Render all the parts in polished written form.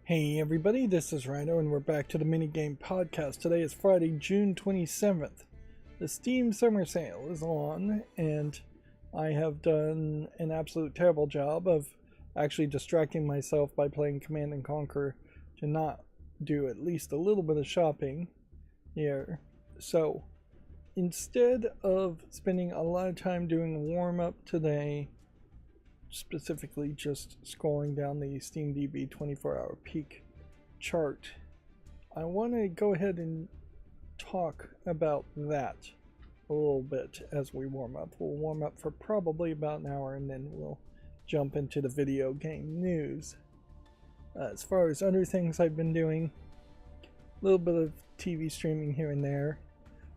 Hey everybody, this is Rydo and we're back to the minigame podcast. Today is Friday, June 27th. The Steam Summer Sale is on and I have done an absolute terrible job of actually distracting myself by playing Command and Conquer to not do at least a little bit of shopping here. So instead of spending a lot of time doing warm-up today, specifically just scrolling down the SteamDB 24-hour peak chart, I want to go ahead and talk about that a little bit as we warm up. We'll warm up for probably about an hour and then we'll jump into the video game news. As far as other things I've been doing, a little bit of TV streaming here and there.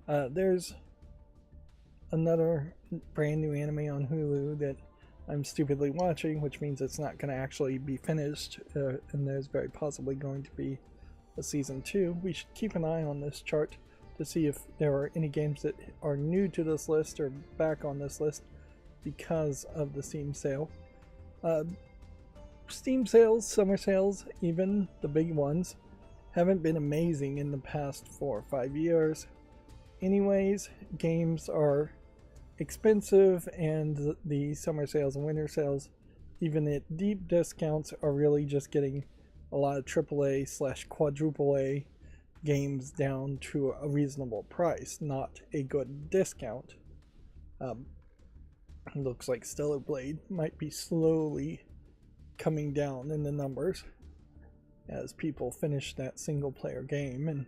There's another brand new anime on Hulu that I'm stupidly watching, which means it's not going to actually be finished, and there's very possibly going to be a season 2. We should keep an eye on this chart to see if there are any games that are new to this list or back on this list because of the Steam sale. Steam sales, summer sales, even the big ones, haven't been amazing in the past 4 or 5 years. Anyways, games are expensive, and the summer sales and winter sales, even at deep discounts, are really just getting a lot of AAA/quadruple A games down to a reasonable price, not a good discount. Looks like Stellar Blade might be slowly coming down in the numbers as people finish that single player game and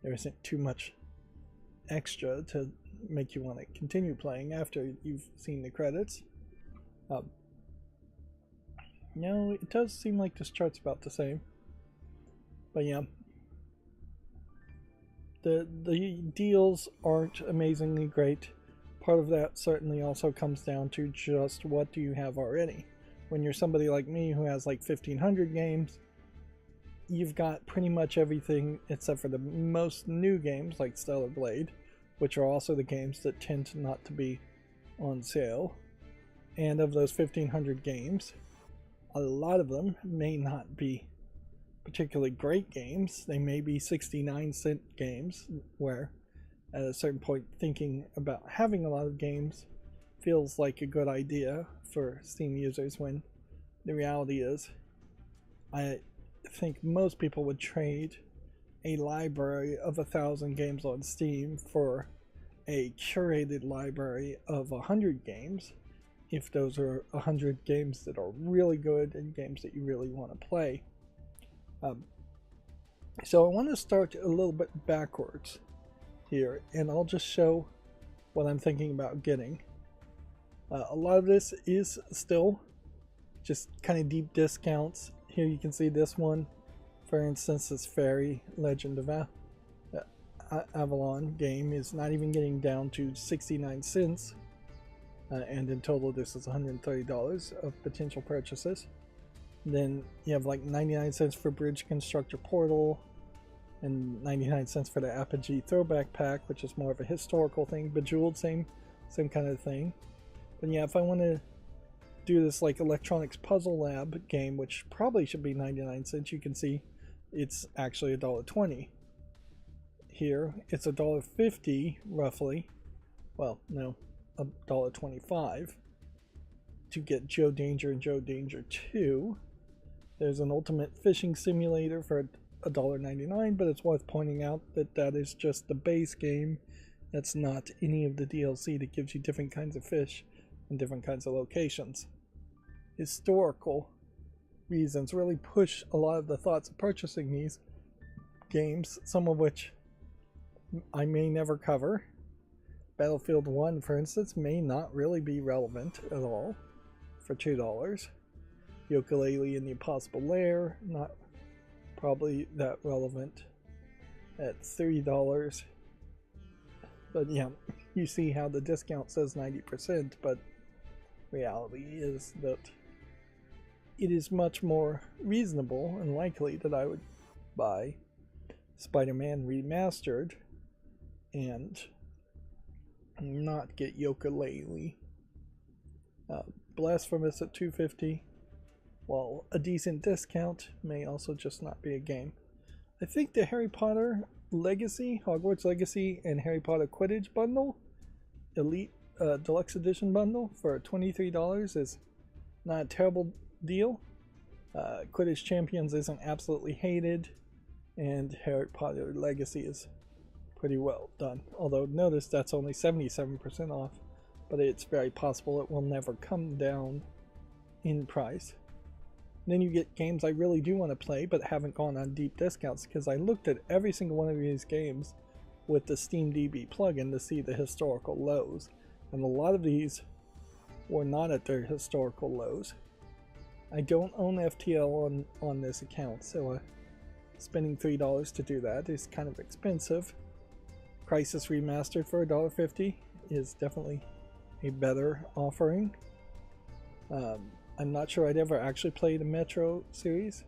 there isn't too much extra to make you want to continue playing after you've seen the credits. No, it does seem like this chart's about the same. But yeah, the deals aren't amazingly great. Part of that certainly also comes down to just what do you have already. When you're somebody like me who has like 1,500 games, you've got pretty much everything except for the most new games like Stellar Blade, which are also the games that tend to not to be on sale. And of those 1,500 games, a lot of them may not be particularly great games. They may be 69-cent games, where at a certain point thinking about having a lot of games feels like a good idea for Steam users, when the reality is I think most people would trade a library of 1,000 games on Steam for a curated library of 100 games, if those are 100 games that are really good and games that you really want to play. So I want to start a little bit backwards here, and I'll just show what I'm thinking about getting. A lot of this is still just kind of deep discounts. Here you can see this one, for instance, this Fairy Legend of Avalon game is not even getting down to 69 cents, and in total this is $130 of potential purchases. Then you have like 99 cents for Bridge Constructor Portal and 99 cents for the Apogee Throwback Pack, which is more of a historical thing. Bejeweled, same kind of thing. But yeah, if I want to do this like Electronics Puzzle Lab game, which probably should be 99 cents, you can see it's actually $1.20. Here it's $1.50 roughly. Well, no, $1.25 to get Joe Danger and Joe Danger 2. There's an Ultimate Fishing Simulator for $1.99, but it's worth pointing out that that is just the base game. That's not any of the DLC that gives you different kinds of fish and different kinds of locations. Historical reasons really push a lot of the thoughts of purchasing these games, some of which I may never cover. Battlefield 1, for instance, may not really be relevant at all for $2. Yooka-Laylee and the Impossible Lair, not probably that relevant at $3. But yeah, you see how the discount says 90%, but reality is that it is much more reasonable and likely that I would buy Spider-Man Remastered and not get Yooka-Laylee. Blasphemous at $2.50. while a decent discount may also just not be a game. I think the Harry Potter Legacy, Hogwarts Legacy, and Harry Potter Quidditch bundle, Elite Deluxe Edition bundle for $23 is not a terrible deal. Quidditch Champions isn't absolutely hated, and Harry Potter Legacy is pretty well done. Although notice that's only 77% off, but it's very possible it will never come down in price. Then you get games I really do want to play but haven't gone on deep discounts, because I looked at every single one of these games with the SteamDB plugin to see the historical lows, and a lot of these were not at their historical lows. I don't own FTL on this account, so spending $3 to do that is kind of expensive. Crisis Remastered for $1.50 is definitely a better offering. I'm not sure I'd ever actually play the Metro series,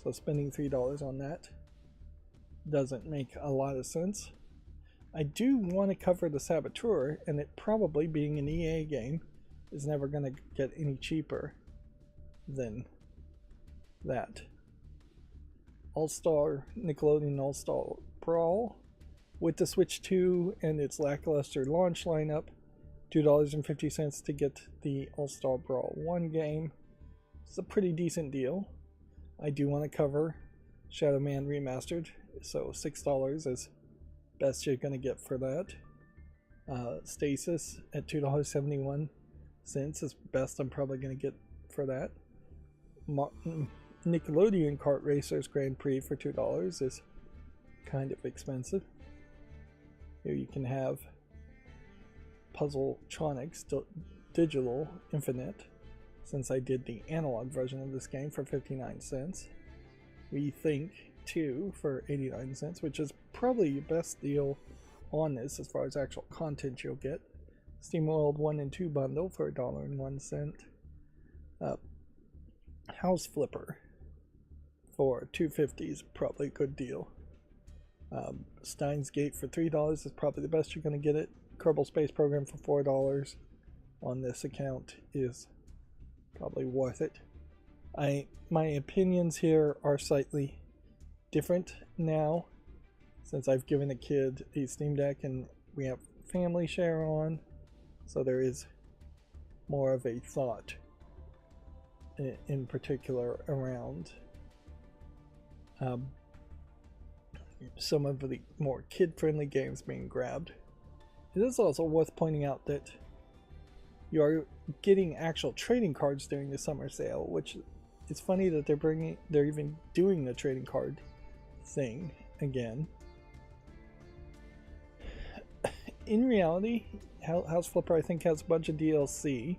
so spending $3 on that doesn't make a lot of sense. I do want to cover the Saboteur, and it probably, being an EA game, is never going to get any cheaper than that. All-Star Nickelodeon All-Star Brawl with the Switch 2 and its lackluster launch lineup, $2.50 to get the All-Star Brawl 1 game. It's a pretty decent deal. I do want to cover Shadow Man Remastered, so $6 is best you're going to get for that. Stasis at $2.71 is best I'm probably going to get for that. Nickelodeon Kart Racers Grand Prix for $2 is kind of expensive. Here you can have Puzzletronics Digital Infinite, since I did the analog version of this game, for 59 cents. Rethink 2 for 89 cents, which is probably your best deal on this as far as actual content you'll get. SteamWorld 1 and 2 bundle for $1.01. House Flipper for $2.50 is probably a good deal. Steins Gate for $3 is probably the best you're going to get it. Kerbal Space Program for $4 on this account is probably worth it. My opinions here are slightly different now, since I've given a kid a Steam Deck and we have family share on, so there is more of a thought in particular around some of the more kid-friendly games being grabbed. It is also worth pointing out that you are getting actual trading cards during the summer sale, which it's funny that they're even doing the trading card thing again. In reality, House Flipper I think has a bunch of DLC,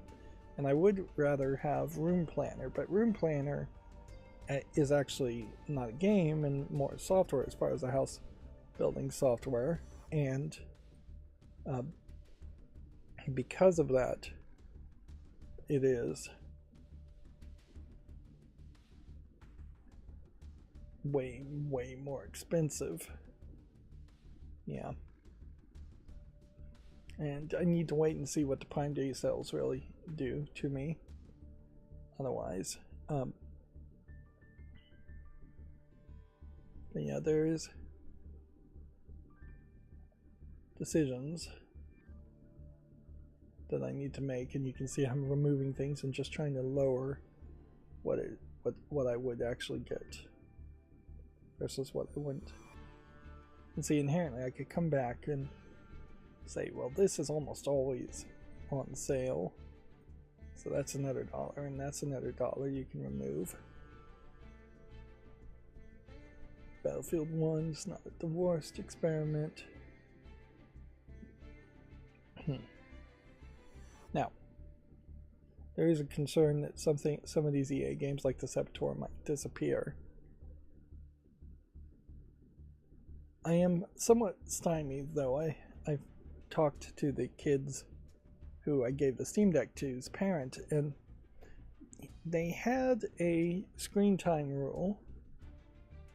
and I would rather have Room Planner, but Room Planner is actually not a game and more software as far as the house building software, and because of that, it is way more expensive. Yeah. And I need to wait and see what the Prime Day sales really do to me. Otherwise, but yeah, there is decisions that I need to make, and you can see I'm removing things and just trying to lower what I would actually get versus what I wouldn't. And see, inherently I could come back and say, well, this is almost always on sale, so that's another $1, and that's another $1 you can remove. Battlefield 1 is not the worst experiment. Now, there is a concern that some of these EA games like the Saboteur might disappear. I am somewhat stymied, though. I've talked to the kids who I gave the Steam Deck to's parent, and they had a screen time rule,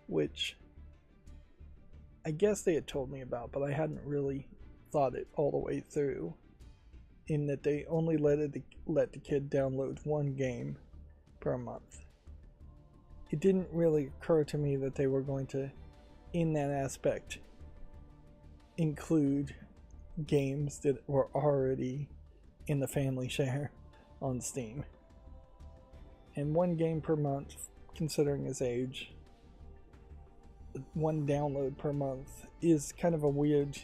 which I guess they had told me about, but I hadn't really thought it all the way through, in that they only let the kid download one game per month. it didn't really occur to me that they were going to, in that aspect, include games that were already in the family share on Steam. And 1 game per month, considering his age, 1 download per month is kind of a weird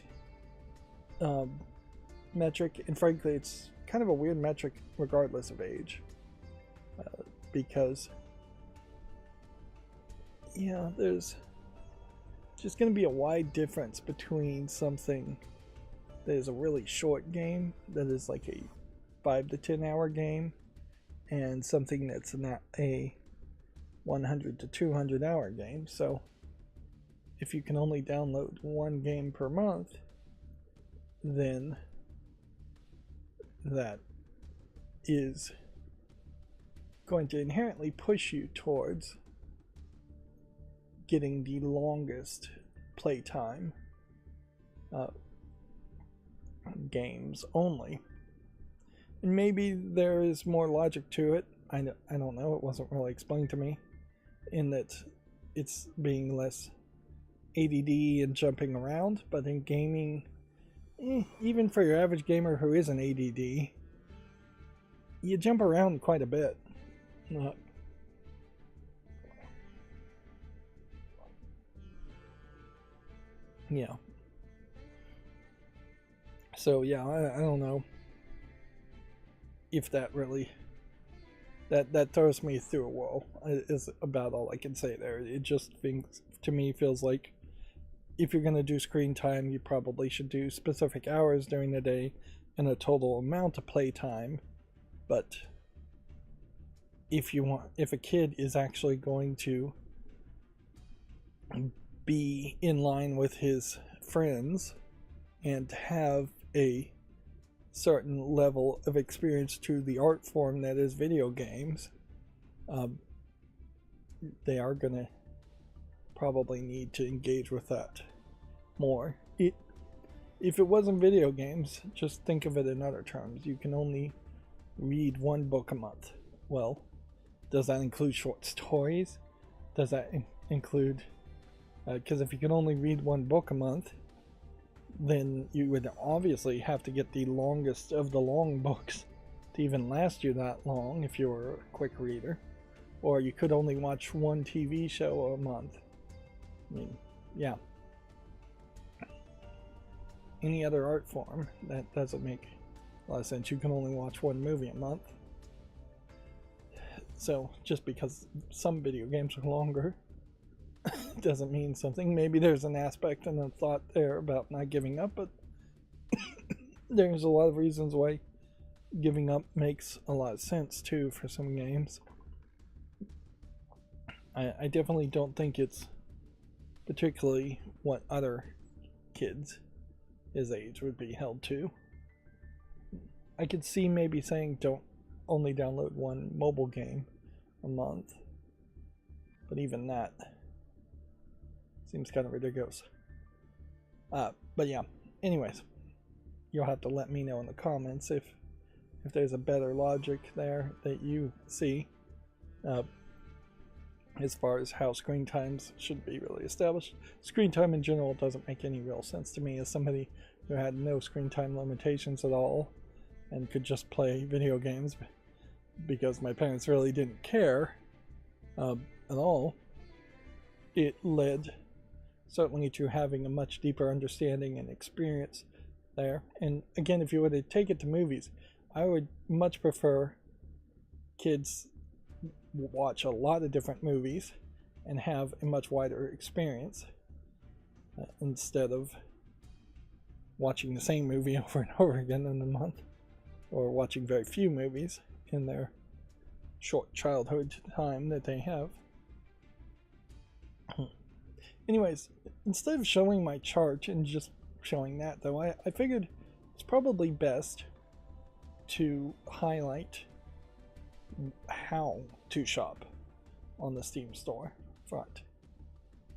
metric, and frankly it's kind of a weird metric regardless of age, because yeah, there's just going to be a wide difference between something that is a really short game that is like a 5 to 10 hour game and something that's not a 100 to 200 hour game. So if you can only download 1 game per month, then that is going to inherently push you towards getting the longest playtime games only. And maybe there is more logic to it. I don't know, it wasn't really explained to me, in that it's being less ADD and jumping around, but in gaming, even for your average gamer who isn't ADD, you jump around quite a bit. Yeah. So yeah, I don't know if that really that throws me through a wall, is about all I can say there. It just to me feels like if you're going to do screen time, you probably should do specific hours during the day and a total amount of play time. But if a kid is actually going to be in line with his friends and have a certain level of experience to the art form that is video games, they are going to probably need to engage with that more. If it wasn't video games, just think of it in other terms. You can only read 1 book a month. Well, does that include short stories? Does that include, because if you can only read 1 book a month, then you would obviously have to get the longest of the long books to even last you that long if you were a quick reader. Or you could only watch 1 TV show a month. I mean, yeah. Any other art form, that doesn't make a lot of sense. You can only watch 1 movie a month. So just because some video games are longer doesn't mean something. Maybe there's an aspect and a thought there about not giving up, but there's a lot of reasons why giving up makes a lot of sense too for some games. I definitely don't think it's particularly what other kids his age would be held to. I could see maybe saying don't only download 1 mobile game a month, but even that seems kind of ridiculous. But yeah, anyways, you'll have to let me know in the comments if there's a better logic there that you see, as far as how screen times should be really established. Screen time in general doesn't make any real sense to me as somebody who had no screen time limitations at all and could just play video games because my parents really didn't care at all. It led certainly to having a much deeper understanding and experience there. And again, if you were to take it to movies, I would much prefer kids watch a lot of different movies and have a much wider experience instead of watching the same movie over and over again in a month, or watching very few movies in their short childhood time that they have. Anyways, instead of showing my chart and just showing that, though, I figured it's probably best to highlight how to shop on the Steam store front.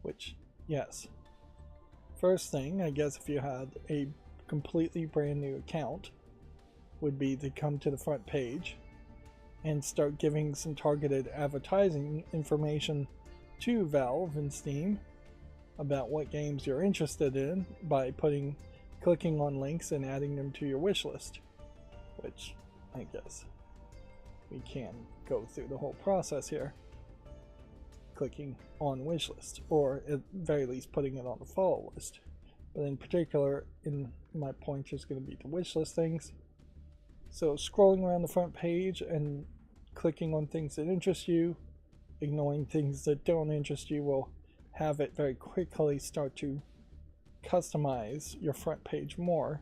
Which, yes, first thing, I guess, if you had a completely brand new account, would be to come to the front page and start giving some targeted advertising information to Valve and Steam about what games you're interested in by clicking on links and adding them to your wish list, which I guess we can go through the whole process here. Clicking on wish list, or at very least putting it on the follow list. But in particular, in my point is going to be the wish list things. So scrolling around the front page and clicking on things that interest you, ignoring things that don't interest you, will have it very quickly start to customize your front page more.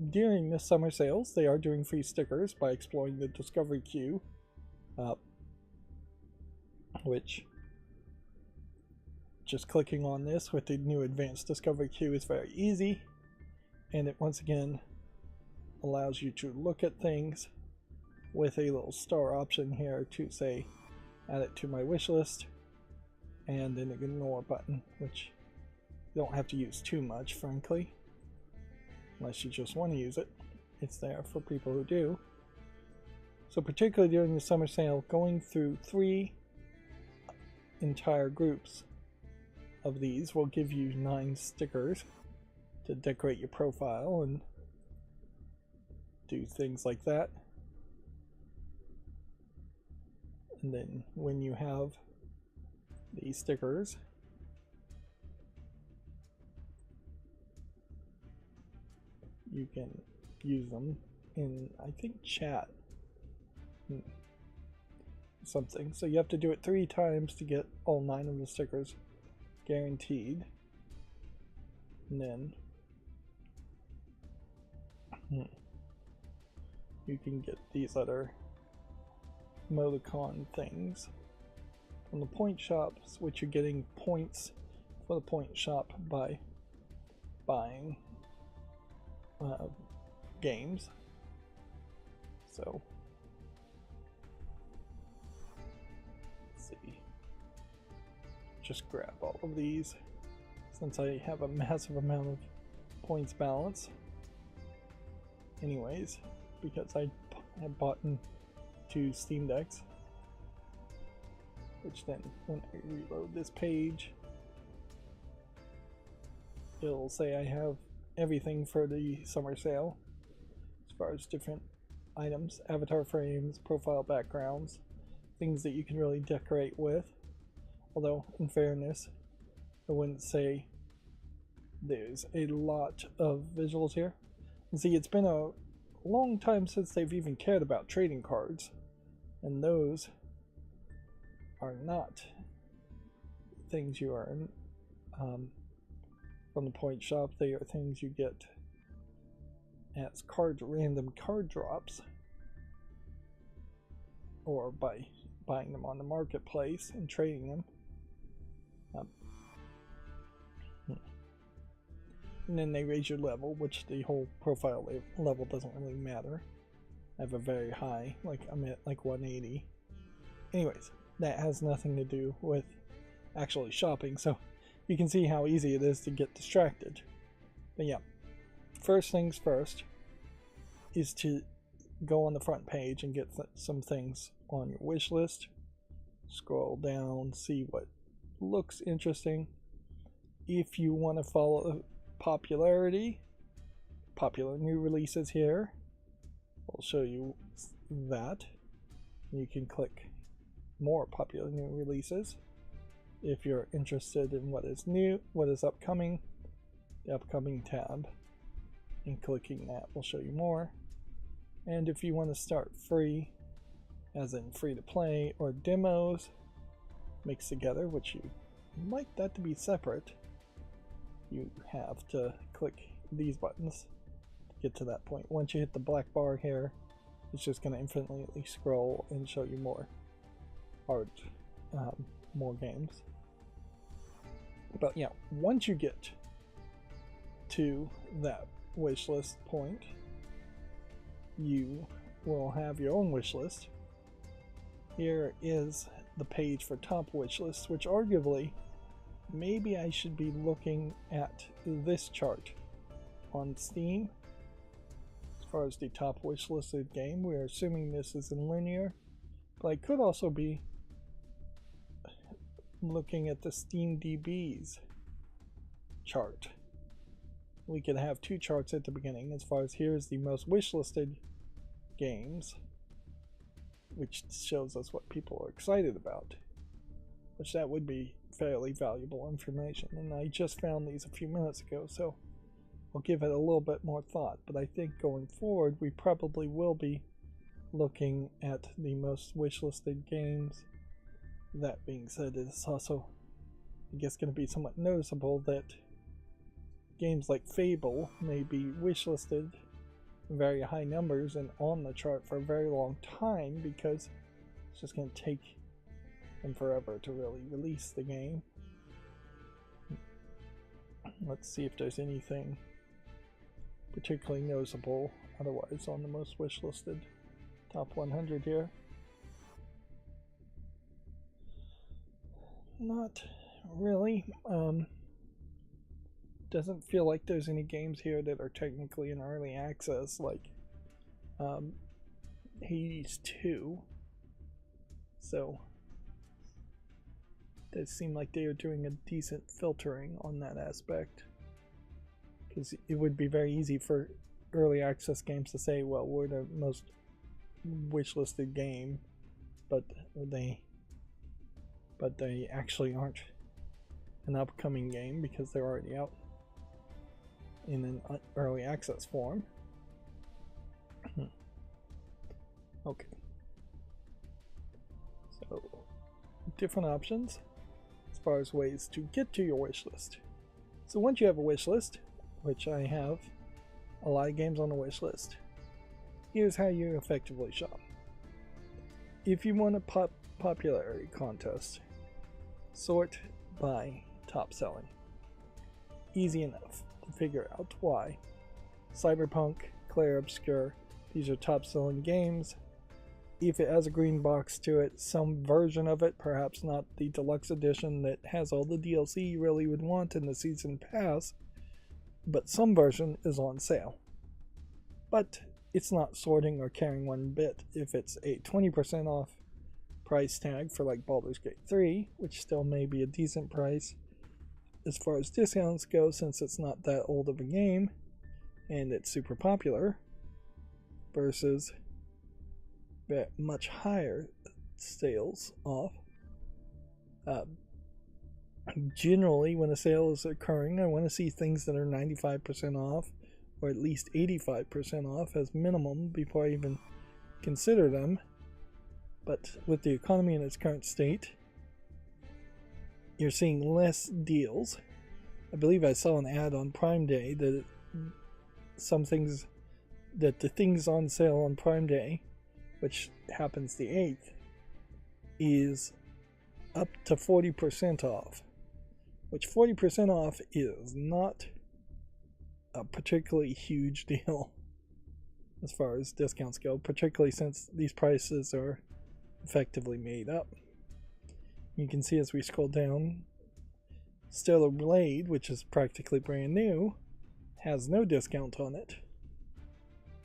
During the summer sales, they are doing free stickers by exploring the discovery queue, which just clicking on this with the new advanced discovery queue is very easy, and it once again allows you to look at things with a little star option here to say add it to my wish list, and an ignore button, which you don't have to use too much, frankly, unless you just want to use it. It's there for people who do. So particularly during the summer sale, going through 3 entire groups of these will give you 9 stickers to decorate your profile and do things like that. And then when you have these stickers, you can use them in, I think, chat. Something. So you have to do it 3 times to get all 9 of the stickers guaranteed. And then you can get these other emoticon things from the point shops, which you're getting points for the point shop by buying games. So just grab all of these since I have a massive amount of points balance anyways, because I have bought 2 Steam Decks, which then when I reload this page it'll say I have everything for the summer sale as far as different items, avatar frames, profile backgrounds, things that you can really decorate with. Although, in fairness, I wouldn't say there's a lot of visuals here. And see, it's been a long time since they've even cared about trading cards, and those are not things you earn from the point shop. They are things you get as random card drops, or by buying them on the marketplace and trading them. And then they raise your level, which the whole profile level doesn't really matter. I have a very high, like I'm at like 180. Anyways, that has nothing to do with actually shopping, so you can see how easy it is to get distracted. But yeah, first things first is to go on the front page and get some things on your wish list. Scroll down, see what looks interesting. If you want to follow popular new releases here, I'll show you that. You can click more popular new releases if you're interested in what is new, what is upcoming, the upcoming tab, and clicking that will show you more. And if you want to start free, as in free to play or demos mixed together, which you like that to be separate, you have to click these buttons to get to that point. Once you hit the black bar here, it's just going to infinitely scroll and show you more art, more games. But yeah, once you get to that wish list point, you will have your own wish list. Here is the page for top wish lists, which arguably maybe I should be looking at this chart on Steam far as the top wish listed game. We're assuming this is in linear, but I could also be looking at the SteamDB's chart. We could have two charts at the beginning as far as here's the most wish listed games, which shows us what people are excited about, which that would be fairly valuable information. And I just found these a few minutes ago, so I'll give it a little bit more thought. But I think going forward we probably will be looking at the most wish listed games. That being said, it's also, I guess, going to be somewhat noticeable that games like Fable may be wish listed in very high numbers and on the chart for a very long time, because it's just going to take them forever to really release the game. Let's see if there's anything particularly noticeable otherwise on the most wish listed top 100 here. Not really. Doesn't feel like there's any games here that are technically in early access, like Hades 2. So it does seem like they are doing a decent filtering on that aspect, because it would be very easy for early access games to say, well, we're the most wish listed game, but they actually aren't an upcoming game because they're already out in an early access form. Okay. So, different options as far as ways to get to your wish list. So once you have a wish list, which I have a lot of games on the wish list, here's how you effectively shop. If you want a popularity contest, sort by top selling. Easy enough to figure out why. Cyberpunk, Clair Obscur, these are top selling games. If it has a green box to it, some version of it, perhaps not the deluxe edition that has all the DLC you really would want in the season pass, but some version is on sale. But it's not sorting or caring one bit if it's a 20% off price tag for like Baldur's Gate 3, which still may be a decent price as far as discounts go, since it's not that old of a game and it's super popular, versus that much higher sales off. Generally, when a sale is occurring, I want to see things that are 95% off, or at least 85% off as minimum before I even consider them. But with the economy in its current state, you're seeing less deals. I believe I saw an ad on Prime Day that the things on sale on Prime Day, which happens the 8th, is up to 40% off. Which 40% off is not a particularly huge deal as far as discounts go, particularly since these prices are effectively made up. You can see as we scroll down, Stellar Blade, which is practically brand new, has no discount on it.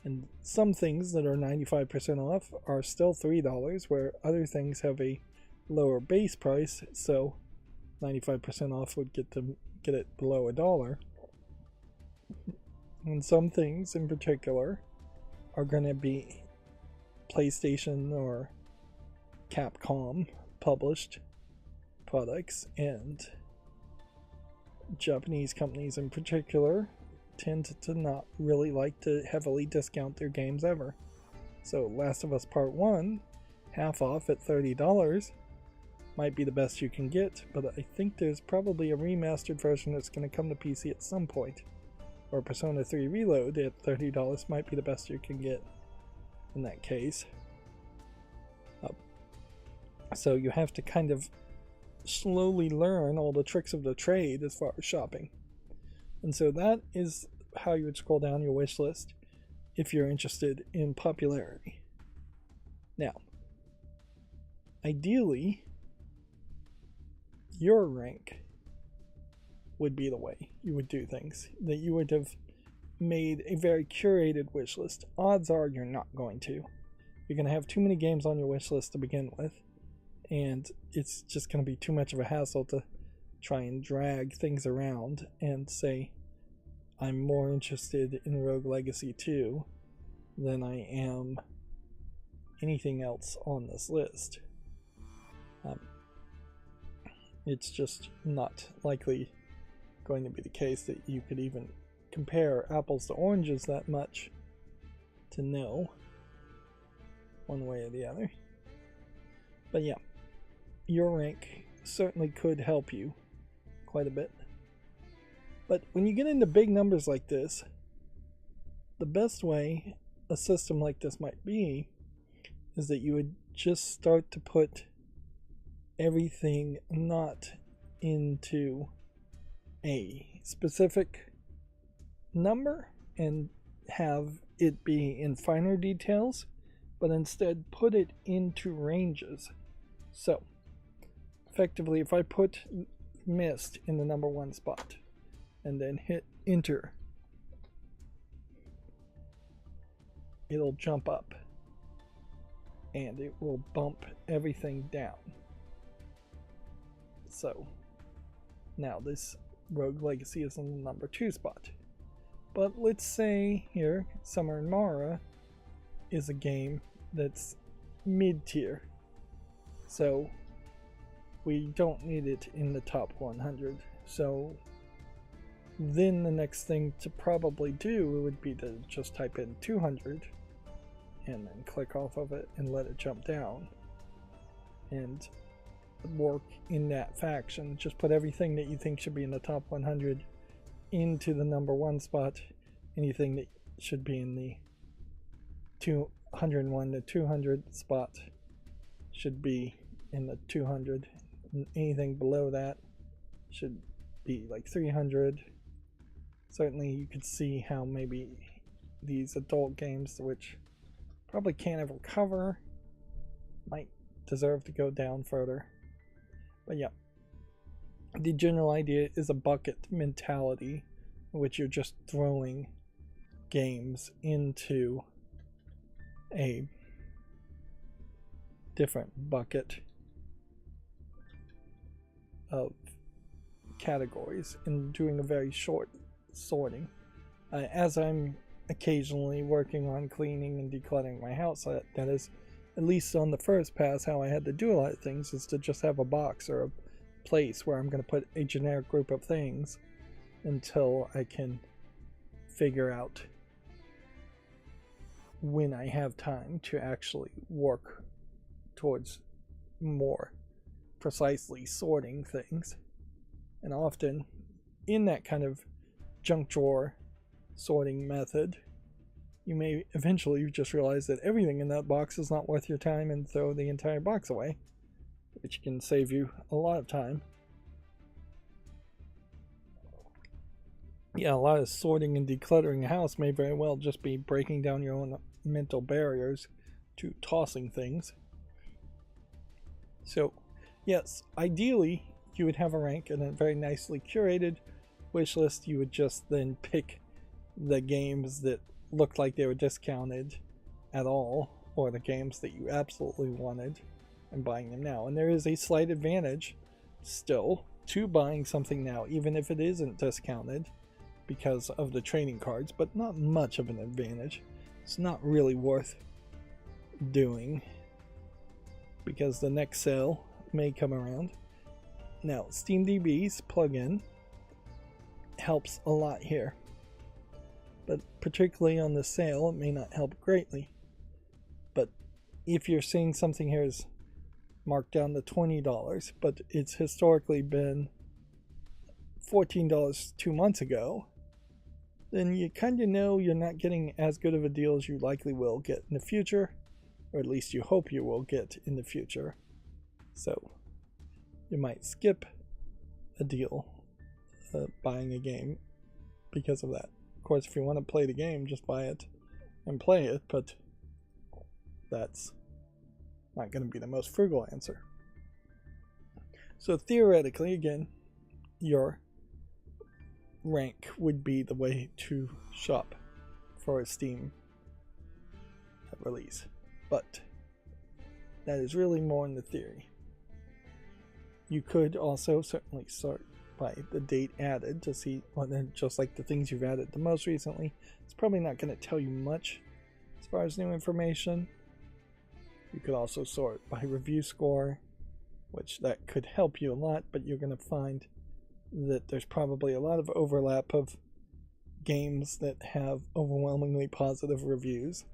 And some things that are 95% off are still $3, where other things have a lower base price, so 95% off would get it below $1. And some things in particular are going to be PlayStation or Capcom published products, and Japanese companies in particular tend to not really like to heavily discount their games ever. So Last of Us Part 1, half off at $30, might be the best you can get, but I think there's probably a remastered version that's going to come to PC at some point. Or Persona 3 Reload at $30 might be the best you can get in that case. So you have to kind of slowly learn all the tricks of the trade as far as shopping. And so that is how you would scroll down your wish list if you're interested in popularity. Now, ideally, your rank would be the way you would do things. That you would have made a very curated wish list, odds are you're not going to. You're going to have too many games on your wish list to begin with, and it's just going to be too much of a hassle to try and drag things around and say, I'm more interested in Rogue Legacy 2 than I am anything else on this list. It's just not likely going to be the case that you could even compare apples to oranges that much to know one way or the other. But yeah, your rank certainly could help you quite a bit. But when you get into big numbers like this, the best way a system like this might be is that you would just start to put everything not into a specific number and have it be in finer details, but instead put it into ranges. So effectively, if I put Mist in the number 1 spot and then hit enter, it'll jump up and it will bump everything down. So now this Rogue Legacy is in the number 2 spot. But let's say here, Summer and Mara is a game that's mid-tier. So we don't need it in the top 100. So then the next thing to probably do would be to just type in 200 and then click off of it and let it jump down and work in that faction. Just put everything that you think should be in the top 100 into the number 1 spot. Anything that should be in the 101 to 200 spot should be in the 200. Anything below that should be like 300. Certainly you could see how maybe these adult games, which probably can't ever cover, might deserve to go down further. But yeah, the general idea is a bucket mentality, in which you're just throwing games into a different bucket of categories and doing a very short sorting. As I'm occasionally working on cleaning and decluttering my house, that is, at least on the first pass, how I had to do a lot of things is to just have a box or a place where I'm going to put a generic group of things until I can figure out when I have time to actually work towards more precisely sorting things. And often in that kind of junk drawer sorting method, you may eventually just realize that everything in that box is not worth your time and throw the entire box away, which can save you a lot of time. Yeah, a lot of sorting and decluttering a house may very well just be breaking down your own mental barriers to tossing things. So, yes, ideally you would have a rank and a very nicely curated wish list. You would just then pick the games that looked like they were discounted at all, or the games that you absolutely wanted, and buying them now. And there is a slight advantage still to buying something now, even if it isn't discounted, because of the trading cards, but not much of an advantage. It's not really worth doing because the next sale may come around. Now, SteamDB's plugin helps a lot here, but particularly on the sale, it may not help greatly. But if you're seeing something here is marked down to $20, but it's historically been $14 2 months ago, then you kind of know you're not getting as good of a deal as you likely will get in the future, or at least you hope you will get in the future. So you might skip a deal buying a game because of that. Of course, if you want to play the game, just buy it and play it, but that's not going to be the most frugal answer. So theoretically, again, your rank would be the way to shop for a Steam release, but that is really more in the theory. You could also certainly sort by the date added to see, well, then just like the things you've added the most recently. It's probably not going to tell you much as far as new information. You could also sort by review score, which that could help you a lot, but you're going to find that there's probably a lot of overlap of games that have overwhelmingly positive reviews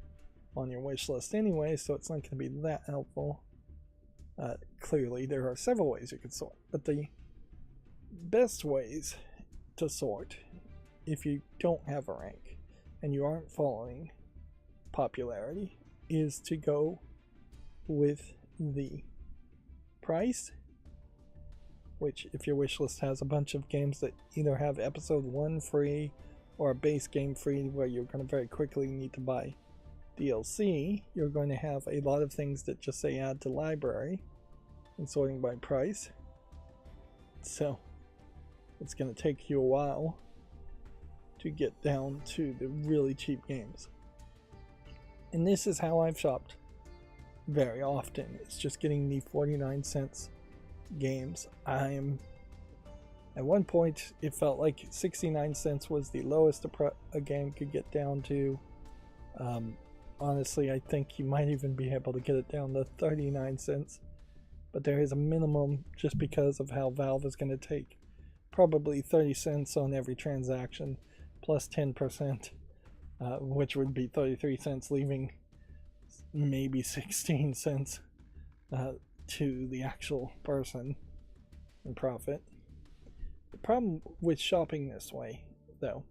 on your wish list anyway, so it's not going to be that helpful. Clearly, there are several ways you could sort, but the best ways to sort, if you don't have a rank and you aren't following popularity, is to go with the price, which if your wish list has a bunch of games that either have episode 1 free or a base game free where you're going to very quickly need to buy DLC, you're going to have a lot of things that just say add to library and sorting by price. So it's going to take you a while to get down to the really cheap games. And this is how I've shopped very often. It's just getting the 49 cents games. At one point it felt like 69 cents was the lowest a game could get down to. Honestly, I think you might even be able to get it down to 39 cents, but there is a minimum just because of how Valve is going to take probably 30 cents on every transaction plus 10%, which would be 33 cents, leaving maybe 16 cents to the actual person in profit. The problem with shopping this way, though,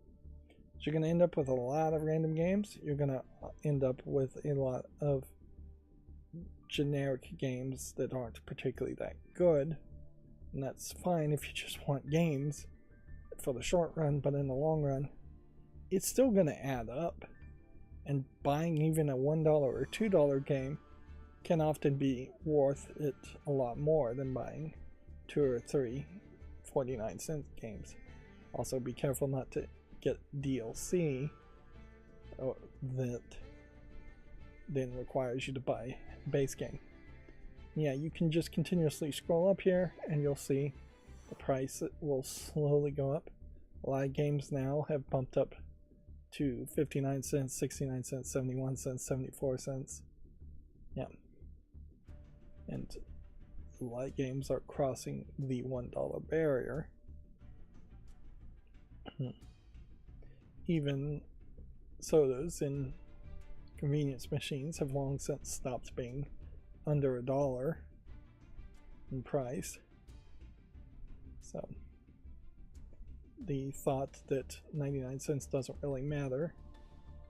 is you're going to end up with a lot of random games. You're going to end up with a lot of generic games that aren't particularly that good, and that's fine if you just want games for the short run, but in the long run it's still going to add up, and buying even a $1 or $2 game can often be worth it a lot more than buying 2 or 3 49-cent games. Also be careful not to get DLC that then requires you to buy a base game. Yeah, you can just continuously scroll up here and you'll see the price will slowly go up. A lot of games now have bumped up to 59 cents, 69 cents, 71 cents, 74 cents. Yeah. And a lot of games are crossing the $1 barrier. Even sodas in convenience machines have long since stopped being under $1 in price. So the thought that 99 cents doesn't really matter,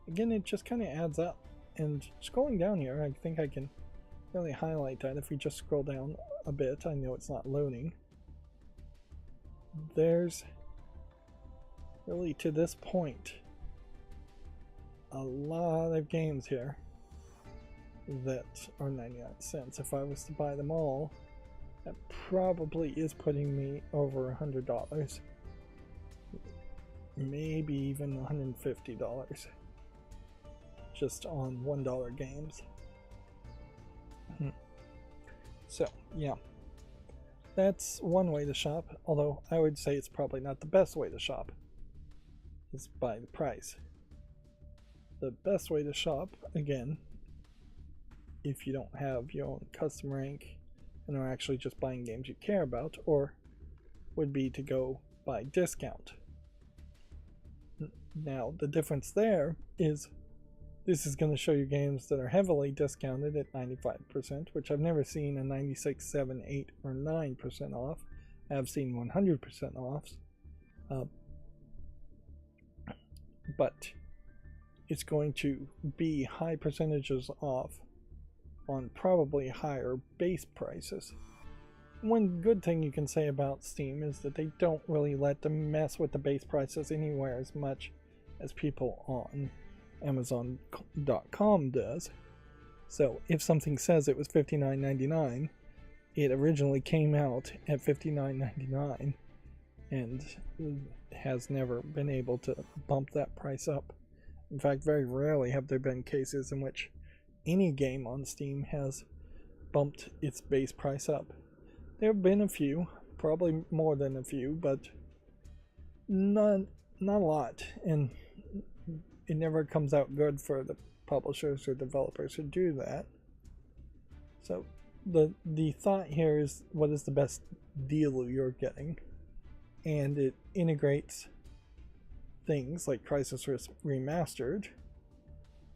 again, it just kind of adds up. And scrolling down here, I think I can really highlight that. If we just scroll down a bit, I know it's not loading. There's really, to this point, a lot of games here that are 99 cents. If I was to buy them all, that probably is putting me over $100, maybe even $150 just on $1 games. So yeah, that's one way to shop, although I would say it's probably not the best way to shop, is by the price. The best way to shop, again, if you don't have your own custom rank and are actually just buying games you care about, or would be to go by discount. Now the difference there is this is going to show you games that are heavily discounted at 95%, which I've never seen a 96, 7, 8, or 9% off. I have seen 100% offs. But it's going to be high percentages off on probably higher base prices. One good thing you can say about Steam is that they don't really let them mess with the base prices anywhere as much as people on Amazon.com does. So if something says it was $59.99, it originally came out at $59.99, and has never been able to bump that price up. In fact, very rarely have there been cases in which any game on Steam has bumped its base price up. There have been a few, probably more than a few, but not a lot, and it never comes out good for the publishers or developers who do that. So the thought here is, what is the best deal you're getting? And it integrates things like Crysis Remastered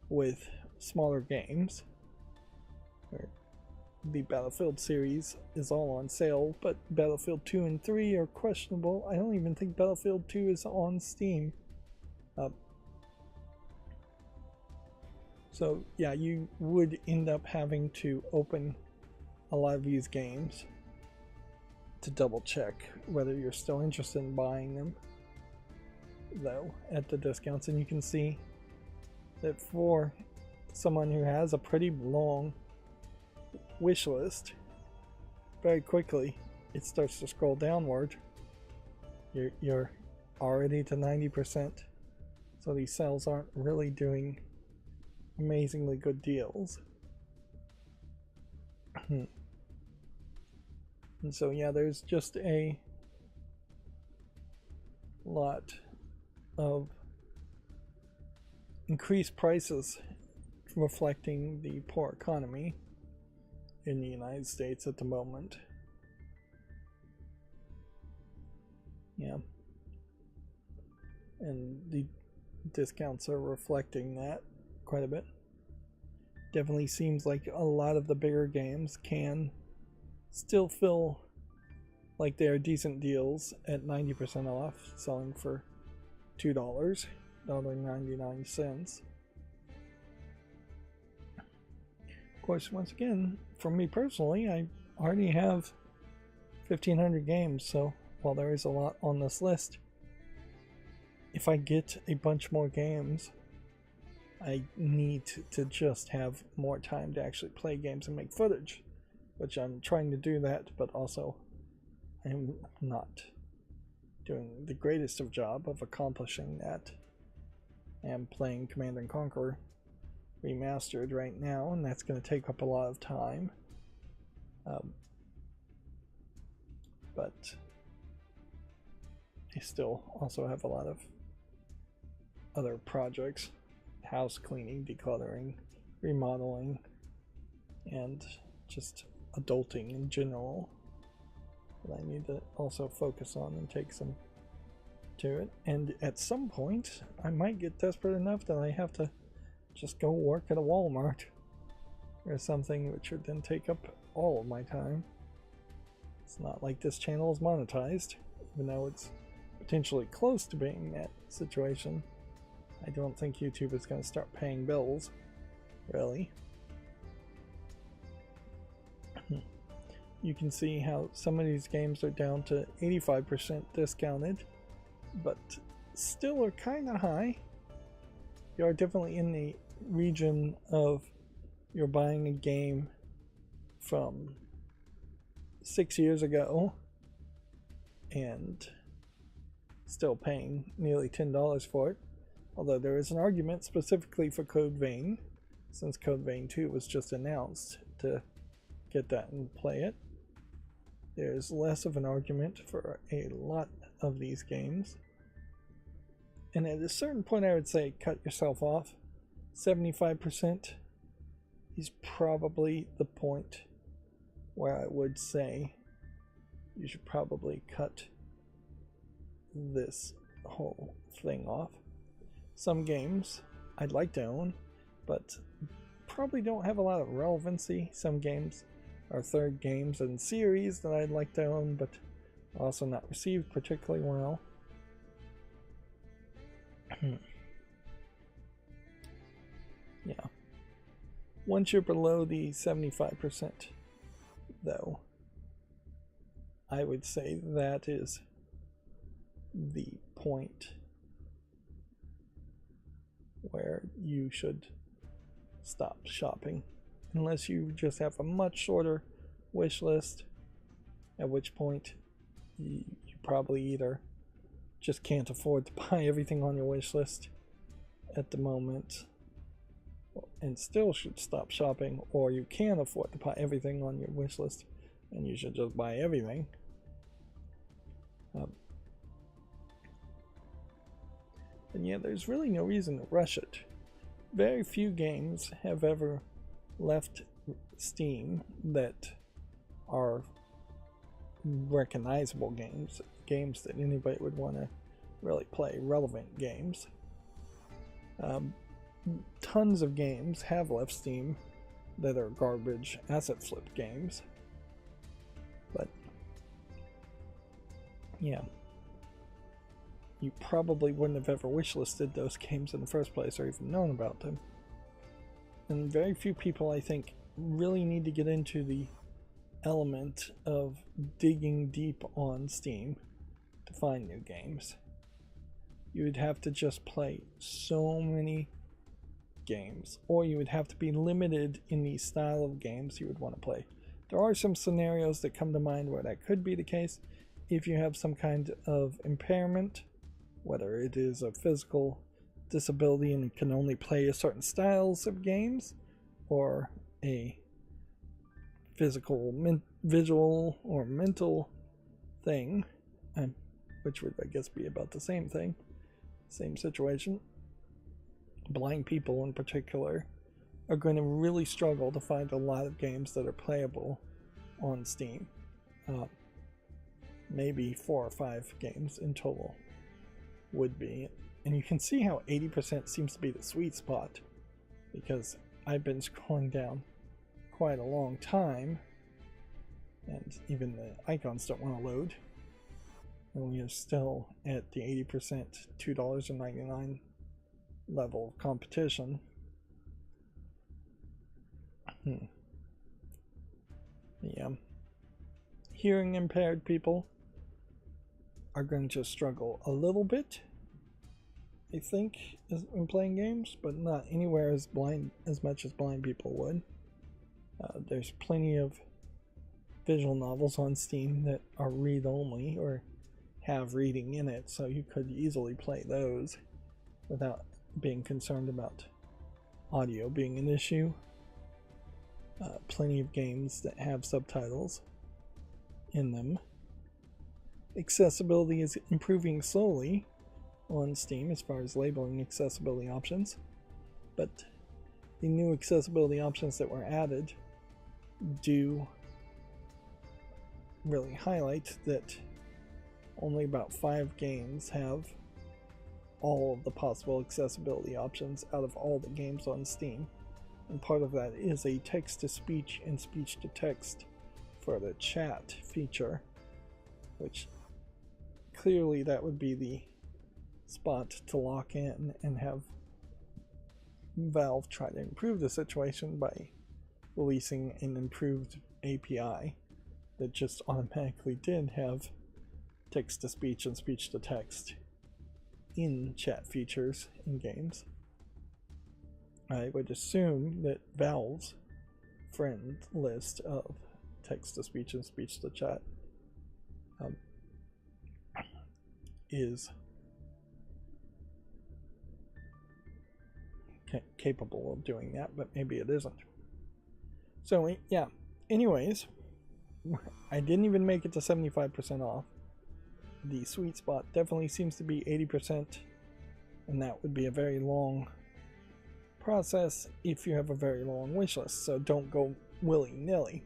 with smaller games. The Battlefield series is all on sale, but Battlefield 2 and 3 are questionable. I don't even think Battlefield 2 is on Steam. So yeah, you would end up having to open a lot of these games to double check whether you're still interested in buying them, though, at the discounts. And you can see that for someone who has a pretty long wish list, very quickly it starts to scroll downward. You're already to 90%, so these sales aren't really doing amazingly good deals. And so yeah, there's just a lot of increased prices reflecting the poor economy in the United States at the moment. Yeah. And the discounts are reflecting that quite a bit. Definitely seems like a lot of the bigger games can still feel like they are decent deals at 90% off, selling for $2.99. Of course, once again, for me personally, I already have 1,500 games, so while there is a lot on this list, if I get a bunch more games, I need to just have more time to actually play games and make footage, which I'm trying to do that, but also I'm not doing the greatest of job of accomplishing that. I am playing Command & Conquer Remastered right now, and that's going to take up a lot of time. But I still also have a lot of other projects: house cleaning, decluttering, remodeling, and just adulting in general that I need to also focus on and take some to it. And at some point I might get desperate enough that I have to just go work at a Walmart or something, which would then take up all of my time. It's not like this channel is monetized, even though it's potentially close to being that situation. I don't think YouTube is going to start paying bills, really. You can see how some of these games are down to 85% discounted, but still are kind of high. You are definitely in the region of you're buying a game from 6 years ago and still paying nearly $10 for it. Although there is an argument specifically for Code Vein, since Code Vein 2 was just announced, to get that and play it. There's less of an argument for a lot of these games. And at a certain point I would say cut yourself off. 75% is probably the point where I would say you should probably cut this whole thing off. Some games I'd like to own, but probably don't have a lot of relevancy. Some games are third games in series that I'd like to own, but also not received particularly well. Yeah. Once you're below the 75%, though, I would say that is the point where you should stop shopping, unless you just have a much shorter wish list, at which point you probably either just can't afford to buy everything on your wish list at the moment and still should stop shopping, or you can afford to buy everything on your wish list and you should just buy everything. And yeah, there's really no reason to rush it. Very few games have ever left Steam that are recognizable games, games that anybody would want to really play, relevant games. Tons of games have left Steam that are garbage asset flip games, but yeah, you probably wouldn't have ever wishlisted those games in the first place or even known about them. And very few people, I think, really need to get into the element of digging deep on Steam to find new games. You would have to just play so many games, or you would have to be limited in the style of games you would want to play. There are some scenarios that come to mind where that could be the case. If you have some kind of impairment, whether it is a physical disability and can only play a certain styles of games, or a physical, visual, or mental thing, which would, I guess, be about the same thing, same situation. Blind people in particular are going to really struggle to find a lot of games that are playable on Steam. Maybe 4 or 5 games in total would be. And you can see how 80% seems to be the sweet spot, because I've been scrolling down quite a long time and even the icons don't want to load, and we are still at the 80% $2.99 level of competition. Yeah, hearing impaired people are going to struggle a little bit, I think, in playing games, but not anywhere as much as blind people would. There's plenty of visual novels on Steam that are read-only or have reading in it, so you could easily play those without being concerned about audio being an issue. Plenty of games that have subtitles in them. Accessibility is improving slowly on Steam as far as labeling accessibility options, but the new accessibility options that were added do really highlight that only about 5 games have all of the possible accessibility options out of all the games on Steam, and part of that is a text-to-speech and speech-to-text for the chat feature, which clearly that would be the spot to lock in and have Valve try to improve the situation by releasing an improved API that just automatically did have text-to-speech and speech-to-text in chat features in games. I would assume that Valve's friend list of text-to-speech and speech-to-chat is capable of doing that, but maybe it isn't. So yeah, anyways, I didn't even make it to 75% off. The sweet spot definitely seems to be 80%, and that would be a very long process if you have a very long wish list, so don't go willy-nilly.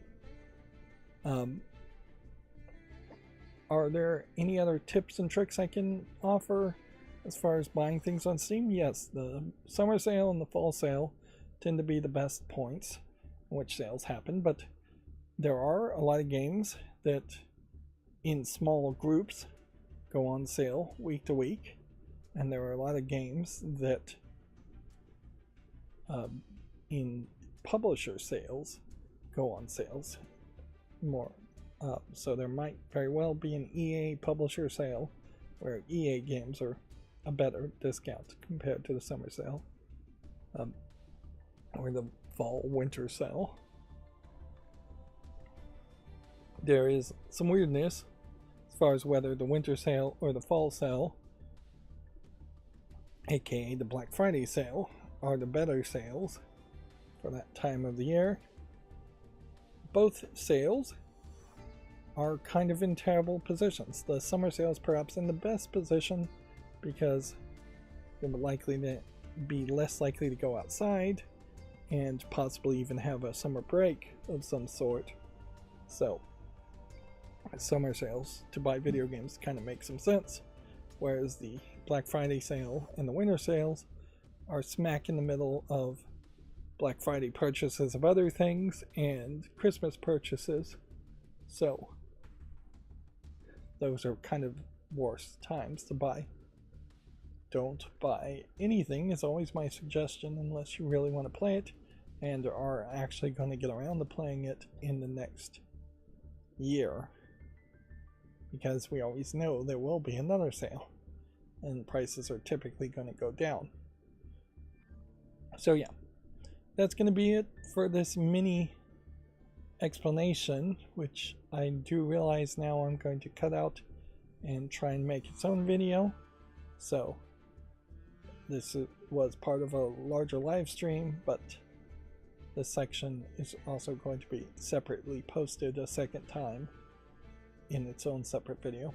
Are there any other tips and tricks I can offer as far as buying things on Steam? Yes, the summer sale and the fall sale tend to be the best points in which sales happen, but there are a lot of games that in small groups go on sale week to week, and there are a lot of games that in publisher sales go on sales more. So there might very well be an EA publisher sale where EA games are a better discount compared to the summer sale, or the fall winter sale. There is some weirdness as far as whether the winter sale or the fall sale, aka the Black Friday sale, are the better sales for that time of the year. Both sales are kind of in terrible positions. The summer sale is perhaps in the best position because you're likely to be less likely to go outside and possibly even have a summer break of some sort. So summer sales to buy video games kind of make some sense, whereas the Black Friday sale and the winter sales are smack in the middle of Black Friday purchases of other things and Christmas purchases. So those are kind of worse times to buy. Don't buy anything is always my suggestion unless you really want to play it and are actually going to get around to playing it in the next year, because we always know there will be another sale and prices are typically going to go down. So yeah, that's going to be it for this mini explanation, which I do realize now I'm going to cut out and try and make its own video. So this was part of a larger live stream, but this section is also going to be separately posted a second time in its own separate video.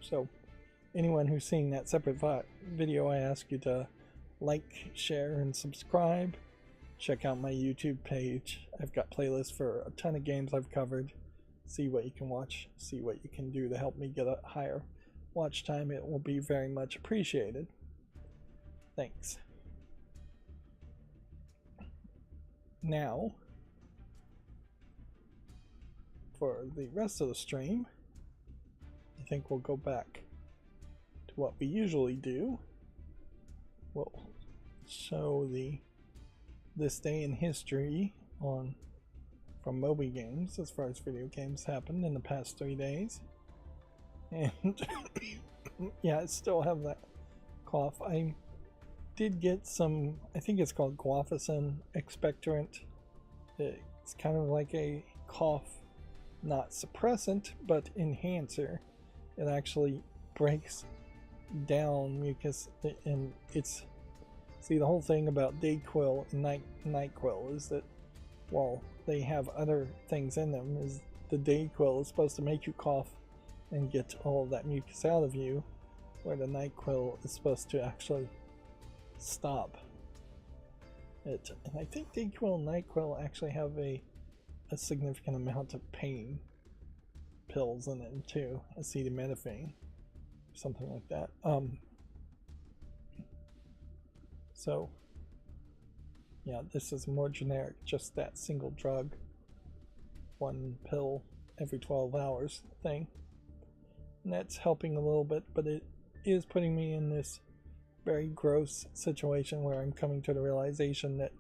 So anyone who's seeing that separate video, I ask you to like, share, and subscribe. Check out my YouTube page. I've got playlists for a ton of games I've covered. See what you can watch, see what you can do to help me get a higher watch time. It will be very much appreciated. Thanks. Now, for the rest of the stream, I think we'll go back to what we usually do. We'll show this day in history from Moby Games as far as video games happened in the past 3 days. And yeah, I still have that cough. I did get some, I think it's called guaifenesin expectorant. It's kind of like a cough, not suppressant, but enhancer. It actually breaks down mucus, and it's, see, the whole thing about Dayquil and NyQuil is that while they have other things in them, is the Dayquil is supposed to make you cough and get all of that mucus out of you, where the NyQuil is supposed to actually stop it. And I think Dayquil and NyQuil actually have a significant amount of pain pills in it too, acetaminophen, something like that. So yeah, this is more generic, just that single drug, one pill every 12 hours thing, and that's helping a little bit, but it is putting me in this very gross situation where I'm coming to the realization that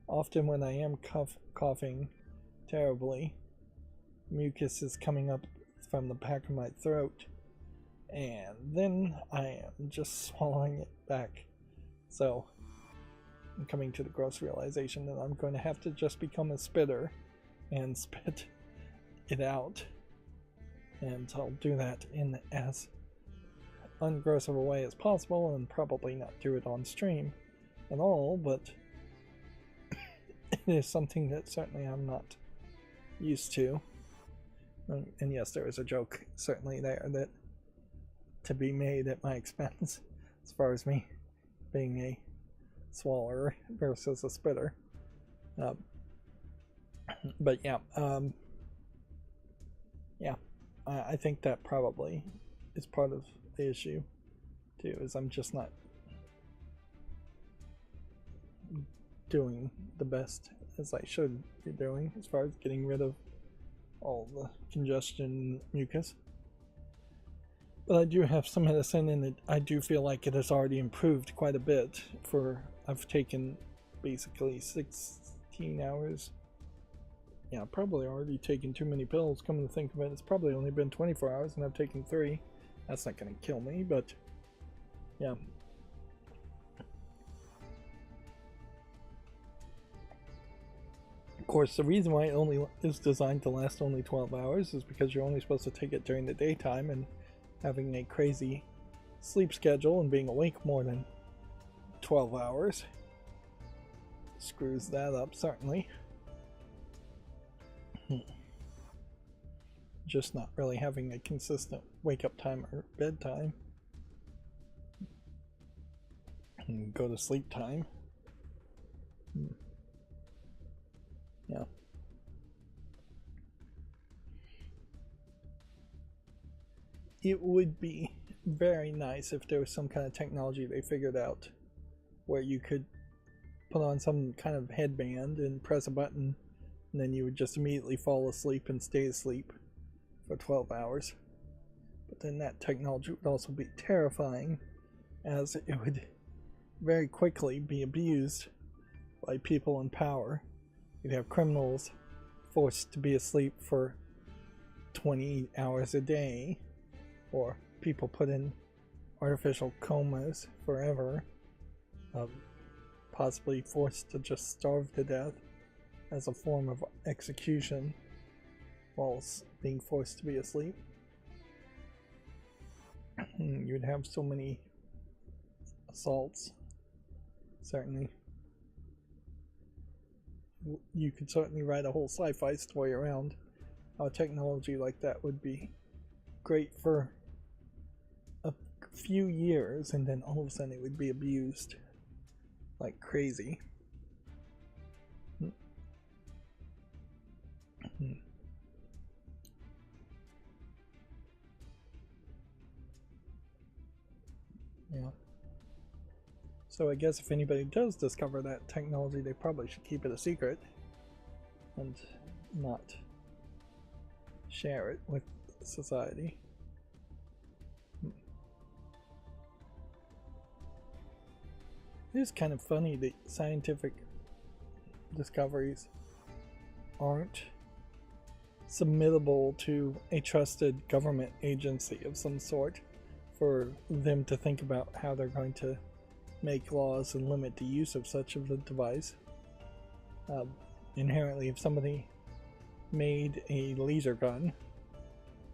often when I am coughing terribly, mucus is coming up from the back of my throat, and then I am just swallowing it back. So I'm coming to the gross realization that I'm going to have to just become a spitter and spit it out, and I'll do that in as ungross of a way as possible, and probably not do it on stream at all, but it is something that certainly I'm not used to. And yes, there is a joke certainly there that to be made at my expense as far as me being a swallower versus a spitter. But yeah, I think that probably is part of the issue too, is I'm just not doing the best as I should be doing as far as getting rid of all the congestion mucus. But I do have some medicine, and I do feel like it has already improved quite a bit. I've taken basically 16 hours. Yeah, probably already taken too many pills, come to think of it. It's probably only been 24 hours and I've taken 3. That's not going to kill me, but yeah. Of course, the reason why it only is designed to last only 12 hours is because you're only supposed to take it during the daytime, and having a crazy sleep schedule and being awake more than 12 hours screws that up, certainly. Just not really having a consistent wake up time or bedtime and go to sleep time. Yeah. It would be very nice if there was some kind of technology they figured out where you could put on some kind of headband and press a button, and then you would just immediately fall asleep and stay asleep for 12 hours. But then that technology would also be terrifying, as it would very quickly be abused by people in power. You'd have criminals forced to be asleep for 20 hours a day, or people put in artificial comas forever, possibly forced to just starve to death as a form of execution whilst being forced to be asleep. You'd have so many assaults. Certainly. You could certainly write a whole sci-fi story around how a technology like that would be great for a few years, and then all of a sudden it would be abused like crazy. Yeah. So I guess if anybody does discover that technology, they probably should keep it a secret and not share it with society. It is kind of funny that scientific discoveries aren't submittable to a trusted government agency of some sort for them to think about how they're going to make laws and limit the use of such of a device. Inherently, if somebody made a laser gun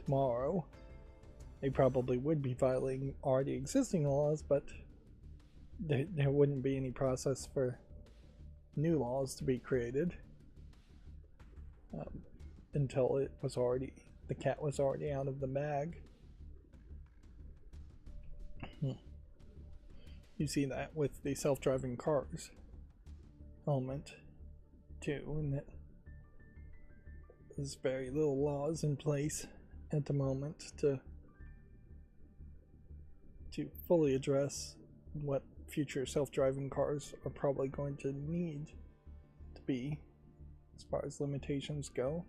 tomorrow, they probably would be violating already existing laws, but there wouldn't be any process for new laws to be created until the cat was already out of the bag. You see that with the self-driving cars element too, and that there's very little laws in place at the moment to fully address what future self-driving cars are probably going to need to be as far as limitations on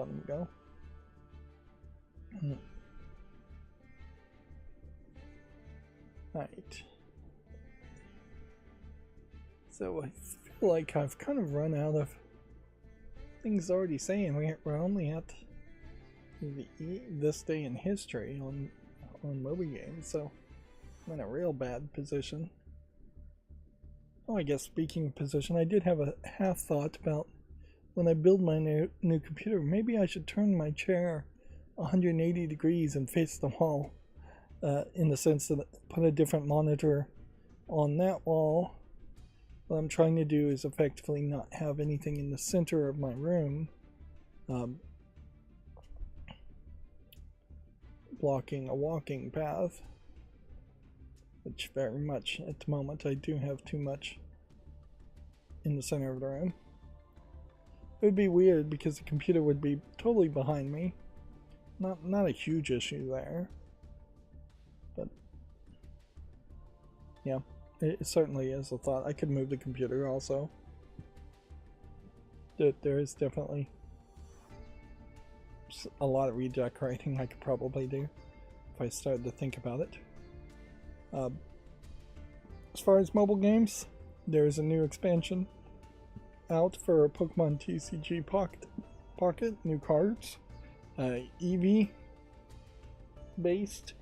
them go. Right. So I feel like I've kind of run out of things already saying. We're only at this day in history on mobile games, so I'm in a real bad position. Oh, I guess speaking of position, I did have a half thought about when I build my new computer, maybe I should turn my chair 180 degrees and face the wall, in the sense that put a different monitor on that wall. What I'm trying to do is effectively not have anything in the center of my room blocking a walking path, which very much at the moment I do have too much in the center of the room. It would be weird because the computer would be totally behind me. Not a huge issue there, but yeah, it certainly is a thought. I could move the computer also. There is definitely a lot of redecorating I could probably do if I started to think about it. As far as mobile games, there's a new expansion out for Pokemon TCG Pocket, new cards, Eevee based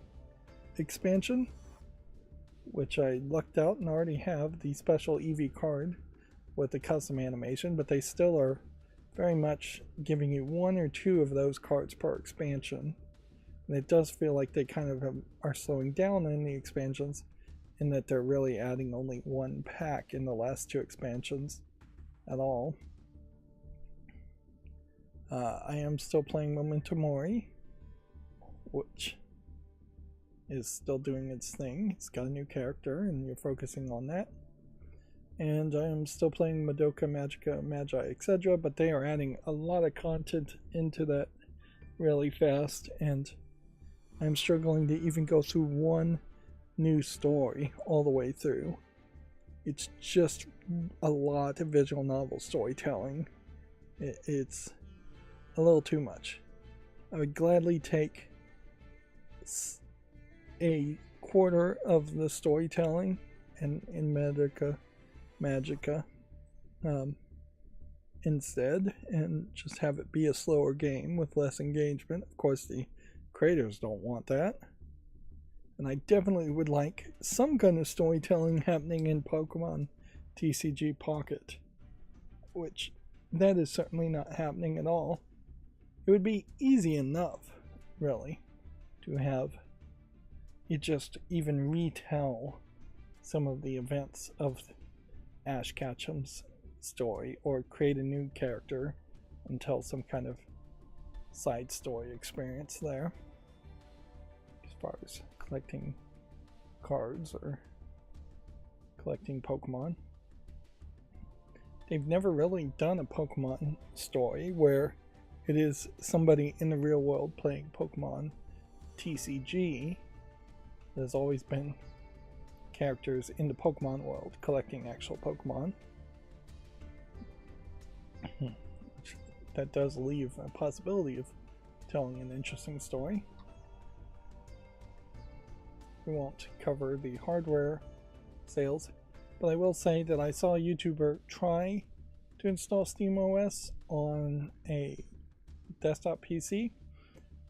expansion, which I lucked out and already have the special Eevee card with the custom animation, but they still are very much giving you one or two of those cards per expansion, And it does feel like they kind of are slowing down in the expansions, in that they're really adding only one pack in the last 2 expansions at all. I am still playing Memento Mori, which is still doing its thing. It's got a new character and you're focusing on that. And I am still playing Madoka Magica Magi, etc., but they are adding a lot of content into that really fast, and I'm struggling to even go through one new story all the way through. It's just a lot of visual novel storytelling. It's a little too much. I would gladly take a quarter of the storytelling in Madoka Magica instead, and just have it be a slower game with less engagement. Of course, the creators don't want that. And I definitely would like some kind of storytelling happening in Pokemon TCG Pocket, which that is certainly not happening at all. It would be easy enough, really, to have it just even retell some of the events of Ash Ketchum's story, or create a new character and tell some kind of side story experience there, as far as collecting cards or collecting Pokemon. They've never really done a Pokemon story where it is somebody in the real world playing Pokemon TCG. There's always been characters in the Pokemon world collecting actual Pokemon. That does leave a possibility of telling an interesting story. We won't cover the hardware sales, but I will say that I saw a YouTuber try to install SteamOS on a desktop PC,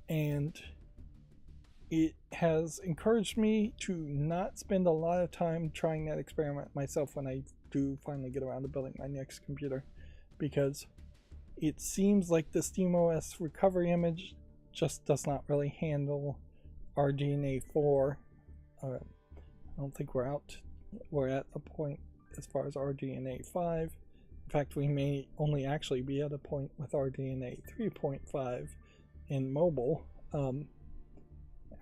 and it has encouraged me to not spend a lot of time trying that experiment myself when I do finally get around to building my next computer, because it seems like the SteamOS recovery image just does not really handle RDNA 4. I don't think we're at a point as far as RDNA 5. In fact, we may only actually be at a point with RDNA 3.5 in mobile.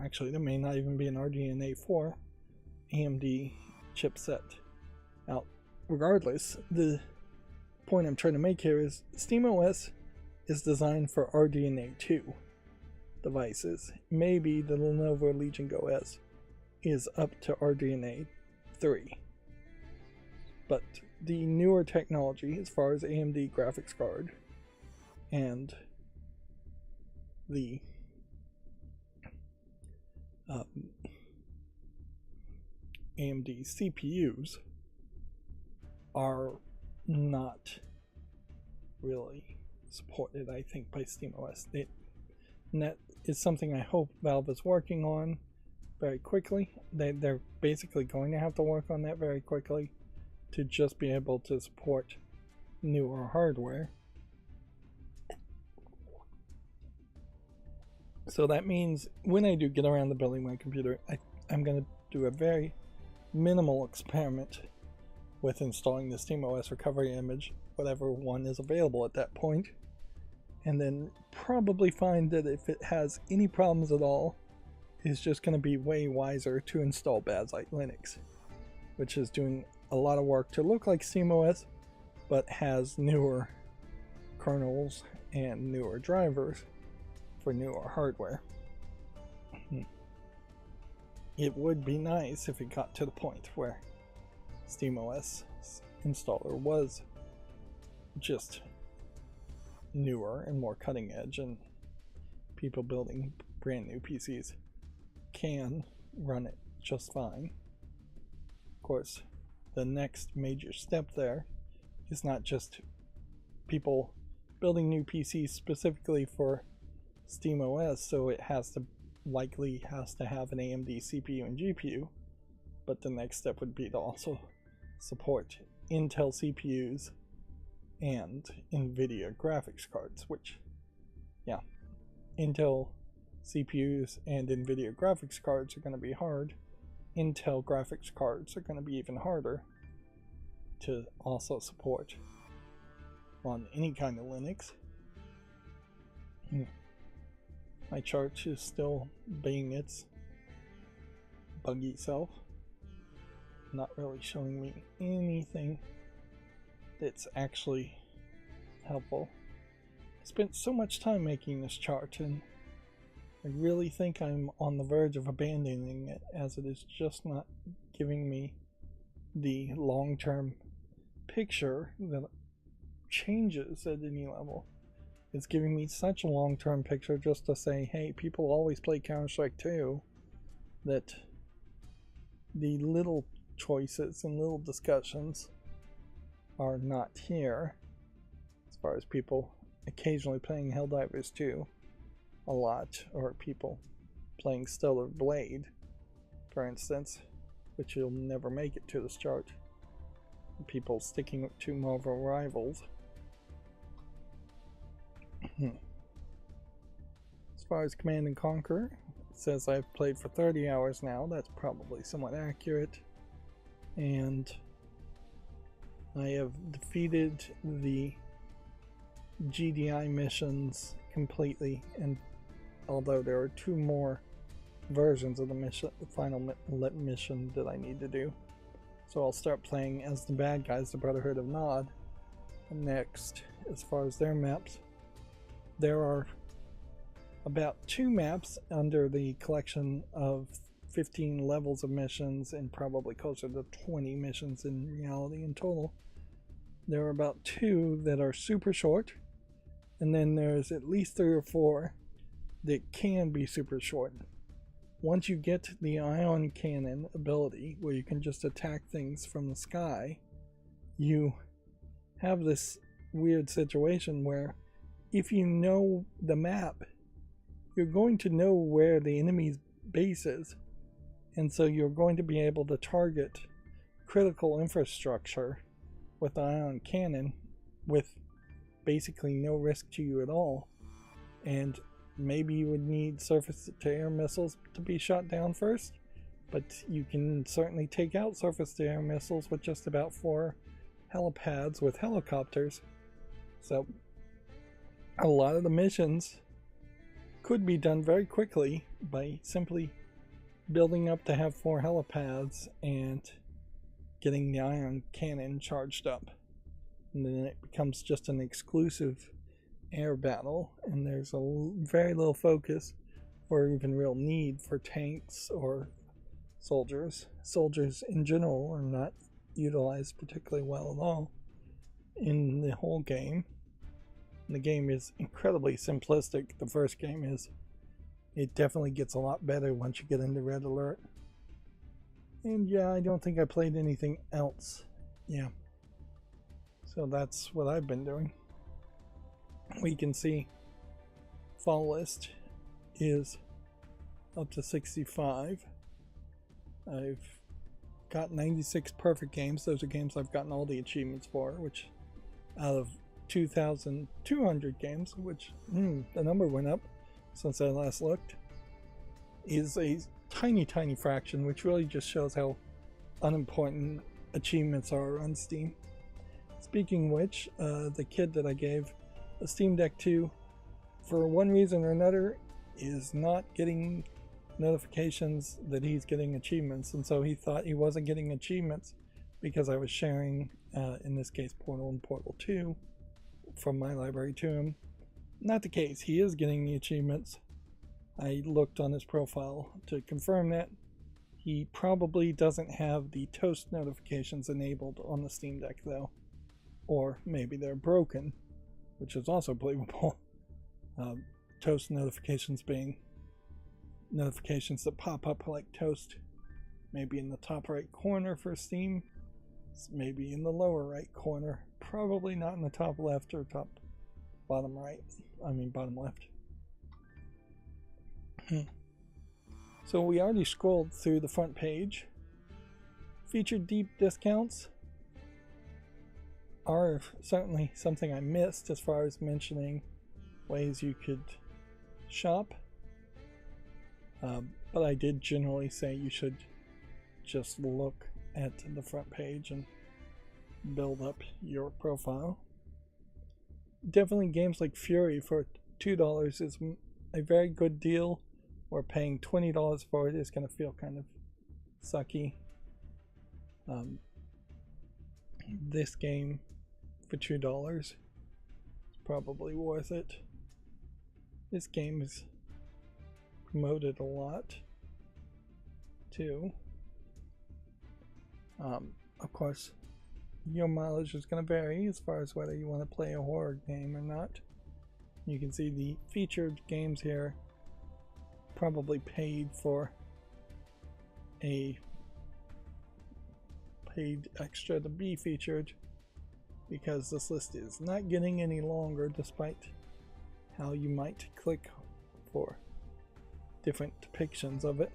Actually, there may not even be an RDNA 4 AMD chipset out. Regardless, the point I'm trying to make here is SteamOS is designed for RDNA 2 devices. Maybe the Lenovo Legion Go S is up to RDNA 3. But the newer technology, as far as AMD graphics card and the AMD CPUs, are not really supported, I think, by SteamOS. And that is something I hope Valve is working on very quickly. They're basically going to have to work on that very quickly to just be able to support newer hardware. So that means when I do get around to building my computer, I'm going to do a very minimal experiment with installing the SteamOS recovery image, whatever one is available at that point, and then probably find that if it has any problems at all, it's just going to be way wiser to install Bazite Linux, which is doing a lot of work to look like SteamOS, but has newer kernels and newer drivers for newer hardware. It would be nice if it got to the point where SteamOS installer was just newer and more cutting edge, and people building brand new PCs can run it just fine. Of course, the next major step there is not just people building new PCs specifically for SteamOS, so it likely has to have an AMD CPU and GPU, but the next step would be to also support Intel CPUs and NVIDIA graphics cards, which, yeah, Intel CPUs and NVIDIA graphics cards are going to be hard. Intel graphics cards are going to be even harder to also support on any kind of Linux. My chart is still being its buggy self, not really showing me anything that's actually helpful. I spent so much time making this chart, and I really think I'm on the verge of abandoning it, as it is just not giving me the long-term picture that changes at any level. It's giving me such a long-term picture just to say, hey, people always play Counter-Strike 2, that the little choices and little discussions are not here, as far as people occasionally playing Helldivers 2 a lot, or people playing Stellar Blade, for instance, which you'll never make it to this chart. People sticking to Marvel Rivals. As far as Command and Conquer, it says I've played for 30 hours now. That's probably somewhat accurate. And I have defeated the GDI missions completely, and although there are 2 more versions of the mission, the final mission that I need to do. So I'll start playing as the bad guys, the Brotherhood of Nod. And next, as far as their maps, there are about 2 maps under the collection of 15 levels of missions, and probably closer to 20 missions in reality in total. There are about 2 that are super short, and then there's at least 3 or 4 that can be super short. Once you get the ion cannon ability, where you can just attack things from the sky, you have this weird situation where if you know the map, you're going to know where the enemy's base is, and so you're going to be able to target critical infrastructure with the ion cannon with basically no risk to you at all. And maybe you would need surface-to-air missiles to be shot down first, but you can certainly take out surface-to-air missiles with just about 4 helipads with helicopters. So a lot of the missions could be done very quickly by simply building up to have 4 helipads and getting the ion cannon charged up. And then it becomes just an exclusive air battle, and there's very little focus or even real need for tanks or soldiers. Soldiers in general are not utilized particularly well at all in the whole game. And the game is incredibly simplistic. The first game is. It definitely gets a lot better once you get into Red Alert. And yeah, I don't think I played anything else. Yeah. So that's what I've been doing. We can see fall list is up to 65. I've got 96 perfect games. Those are games I've gotten all the achievements for, which out of 2,200 games, which the number went up since I last looked, is a tiny fraction, which really just shows how unimportant achievements are on Steam. Speaking of which, the kid that I gave a Steam Deck to, for one reason or another, is not getting notifications that he's getting achievements, and so he thought he wasn't getting achievements because I was sharing, in this case, Portal and Portal 2 from my library to him. Not the case. He is getting the achievements. I looked on his profile to confirm that. He probably doesn't have the toast notifications enabled on the Steam Deck though. Or maybe they're broken, which is also believable. Toast notifications being notifications that pop up like toast, maybe in the top right corner for Steam, maybe in the lower right corner, probably not in the top left or top bottom right. Bottom left. So we already scrolled through the front page. Featured deep discounts are certainly something I missed as far as mentioning ways you could shop. But I did generally say you should just look at the front page and build up your profile. Definitely games like Fury for $2 is a very good deal, or paying $20 for it is going to feel kind of sucky. This game for $2 is probably worth it. This game is promoted a lot too. Of course, your mileage is going to vary as far as whether you want to play a horror game or not. You can see the featured games here probably paid extra to be featured, because this list is not getting any longer despite how you might click for different depictions of it.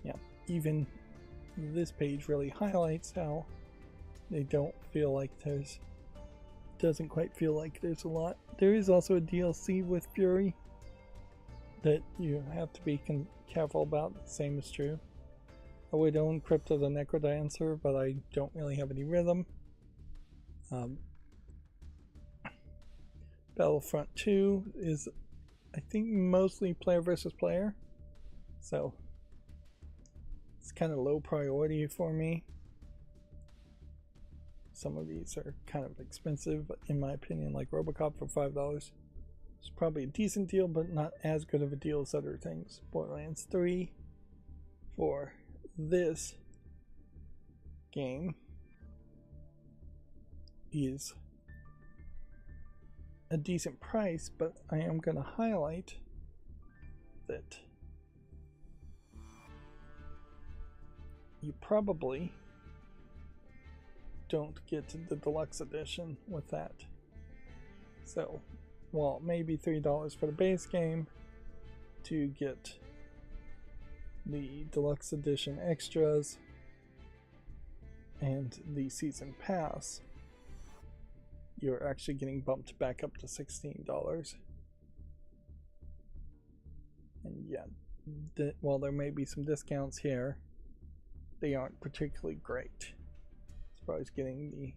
Yeah, even this page really highlights how they don't feel like doesn't quite feel like there's a lot. There is also a DLC with Fury that you have to be careful about. The same is true. I would own Crypto the Necrodancer, but I don't really have any rhythm. Battlefront 2 is, I think, mostly player versus player, so it's kind of low priority for me. Some of these are kind of expensive, but in my opinion, like Robocop for $5, it's probably a decent deal, but not as good of a deal as other things. Borderlands 3 for this game is a decent price, but I am going to highlight that you probably don't get the deluxe edition with that. So, well, maybe $3 for the base game to get the deluxe edition extras and the season pass, you're actually getting bumped back up to $16. And yeah, while there may be some discounts here, they aren't particularly great. As far as getting the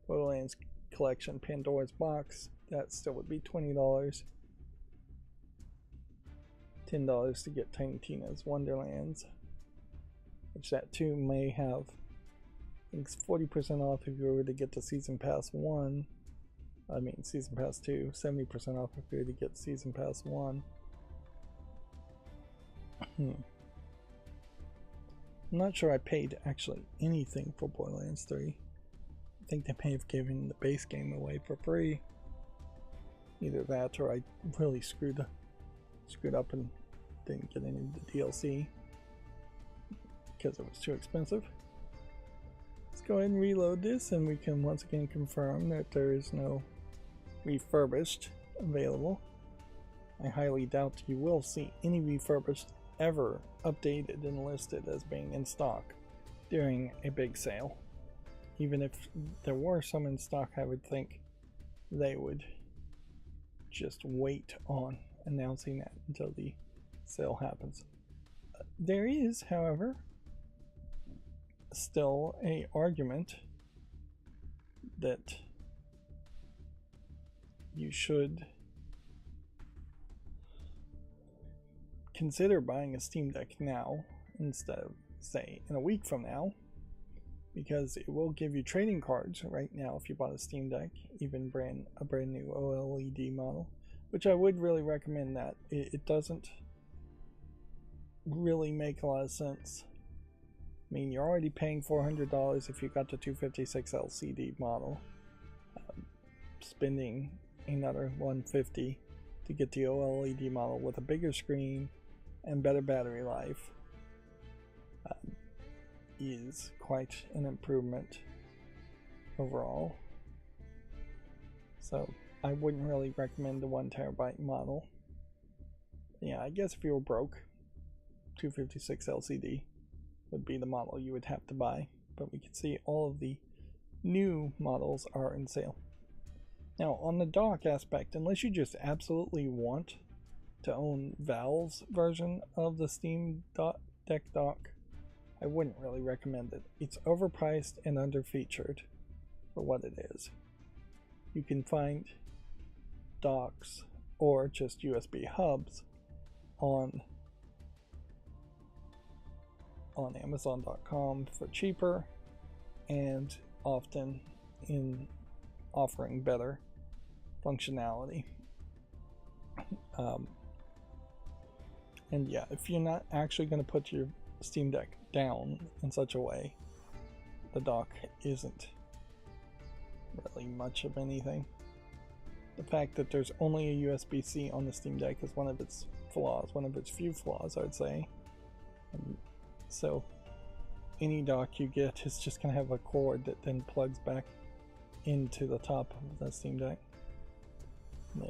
Borderlands Collection Pandora's Box, that still would be $20. $10 to get Tiny Tina's Wonderlands, which that too may have, I think it's 40% off if you were to get the Season Pass 1. I mean Season Pass 2, 70% off if you were to get Season Pass 1. I'm not sure I paid actually anything for Borderlands 3. I think they may have given the base game away for free. Either that or I really screwed up and didn't get any of the DLC because it was too expensive. Let's go ahead and reload this, and we can once again confirm that there is no refurbished available. I highly doubt you will see any refurbished ever updated and listed as being in stock during a big sale. Even if there were some in stock, I would think they would just wait on announcing that until the sale happens. There is, however, still an argument that you should consider buying a Steam Deck now instead of, say, in a week from now, because it will give you trading cards right now if you bought a Steam Deck, even a brand new OLED model, which I would really recommend that. It doesn't really make a lot of sense. I mean, you're already paying $400 if you got the 256 LCD model, spending another $150 to get the OLED model with a bigger screen and better battery life. Is quite an improvement overall. So I wouldn't really recommend the 1TB model. Yeah, I guess if you were broke, 256 LCD would be the model you would have to buy, but we can see all of the new models are in sale. Now on the dock aspect, unless you just absolutely want to own Valve's version of the Steam Deck dock, I wouldn't really recommend it. It's overpriced and underfeatured for what it is. You can find docks or just USB hubs on Amazon.com for cheaper, and often in offering better functionality. And yeah, if you're not actually going to put your Steam Deck down in such a way, the dock isn't really much of anything. The fact that there's only a USB-C on the Steam Deck is one of its flaws, one of its few flaws, I would say. And so any dock you get is just going to have a cord that then plugs back into the top of the Steam Deck. And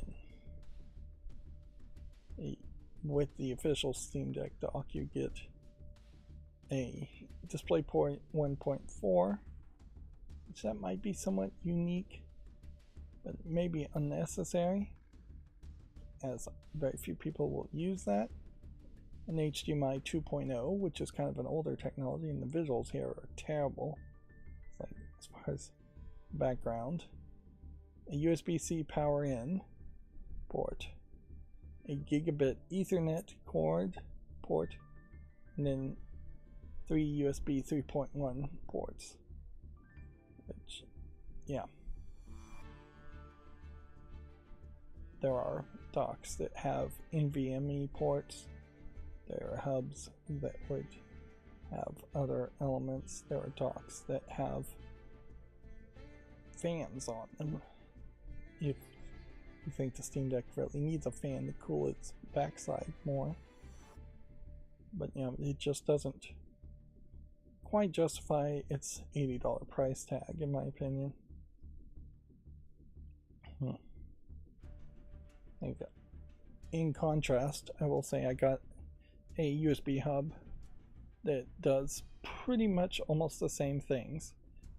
then with the official Steam Deck dock, you get a DisplayPort 1.4, which that might be somewhat unique, but maybe unnecessary, as very few people will use that. An HDMI 2.0, which is kind of an older technology, and the visuals here are terrible. It's like, as far as background, a USB-C power in port, a gigabit Ethernet port, and then 3 USB 3.1 ports. Which, yeah. There are docks that have NVMe ports. There are hubs that would have other elements. There are docks that have fans on them. If you think the Steam Deck really needs a fan to cool its backside more. But you know, it just doesn't quite justify its $80 price tag, in my opinion. In contrast, I will say I got a USB hub that does pretty much almost the same things.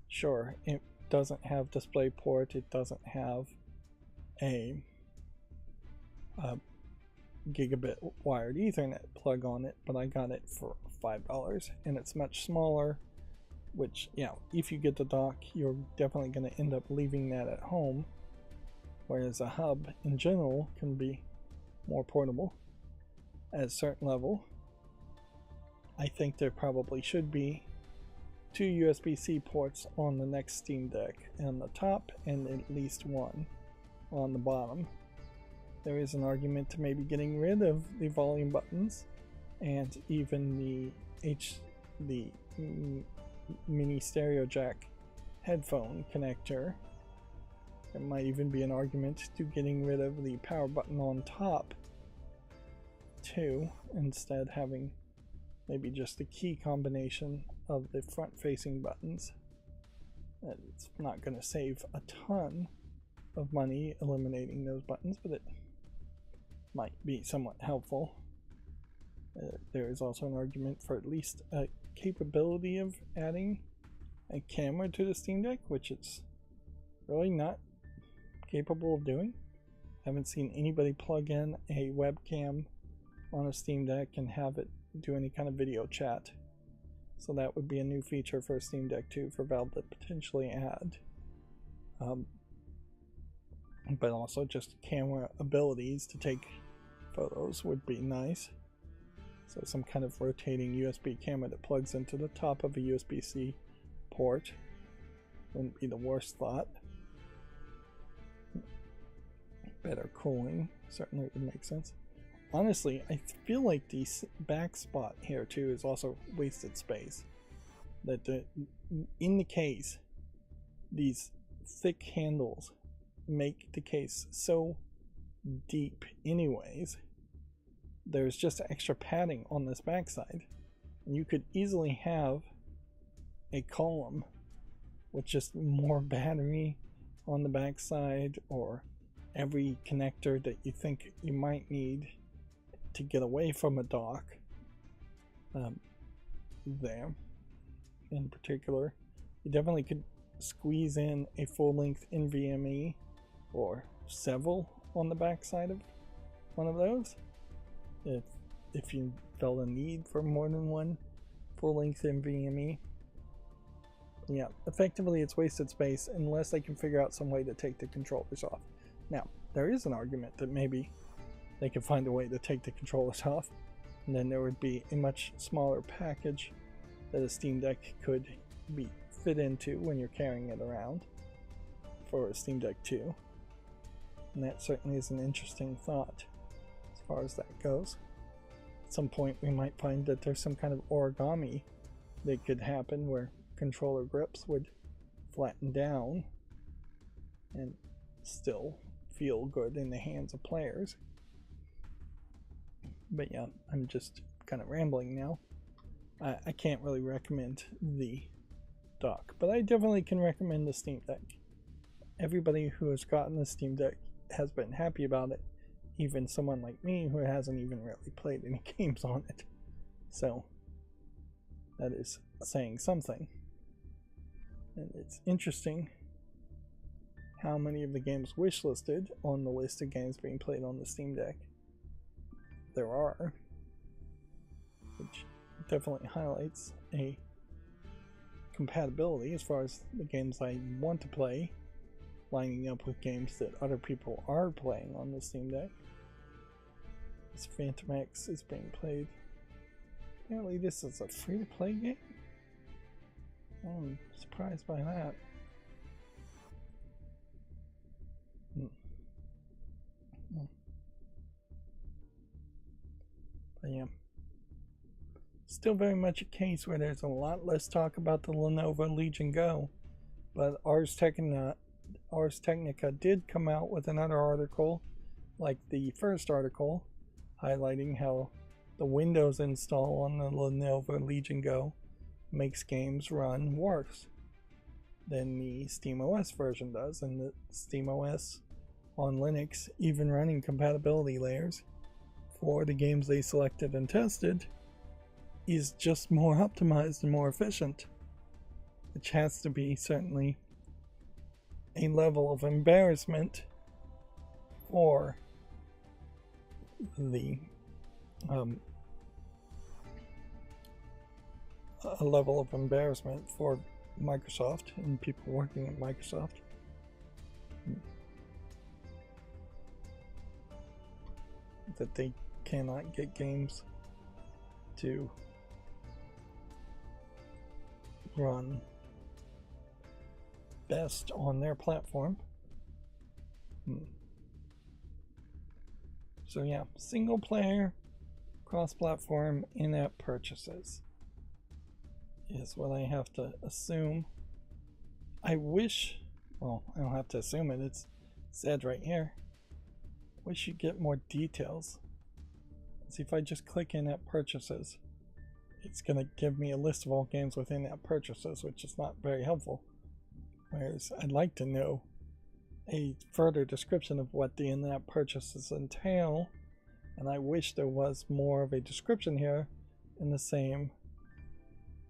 Sure, it doesn't have DisplayPort, it doesn't have a gigabit wired Ethernet plug on it, but I got it for $5, and it's much smaller, which, yeah, if you get the dock, you're definitely going to end up leaving that at home, whereas a hub in general can be more portable at a certain level. I think there probably should be 2 USB-C ports on the next Steam Deck on the top, and at least one on the bottom. There is an argument to maybe getting rid of the volume buttons and even the mini stereo jack headphone connector. There might even be an argument to getting rid of the power button on top too, instead having maybe just a key combination of the front facing buttons. It's not going to save a ton of money eliminating those buttons, but it might be somewhat helpful. There is also an argument for at least a capability of adding a camera to the Steam Deck, which it's really not capable of doing. I haven't seen anybody plug in a webcam on a Steam Deck and have it do any kind of video chat. So that would be a new feature for Steam Deck 2 for Valve to potentially add. But also just camera abilities to take photos would be nice. So some kind of rotating USB camera that plugs into the top of a USB-C port wouldn't be the worst thought. Better cooling certainly would make sense. Honestly, I feel like the back spot here too is also wasted space. That in the case, these thick handles make the case so deep anyways. There's just extra padding on this backside, and you could easily have a column with just more battery on the backside, or every connector that you think you might need to get away from a dock there. In particular, you definitely could squeeze in a full-length NVMe or several on the back side of one of those. If you felt a need for more than one full-length NVMe. Yeah, effectively it's wasted space unless they can figure out some way to take the controllers off. Now, there is an argument that maybe they could find a way to take the controllers off, and then there would be a much smaller package that a Steam Deck could be fit into when you're carrying it around for a Steam Deck 2. And that certainly is an interesting thought as far as that goes. At some point we might find that there's some kind of origami that could happen where controller grips would flatten down and still feel good in the hands of players. But yeah, I'm just kind of rambling now. I can't really recommend the dock, but I definitely can recommend the Steam Deck. Everybody who has gotten the Steam Deck has been happy about it, even someone like me who hasn't even really played any games on it. So that is saying something. And it's interesting how many of the games wishlisted on the list of games being played on the Steam Deck there are, which definitely highlights a compatibility as far as the games I want to play lining up with games that other people are playing on the Steam Deck. This Phantom X is being played. Apparently this is a free-to-play game? I'm surprised by that. But yeah, still very much a case where there's a lot less talk about the Lenovo Legion Go, but Ars Technica did come out with another article, like the first article, highlighting how the Windows install on the Lenovo Legion Go makes games run worse than the SteamOS version does, and the SteamOS on Linux, even running compatibility layers for the games they selected and tested, is just more optimized and more efficient, which has to be certainly a level of embarrassment for the a level of embarrassment for Microsoft and people working at Microsoft. That they cannot get games to run best on their platform. So yeah, single player, cross-platform, in-app purchases is what I have to assume. I wish, well, I don't have to assume it, it's said right here. Wish you'd get more details. See, if I just click in-app purchases, it's going to give me a list of all games with in-app purchases, which is not very helpful. Whereas I'd like to know a further description of what the in-app purchases entail, and I wish there was more of a description here in the same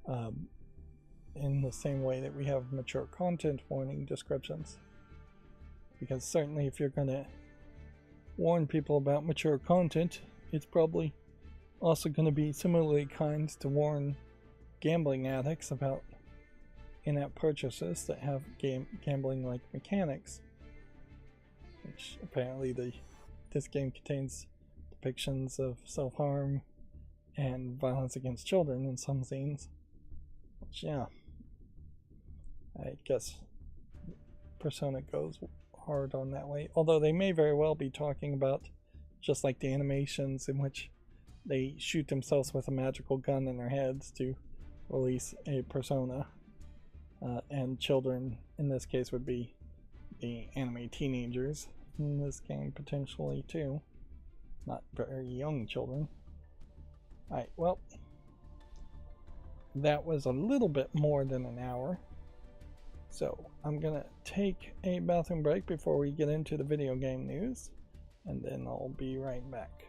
way that we have mature content warning descriptions. Because certainly if you're going to warn people about mature content, it's probably also going to be similarly kind to warn gambling addicts about in-app purchases that have gambling-like mechanics. Which apparently this game contains depictions of self-harm and violence against children in some scenes. Which, yeah, I guess Persona goes hard on that way. Although they may very well be talking about just like the animations in which they shoot themselves with a magical gun in their heads to release a persona. And children in this case would be the anime teenagers in this game potentially too. Not very young children. Alright, well, that was a little bit more than an hour. So I'm gonna take a bathroom break before we get into the video game news, and then I'll be right back.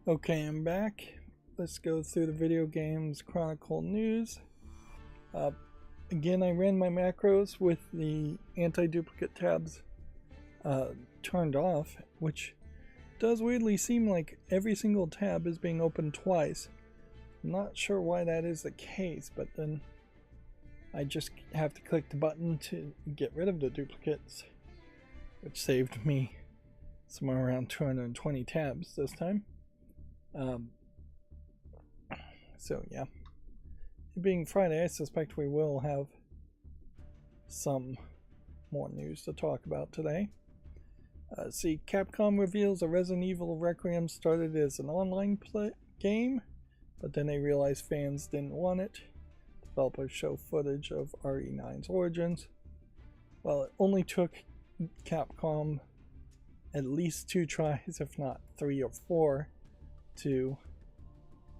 Okay, I'm back. Let's go through the Video Games Chronicle news. Again, I ran my macros with the anti-duplicate tabs turned off, which does weirdly seem like every single tab is being opened twice. I'm not sure why that is the case, but then I just have to click the button to get rid of the duplicates, which saved me somewhere around 220 tabs this time. So yeah, it being Friday, I suspect we will have some more news to talk about today. See, Capcom reveals a Resident Evil Requiem started as an online game, but then they realized fans didn't want it. Developers show footage of RE9's origins. Well, it only took Capcom at least 2 tries, if not 3 or 4, to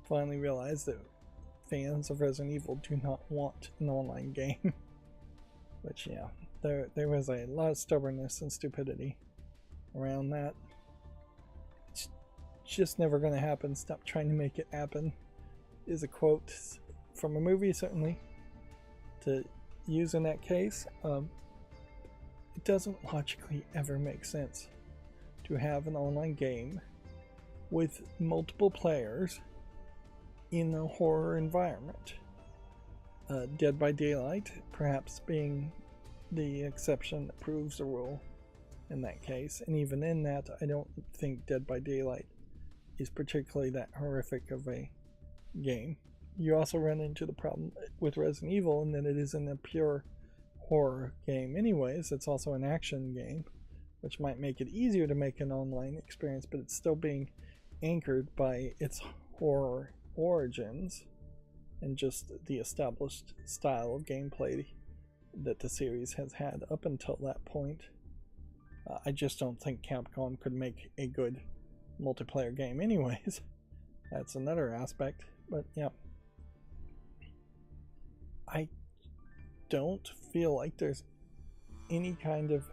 finally realize that fans of Resident Evil do not want an online game. Which, yeah, there was a lot of stubbornness and stupidity around that. It's just never going to happen. Stop trying to make it happen is a quote from a movie, certainly, to use in that case. It doesn't logically ever make sense to have an online game with multiple players in a horror environment. Dead by Daylight perhaps being the exception that proves the rule in that case, and even in that, I don't think Dead by Daylight is particularly that horrific of a game. You also run into the problem with Resident Evil in that it isn't a pure horror game anyways. It's also an action game, which might make it easier to make an online experience, but it's still being anchored by its horror origins and just the established style of gameplay that the series has had up until that point. I just don't think Capcom could make a good multiplayer game anyways. That's another aspect, but yeah. I don't feel like there's any kind of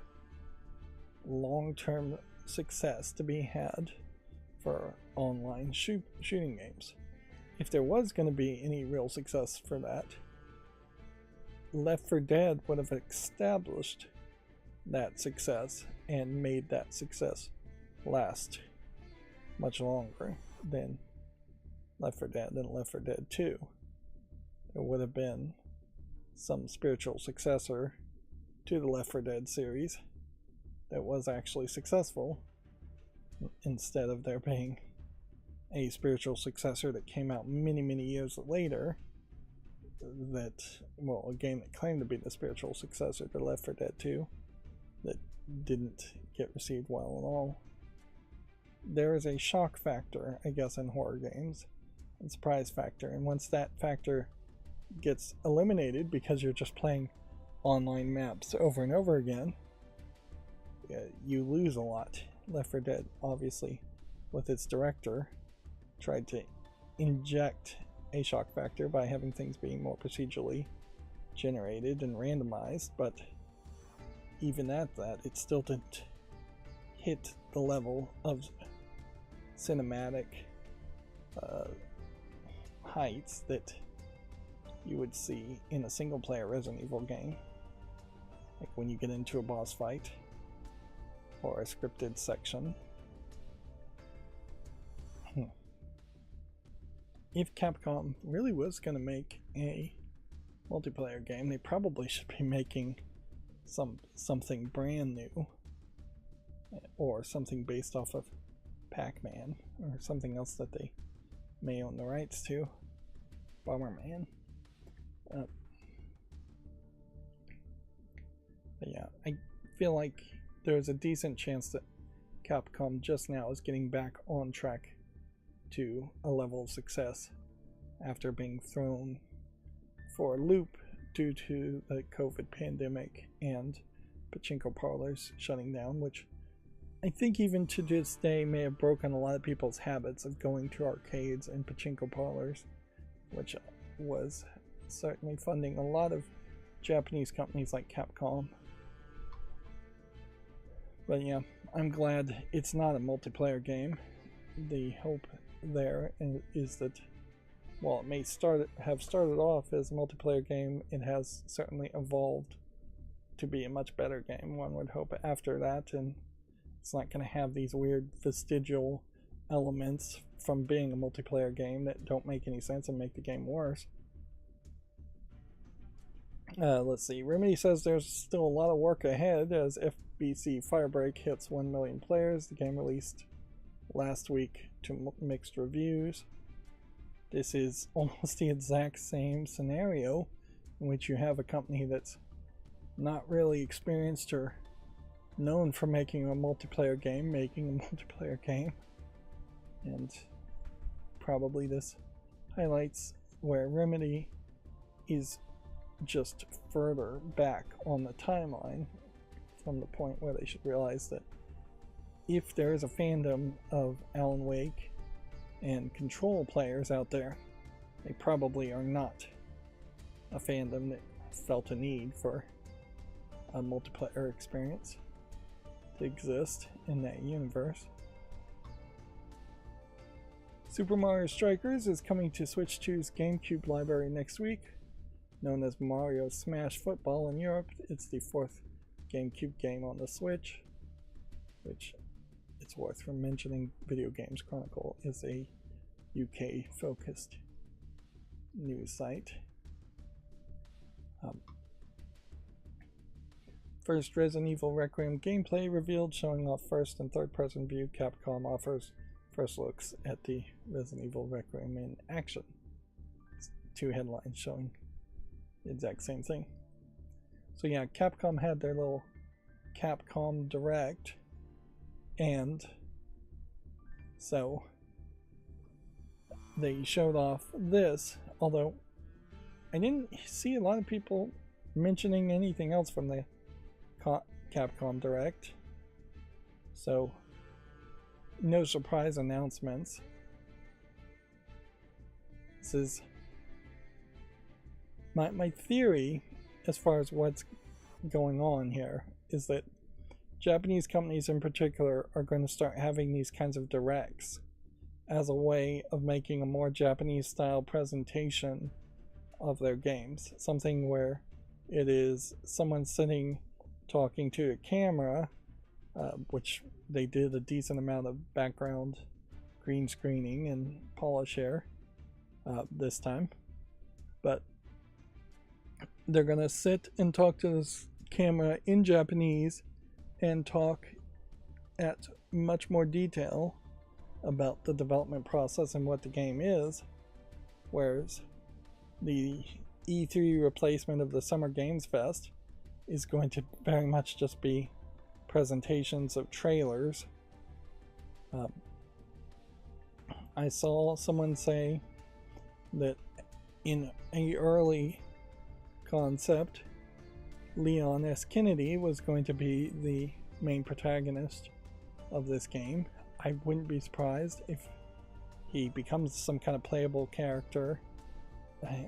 long-term success to be had for online shooting games. If there was going to be any real success for that, Left 4 Dead would have established that success and made that success last much longer than Left 4 Dead and Left 4 Dead 2. There would have been some spiritual successor to the Left 4 Dead series that was actually successful, instead of there being a spiritual successor that came out many years later, that, well, a game that claimed to be the spiritual successor to Left 4 Dead 2 that didn't get received well at all. There is a shock factor, I guess, in horror games, and surprise factor, and once that factor gets eliminated because you're just playing online maps over and over again, you lose a lot. Left 4 Dead, obviously, with its director, tried to inject a shock factor by having things being more procedurally generated and randomized, but even at that, it still didn't hit the level of cinematic heights that you would see in a single player Resident Evil game, like when you get into a boss fight or a scripted section. If Capcom really was going to make a multiplayer game, they probably should be making something brand new, or something based off of Pac-Man, or something else that they may own the rights to. Bomberman. But yeah, I feel like there's a decent chance that Capcom just now is getting back on track to a level of success after being thrown for a loop due to the COVID pandemic and pachinko parlors shutting down, which I think even to this day may have broken a lot of people's habits of going to arcades and pachinko parlors, which was certainly funding a lot of Japanese companies like Capcom. But yeah, I'm glad it's not a multiplayer game. The hope there is that while it may have started off as a multiplayer game, it has certainly evolved to be a much better game, one would hope, after that, and it's not going to have these weird vestigial elements from being a multiplayer game that don't make any sense and make the game worse. Let's see, Remedy says there's still a lot of work ahead as FBC Firebreak hits 1 million players. The game released last week to mixed reviews. This is almost the exact same scenario in which you have a company that's not really experienced or known for making a multiplayer game, and probably this highlights where Remedy is just further back on the timeline from the point where they should realize that if there is a fandom of Alan Wake and Control players out there, they probably are not a fandom that felt a need for a multiplayer experience to exist in that universe. Super Mario Strikers is coming to Switch 2's GameCube library next week. Known as Mario Smash Football in Europe, it's the 4th GameCube game on the Switch, which it's worth mentioning. Video Games Chronicle is a UK focused news site. First Resident Evil Requiem gameplay revealed, showing off first and third person view. Capcom offers first looks at the Resident Evil Requiem in action. It's 2 headlines showing the exact same thing. So yeah, Capcom had their little Capcom Direct, and so they showed off this, although I didn't see a lot of people mentioning anything else from the Capcom Direct, so no surprise announcements. This is my theory as far as what's going on here is that Japanese companies in particular are going to start having these kinds of directs as a way of making a more Japanese style presentation of their games. Something where it is someone sitting talking to a camera, which they did a decent amount of background green screening and polish here this time, but they're gonna sit and talk to this camera in Japanese and talk at much more detail about the development process and what the game is, whereas the E3 replacement of the Summer Games Fest is going to very much just be presentations of trailers. I saw someone say that in an early concept, Leon S. Kennedy was going to be the main protagonist of this game. I wouldn't be surprised if he becomes some kind of playable character,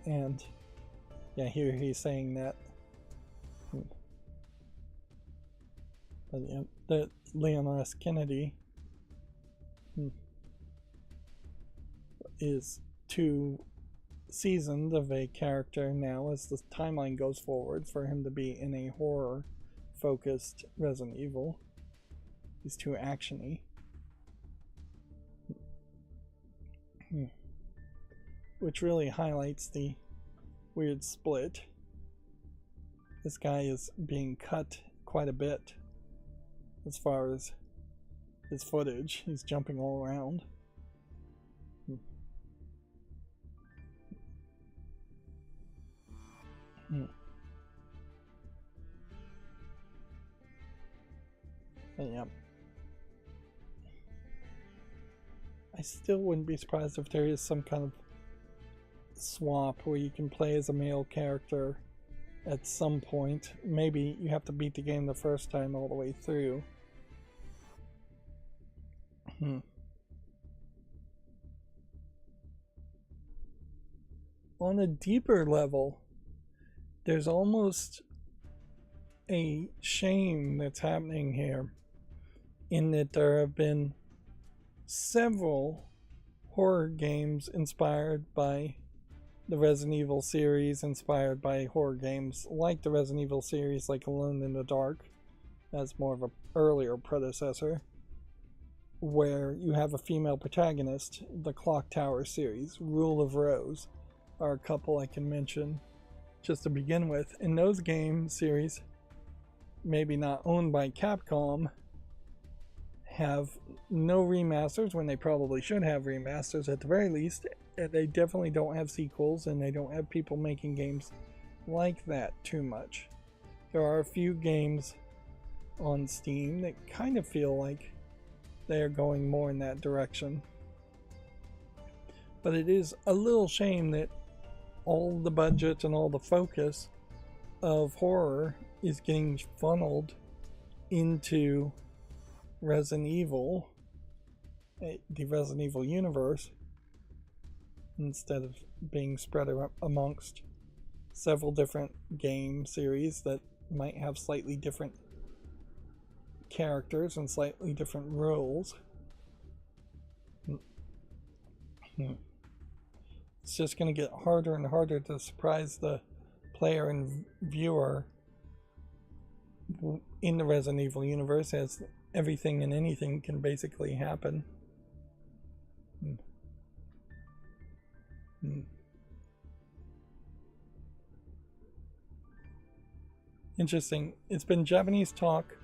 and yeah, here he's saying that that Leon S. Kennedy is too seasoned of a character now as the timeline goes forward for him to be in a horror focused Resident Evil. He's too actiony. Which really highlights the weird split. This guy is being cut quite a bit as far as his footage. He's jumping all around. Yeah. I still wouldn't be surprised if there is some kind of swap where you can play as a male character at some point. Maybe you have to beat the game the first time all the way through. On a deeper level, there's almost a shame that's happening here in that there have been several horror games inspired by the Resident Evil series, inspired by horror games like the Resident Evil series, like Alone in the Dark, as more of an earlier predecessor, where you have a female protagonist. The Clock Tower series, Rule of Rose, are a couple I can mention just to begin with. In those game series, maybe not owned by Capcom, have no remasters when they probably should have remasters at the very least. They definitely don't have sequels, and they don't have people making games like that too much. There are a few games on Steam that kind of feel like they're going more in that direction. But it is a little shame that all the budget and all the focus of horror is getting funneled into Resident Evil, the Resident Evil universe, instead of being spread amongst several different game series that might have slightly different characters and slightly different rules. It's just going to get harder and harder to surprise the player and viewer in the Resident Evil universe, as everything and anything can basically happen. Interesting. It's been Japanese talk,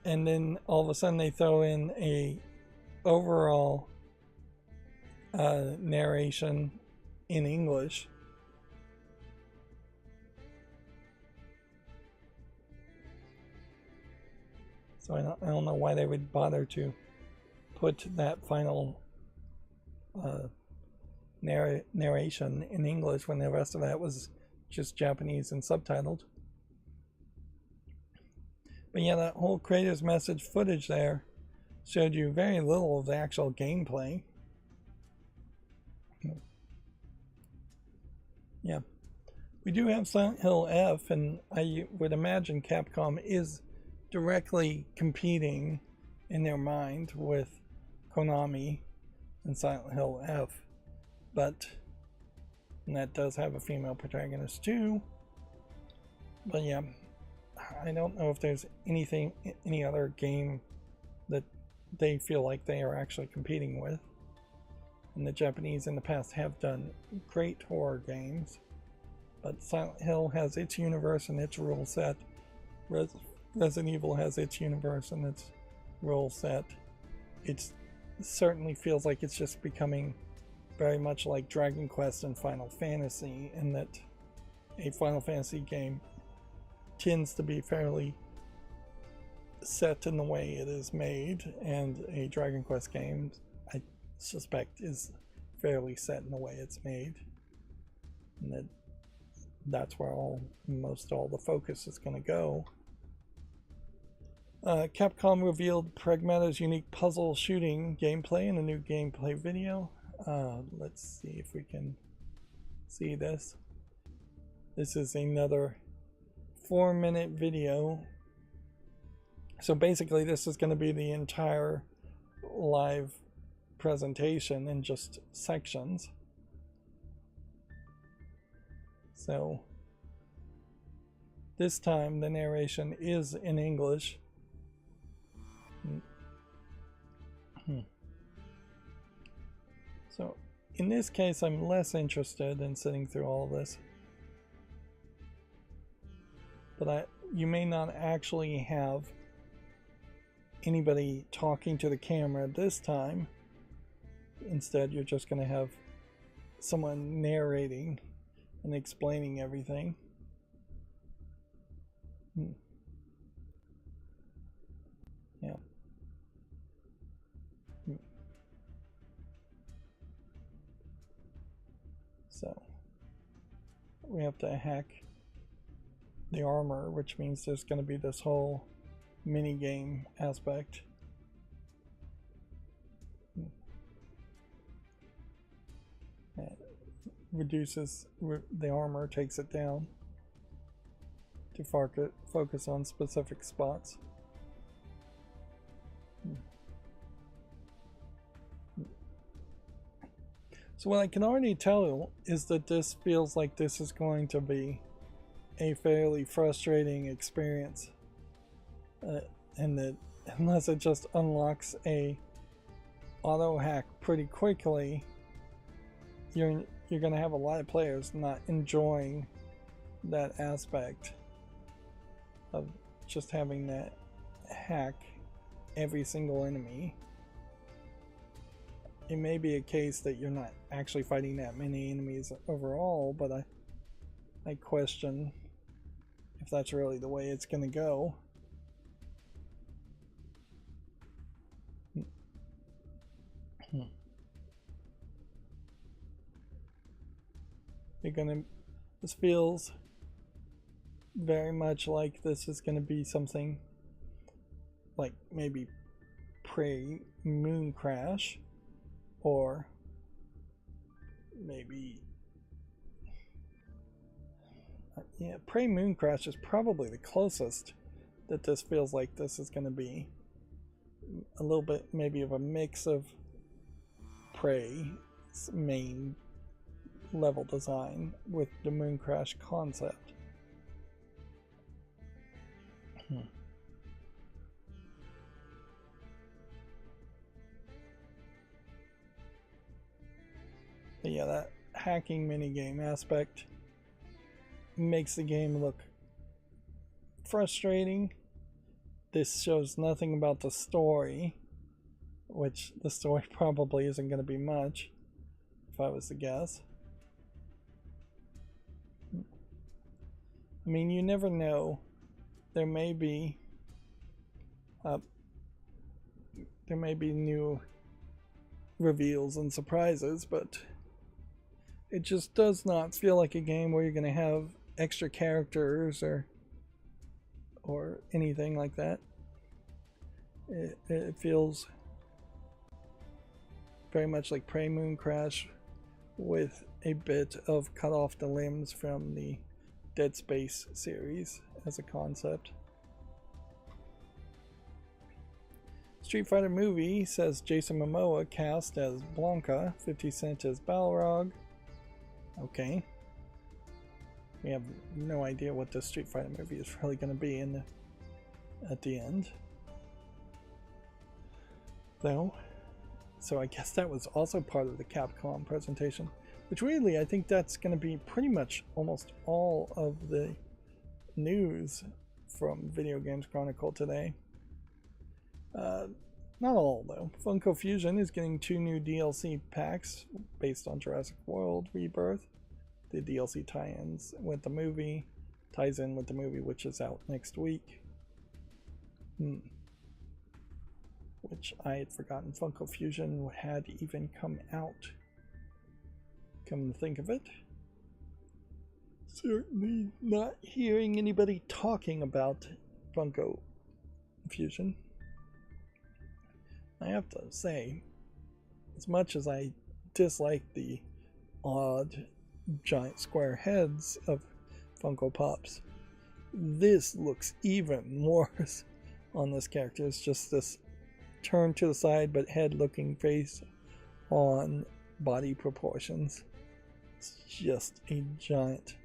and then all of a sudden they throw in a overall narration in English. So I don't know why they would bother to put that final narration in English when the rest of that was just Japanese and subtitled. But yeah, that whole creator's message footage there showed you very little of the actual gameplay. Yeah, we do have Silent Hill F, and I would imagine Capcom is directly competing in their mind with Konami and Silent Hill F, but that does have a female protagonist too. But yeah, I don't know if there's any other game that they feel like they are actually competing with. And the Japanese in the past have done great horror games, but Silent Hill has its universe and its rule set. Resident Evil has its universe and its rule set. It certainly feels like it's just becoming very much like Dragon Quest and Final Fantasy, in that a Final Fantasy game tends to be fairly set in the way it is made, and a Dragon Quest game, I suspect, is fairly set in the way it's made, and that's where most all the focus is going to go. Capcom revealed Pragmata's unique puzzle shooting gameplay in a new gameplay video. Let's see if we can see this. This is another 4-minute video. So basically this is going to be the entire live presentation in just sections. So this time the narration is in English. So in this case I'm less interested in sitting through all of this, but you may not actually have anybody talking to the camera this time. Instead you're just going to have someone narrating and explaining everything. Yeah. So we have to hack the armor, which means there's going to be this whole mini game aspect. It reduces the armor, takes it down to focus on specific spots. So what I can already tell is that this feels like this is going to be a fairly frustrating experience, and that unless it just unlocks a auto hack pretty quickly, you're going to have a lot of players not enjoying that aspect of just having that hack every single enemy. It may be a case that you're not actually fighting that many enemies overall, but I question if that's really the way it's going to go. This feels very much like this is going to be something like maybe pre-moon crash, or maybe yeah, pre-moon crash is probably the closest that this feels like this is going to be. A little bit maybe of a mix of Prey's main level design with the moon crash concept. But yeah, that hacking minigame aspect makes the game look frustrating. This shows nothing about the story, which the story probably isn't going to be much, if I was to guess. I mean, you never know. There may be new reveals and surprises, but it just does not feel like a game where you're going to have extra characters or anything like that. It feels very much like Prey Moon Crash, with a bit of cut off the limbs from the Dead Space series as a concept. Street Fighter movie says Jason Momoa cast as Blanca, 50 Cent as Balrog. Okay. We have no idea what the Street Fighter movie is really going to be at the end, though. So I guess that was also part of the Capcom presentation, which really I think that's going to be pretty much almost all of the news from Video Games Chronicle today. Not all though. Funko Fusion is getting 2 new DLC packs based on Jurassic World Rebirth. The DLC ties in with the movie, which is out next week. Which I had forgotten Funko Fusion had even come out. Come to think of it. Certainly not hearing anybody talking about Funko Fusion. I have to say, as much as I dislike the odd giant square heads of Funko Pops, this looks even worse on this character. It's just this turn to the side but head looking face on body proportions. It's just a giant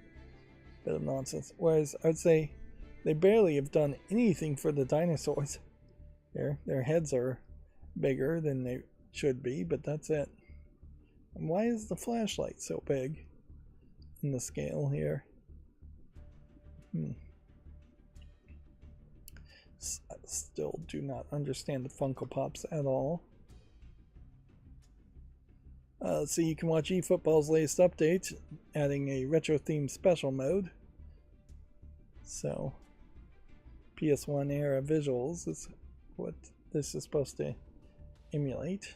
bit of nonsense. Whereas I would say they barely have done anything for the dinosaurs. Their heads are bigger than they should be, but that's it. And why is the flashlight so big in the scale here? I still do not understand the Funko Pops at all. So you can watch eFootball's latest update, adding a retro-themed special mode. So PS1 era visuals is what this is supposed to emulate,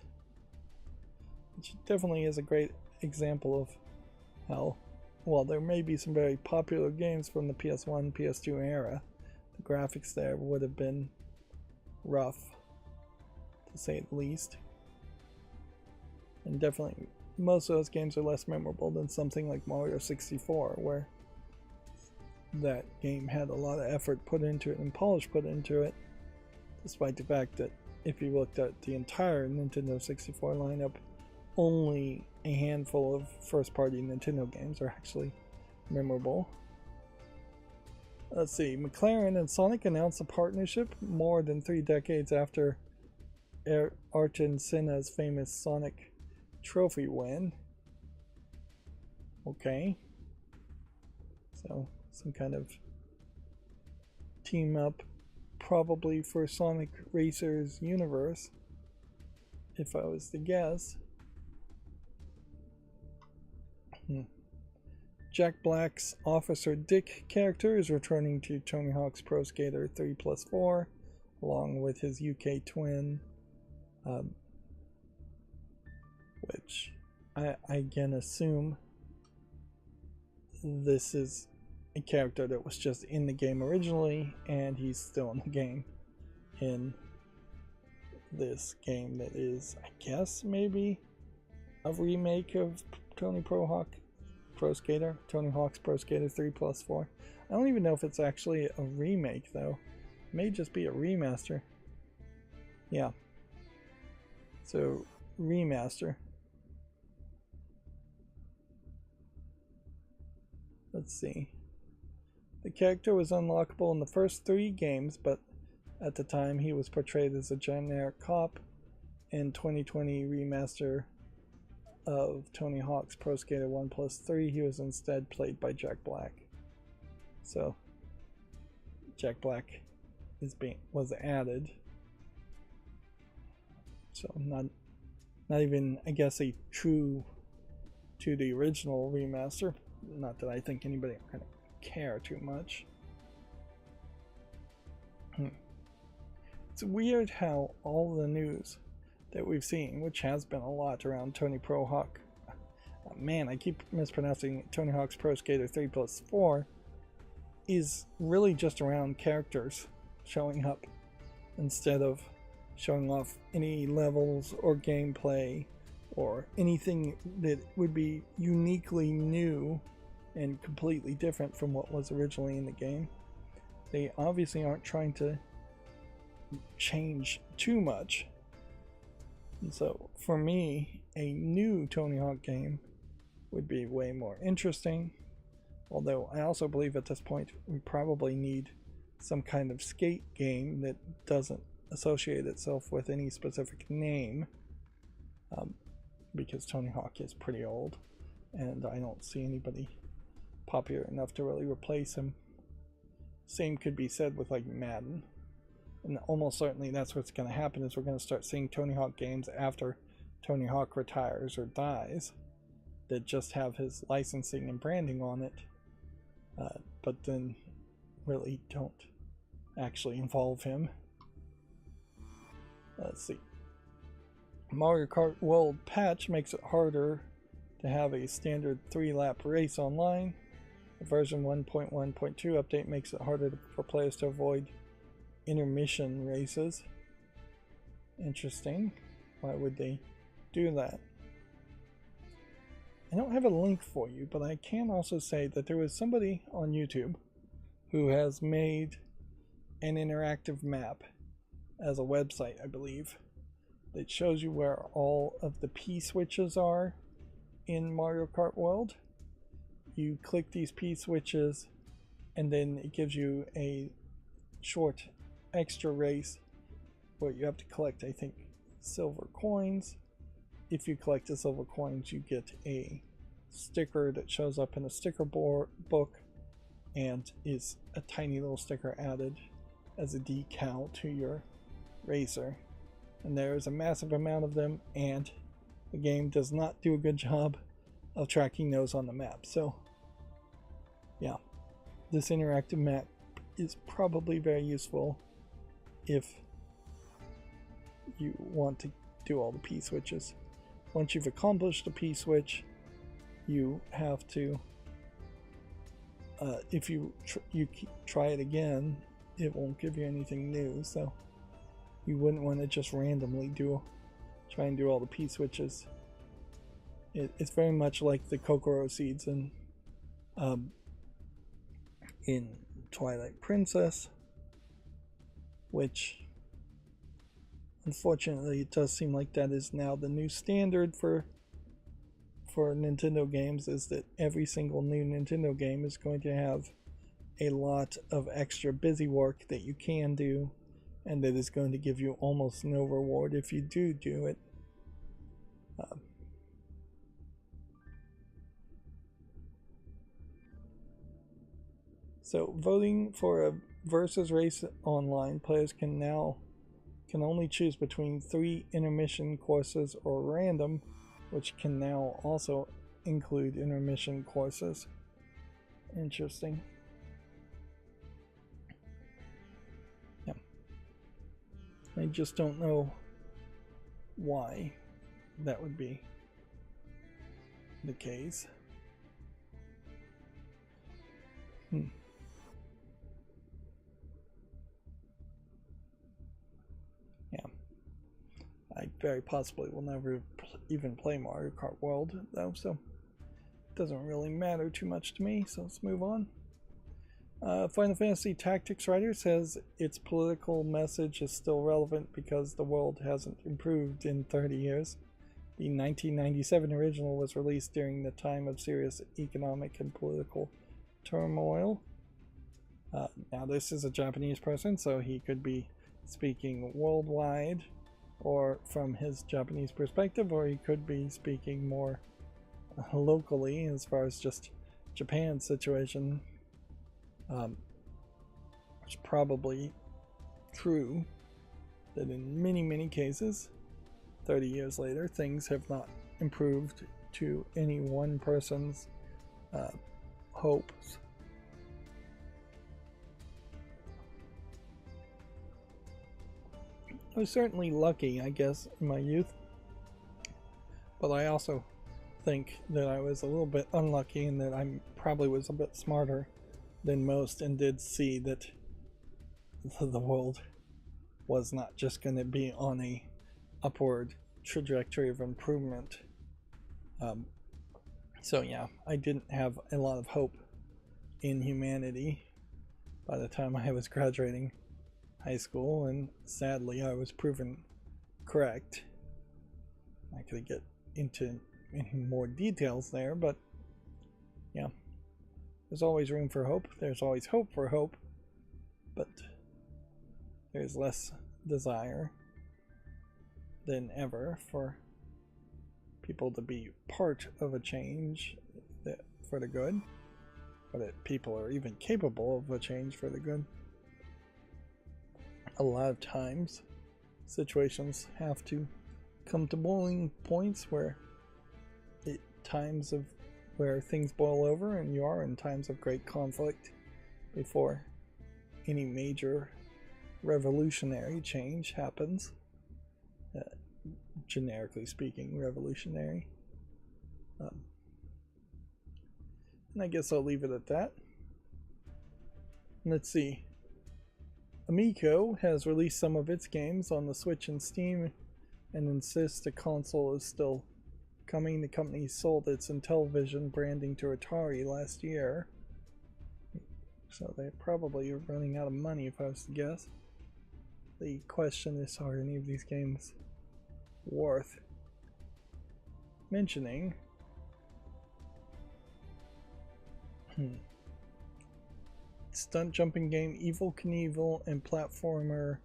which definitely is a great example of how, while there may be some very popular games from the PS1, PS2 era, the graphics there would have been rough, to say the least. And definitely, most of those games are less memorable than something like Mario 64, where that game had a lot of effort put into it and polish put into it, despite the fact that if you looked at the entire Nintendo 64 lineup, only a handful of first-party Nintendo games are actually memorable. Let's see, McLaren and Sonic announced a partnership more than 3 decades after Ayrton Senna's famous Sonic Trophy win. Okay. So, some kind of team up, probably for Sonic Racer's universe, if I was to guess. Jack Black's Officer Dick character is returning to Tony Hawk's Pro Skater 3+4, along with his UK twin, which I again assume this is a character that was just in the game originally, and he's still in the game in this game that is, I guess, maybe a remake of Tony Hawk's Pro Skater 3+4. I don't even know if it's actually a remake though. It may just be a remaster. Yeah. So, remaster. Let's see. The character was unlockable in the first 3 games, but at the time he was portrayed as a generic cop. In 2020 remaster of Tony Hawk's Pro Skater 1+3, he was instead played by Jack Black. So Jack Black was added. So not even, I guess, a true to the original remaster. Not that I think anybody kind of care too much. It's weird how all the news that we've seen, which has been a lot around Tony Hawk, man, I keep mispronouncing Tony Hawk's Pro Skater 3+4, is really just around characters showing up instead of showing off any levels or gameplay or anything that would be uniquely new and completely different from what was originally in the game. They obviously aren't trying to change too much. And so for me, a new Tony Hawk game would be way more interesting. Although I also believe at this point we probably need some kind of skate game that doesn't associate itself with any specific name, because Tony Hawk is pretty old and I don't see anybody popular enough to really replace him. Same could be said with like Madden, and almost certainly that's what's going to happen, is we're going to start seeing Tony Hawk games after Tony Hawk retires or dies that just have his licensing and branding on it, but then really don't actually involve him. Let's see. Mario Kart World patch makes it harder to have a standard 3-lap race online. The version 1.1.2 update makes it harder for players to avoid intermission races. Interesting. Why would they do that? I don't have a link for you, but I can also say that there was somebody on YouTube who has made an interactive map as a website, I believe, that shows you where all of the P switches are in Mario Kart World. You click these P switches and then it gives you a short extra race where you have to collect, I think, silver coins. If you collect the silver coins, you get a sticker that shows up in a sticker book and is a tiny little sticker added as a decal to your racer. And there's a massive amount of them, and the game does not do a good job of tracking those on the map. So yeah, this interactive map is probably very useful if you want to do all the P switches. Once you've accomplished a P switch, you have to, if you try it again, it won't give you anything new, so you wouldn't want to just randomly try and do all the P switches. It's very much like the Kokoro seeds in Twilight Princess, which unfortunately it does seem like that is now the new standard for for Nintendo games is that every single new Nintendo game is going to have a lot of extra busy work that you can do, and that is going to give you almost no reward if you do it. So voting for a versus race online, players can only choose between 3 intermission courses or random, which can now also include intermission courses. Interesting. Yeah. I just don't know why that would be the case. Yeah. I very possibly will never even play Mario Kart World, though, so it doesn't really matter too much to me, so let's move on. Final Fantasy Tactics Writer says its political message is still relevant because the world hasn't improved in 30 years. The 1997 original was released during the time of serious economic and political turmoil. Now this is a Japanese person, so he could be speaking worldwide or from his Japanese perspective, or he could be speaking more locally as far as just Japan's situation. It's probably true that in many cases 30 years later things have not improved to any one person's hopes. I was certainly lucky, I guess, in my youth, but I also think that I was a little bit unlucky in that I probably was a bit smarter than most and did see that the world was not just going to be on a upward trajectory of improvement. So yeah, I didn't have a lot of hope in humanity by the time I was graduating high school, and sadly I was proven correct. I could get into more details there, but yeah, there's always room for hope. There's always hope for hope, but there's less desire than ever for people to be part of a change for the good, or that people are even capable of a change for the good. A lot of times situations have to come to boiling points where where things boil over, and you are in times of great conflict before any major revolutionary change happens. Generically speaking, revolutionary. And I guess I'll leave it at that. Let's see. Amico has released some of its games on the Switch and Steam and insists the console is still coming. The company sold its Intellivision branding to Atari last year, so they probably are running out of money if I was to guess. The question is, are any of these games worth mentioning? Stunt jumping game Evel Knievel and platformer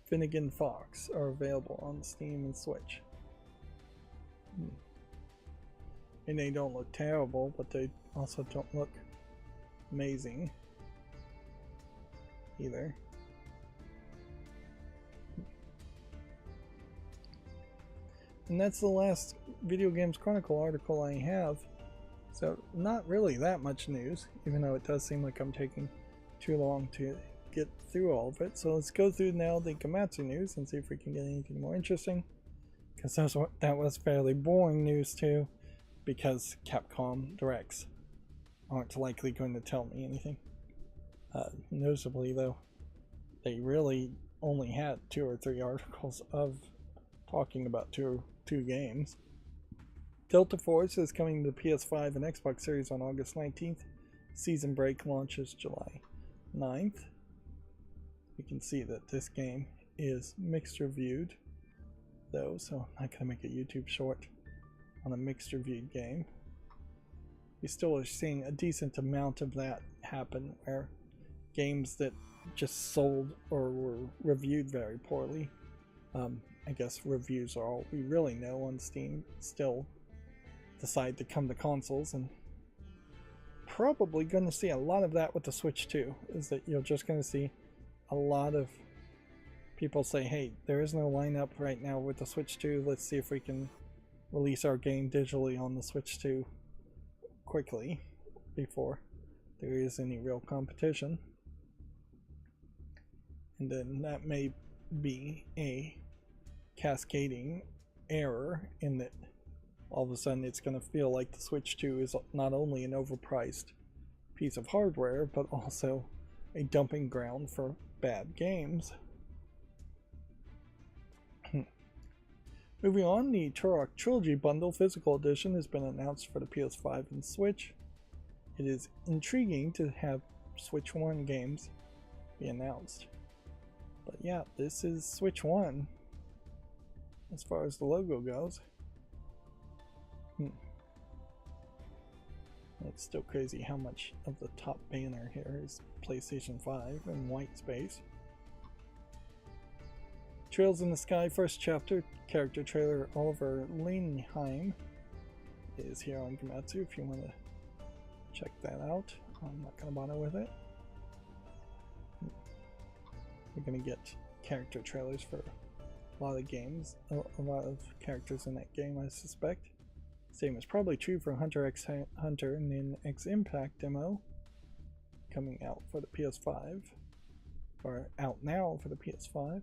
Finnegan Fox are available on Steam and Switch. And they don't look terrible, but they also don't look amazing either. And that's the last Video Games Chronicle article I have. So not really that much news, even though it does seem like I'm taking too long to get through all of it. So let's go through now the Komatsu news and see if we can get anything more interesting, because that was fairly boring news too, because Capcom Directs aren't likely going to tell me anything. Noticeably though, they really only had 2 or 3 articles of talking about two games. Delta Force is coming to the PS5 and Xbox Series on August 19th. Season Break launches July 9th. You can see that this game is mixed reviewed though, so I'm not going to make a YouTube short on a mixed reviewed game. We still are seeing a decent amount of that happen, where games that just sold or were reviewed very poorly, I guess reviews are all we really know on Steam, still decide to come to consoles, and probably going to see a lot of that with the Switch too, is that you're just going to see a lot of people say, hey, there is no lineup right now with the Switch 2, let's see if we can release our game digitally on the Switch 2 quickly before there is any real competition. And then that may be a cascading error in that all of a sudden it's going to feel like the Switch 2 is not only an overpriced piece of hardware, but also a dumping ground for bad games. Moving on, the Turok Trilogy Bundle Physical Edition has been announced for the PS5 and Switch. It is intriguing to have Switch 1 games be announced. But yeah, this is Switch 1 as far as the logo goes. It's still crazy how much of the top banner here is PlayStation 5 in white space. Trails in the Sky First Chapter character trailer Oliver Leinheim is here on Gematsu if you want to check that out. I'm not going to bother with it. We're going to get character trailers for a lot of games, a lot of characters in that game, I suspect. Same is probably true for Hunter x Hunter Nin X Impact demo coming out for the PS5, or out now for the PS5.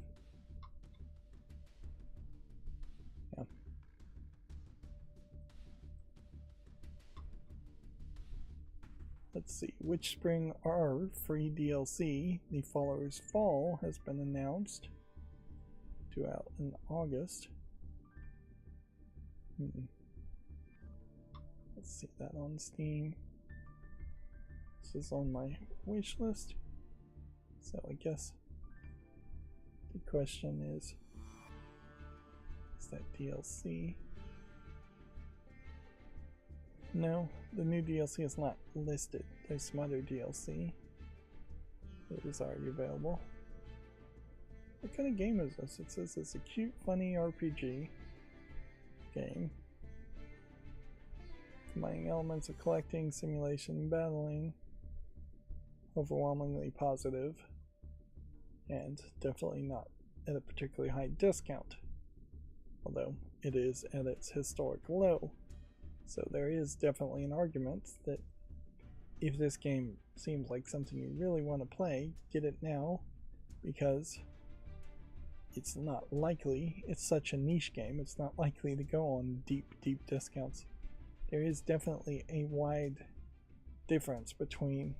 Yeah. Let's see, Witch Spring R free DLC, The Followers Fall, has been announced, due out in August. Let's see that on Steam. This is on my wish list. So I guess the question is that DLC? No, the new DLC is not listed. There's some other DLC that is already available. What kind of game is this? It says it's a cute, funny RPG game, combining elements of collecting, simulation, and battling. Overwhelmingly positive, and definitely not at a particularly high discount, although it is at its historic low. So there is definitely an argument that if this game seems like something you really want to play, get it now, because it's not likely, it's such a niche game, it's not likely to go on deep discounts. There is definitely a wide difference between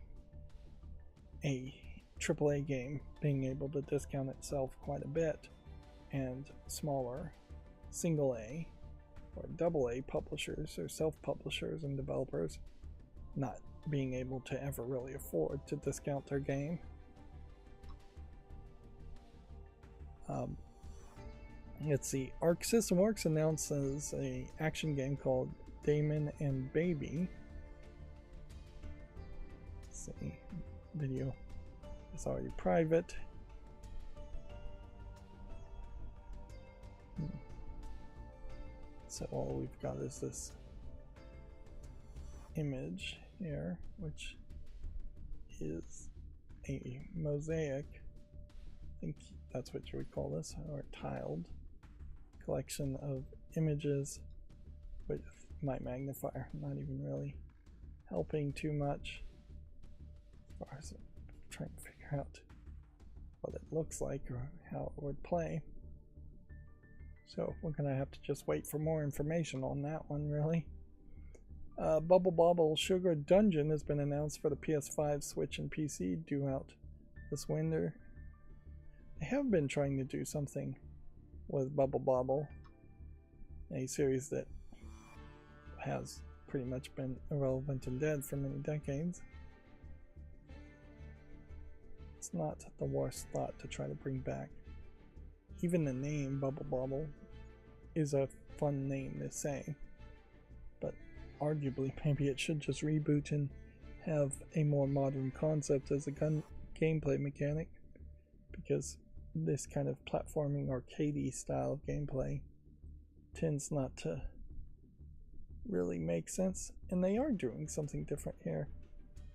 a AAA game being able to discount itself quite a bit and smaller single A or double A publishers or self-publishers and developers not being able to ever really afford to discount their game. Let's see, Arc System Works announces an action game called Damon and Baby. Let's see, video is already private. So all we've got is this image here, which is a mosaic, I think that's what you would call this, or tiled collection of images with my magnifier not even really helping too much as far as trying to figure out what it looks like or how it would play. So we're gonna have to just wait for more information on that one, really. Bubble Bobble Sugar Dungeon has been announced for the PS5, Switch, and PC, due out this winter. They have been trying to do something with Bubble Bobble, a series that has pretty much been irrelevant and dead for many decades. It's not the worst thought to try to bring back. Even the name Bubble Bobble is a fun name to say. arguably maybe it should just reboot and have a more modern concept as a gameplay mechanic, because this kind of platforming arcadey style of gameplay tends not to really make sense. And they are doing something different here,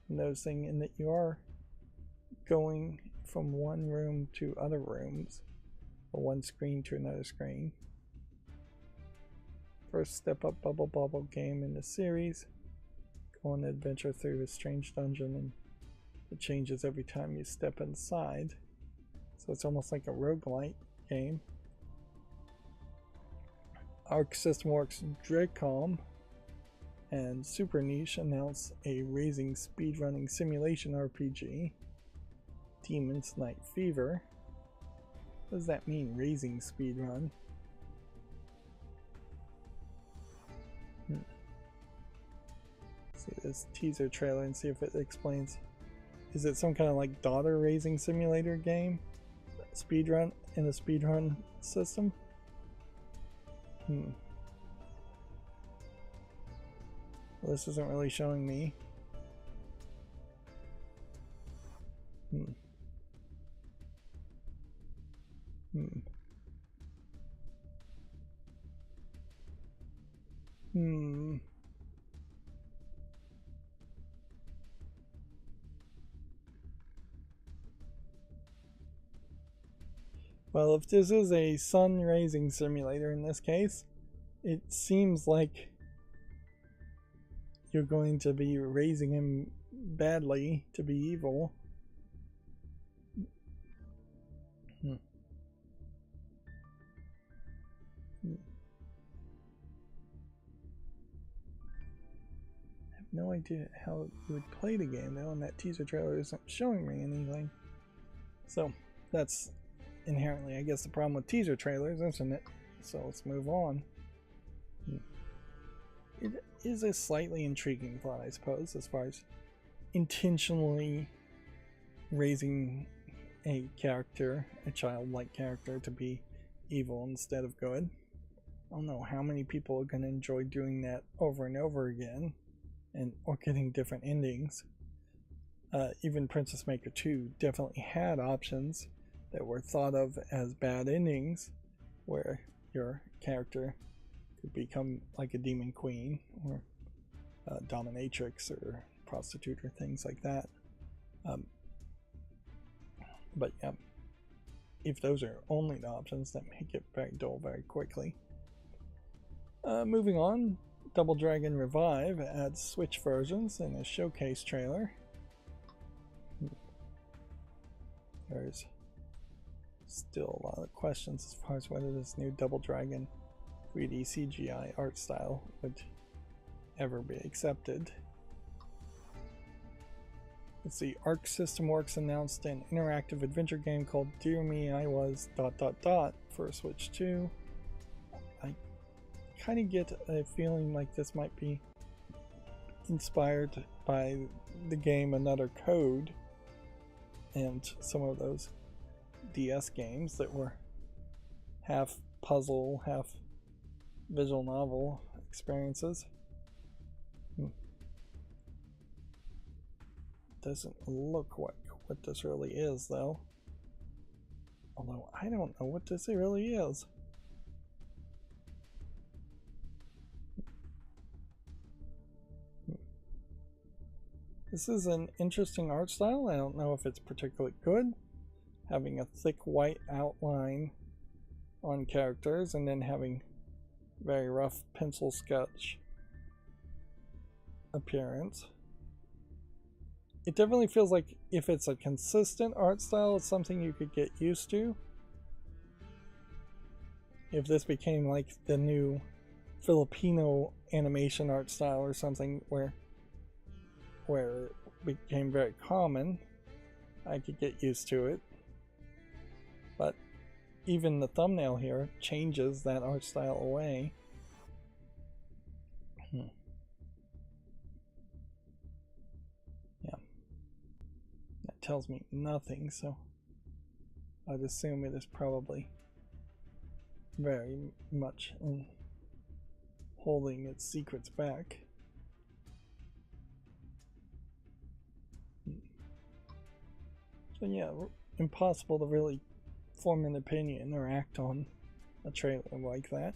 noticing in that you are going from one room to other rooms, or one screen to another screen. First step up bubble bobble game in the series. Go on an adventure through a strange dungeon, and it changes every time you step inside. So it's almost like a roguelite game. Arc System Works Dreadcom and Super Niche announce a racing speedrunning simulation RPG, Demon's Night Fever. What does that mean, racing speedrun? See this teaser trailer and see if it explains. Is it some kind of like daughter raising simulator game? Speedrun in a speedrun system? Well, this isn't really showing me. Well, if this is a sun raising simulator in this case, it seems like you're going to be raising him badly to be evil. I have no idea how you would play the game though, and that teaser trailer isn't showing me anything. So that's inherently, I guess, the problem with teaser trailers, isn't it? So let's move on. It is a slightly intriguing thought, I suppose, as far as intentionally raising a character, a childlike character, to be evil instead of good. I don't know how many people are going to enjoy doing that over and over again, or getting different endings. Even Princess Maker 2 definitely had options that were thought of as bad endings, where your character could become like a demon queen or a dominatrix or prostitute or things like that. But yeah, if those are only the options, that may get very dull very quickly. Moving on, Double Dragon Revive adds Switch versions in a showcase trailer. There's still a lot of questions as far as whether this new Double Dragon 3D CGI art style would ever be accepted. Let's see, Arc System Works announced an interactive adventure game called Dear Me I Was ... for Switch 2. I kind of get a feeling like this might be inspired by the game Another Code and some of those DS games that were half puzzle, half visual novel experiences. Doesn't look like what this really is, though. Although I don't know what this really is. This is an interesting art style. I don't know if it's particularly good. Having a thick white outline on characters and then having very rough pencil sketch appearance. It definitely feels like if it's a consistent art style, it's something you could get used to. If this became like the new Filipino animation art style or something where it became very common, I could get used to it. But even the thumbnail here changes that art style away. Yeah. That tells me nothing, so I'd assume it is probably very much holding its secrets back. So yeah, impossible to really form an opinion or act on a trailer like that.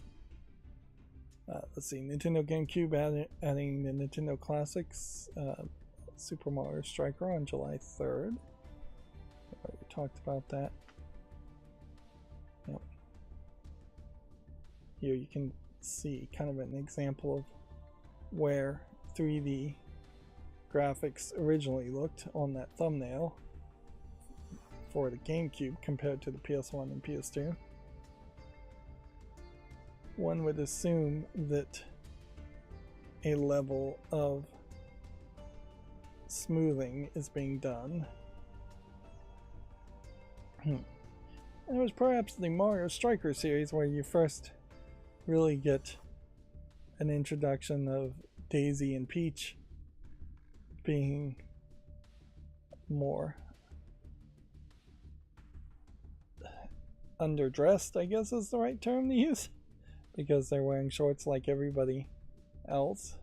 Let's see, Nintendo GameCube adding the Nintendo Classics Super Mario Striker on July 3rd. I already talked about that. Yep. Here you can see kind of an example of where 3D graphics originally looked on that thumbnail for the GameCube compared to the PS1 and PS2. One would assume that a level of smoothing is being done. And it was perhaps the Mario Striker series where you first really get an introduction of Daisy and Peach being more underdressed, I guess is the right term to use, because they're wearing shorts like everybody else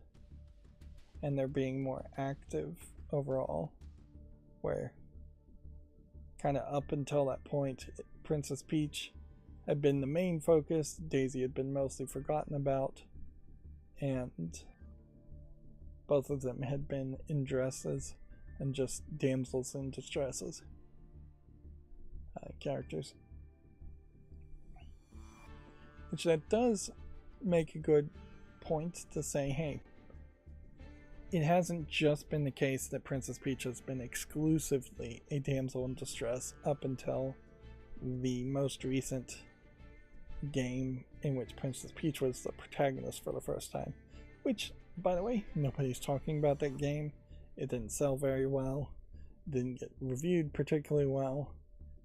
and they're being more active overall, where kind of up until that point Princess Peach had been the main focus, Daisy had been mostly forgotten about, and both of them had been in dresses and just damsels in distresses characters. Which that does make a good point to say, hey, it hasn't just been the case that Princess Peach has been exclusively a damsel in distress up until the most recent game in which Princess Peach was the protagonist for the first time. Which, by the way, nobody's talking about that game. It didn't sell very well, didn't get reviewed particularly well.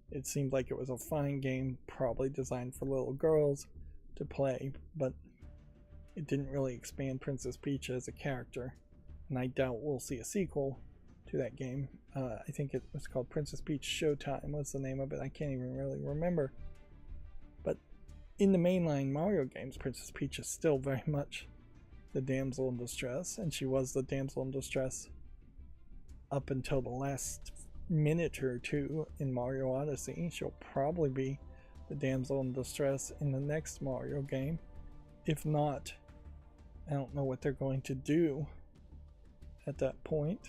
It seemed like it was a fine game, probably designed for little girls to play, but it didn't really expand Princess Peach as a character, and I doubt we'll see a sequel to that game. I think it was called Princess Peach Showtime was the name of it. I can't even really remember. But in the mainline Mario games, Princess Peach is still very much the damsel in distress, and she was the damsel in distress up until the last minute or two in Mario Odyssey. She'll probably be the damsel in distress in the next Mario game. If not, I don't know what they're going to do at that point.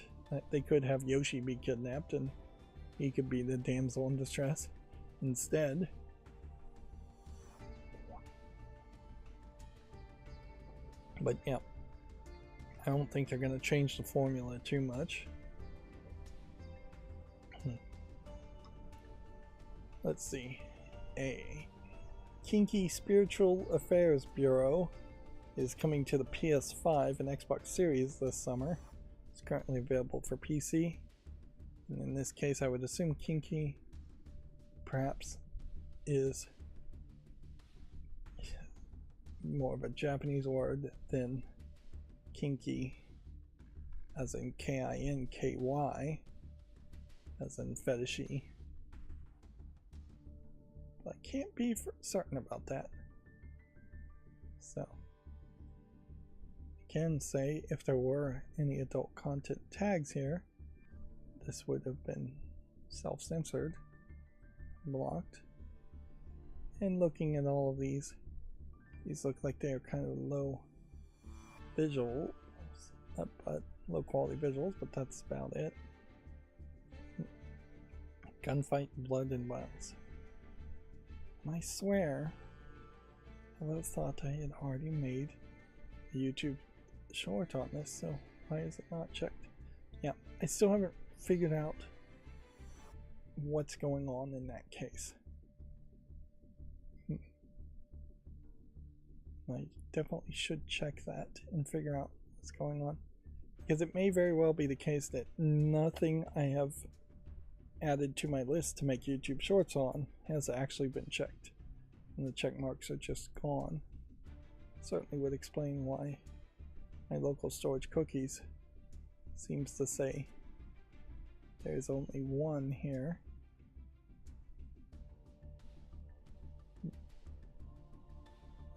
They could have Yoshi be kidnapped and he could be the damsel in distress instead. But yeah, I don't think they're going to change the formula too much. Let's see. A Kinky Spiritual Affairs Bureau is coming to the PS5 and Xbox Series this summer. It's currently available for PC. And in this case, I would assume kinky perhaps is more of a Japanese word than kinky as in K-I-N-K-Y, as in fetishy. But I can't be for certain about that. So I can say if there were any adult content tags here, this would have been self-censored, blocked. And looking at all of these look like they are kind of low visuals, but low quality visuals, but that's about it. Gunfight, blood, and violence. And I swear, I would have thought I had already made a YouTube short on this, so why is it not checked? Yeah, I still haven't figured out what's going on in that case. I definitely should check that and figure out what's going on, because it may very well be the case that nothing I have added to my list to make YouTube shorts on has actually been checked, and the check marks are just gone. Certainly would explain why my local storage cookies seems to say there's only one here.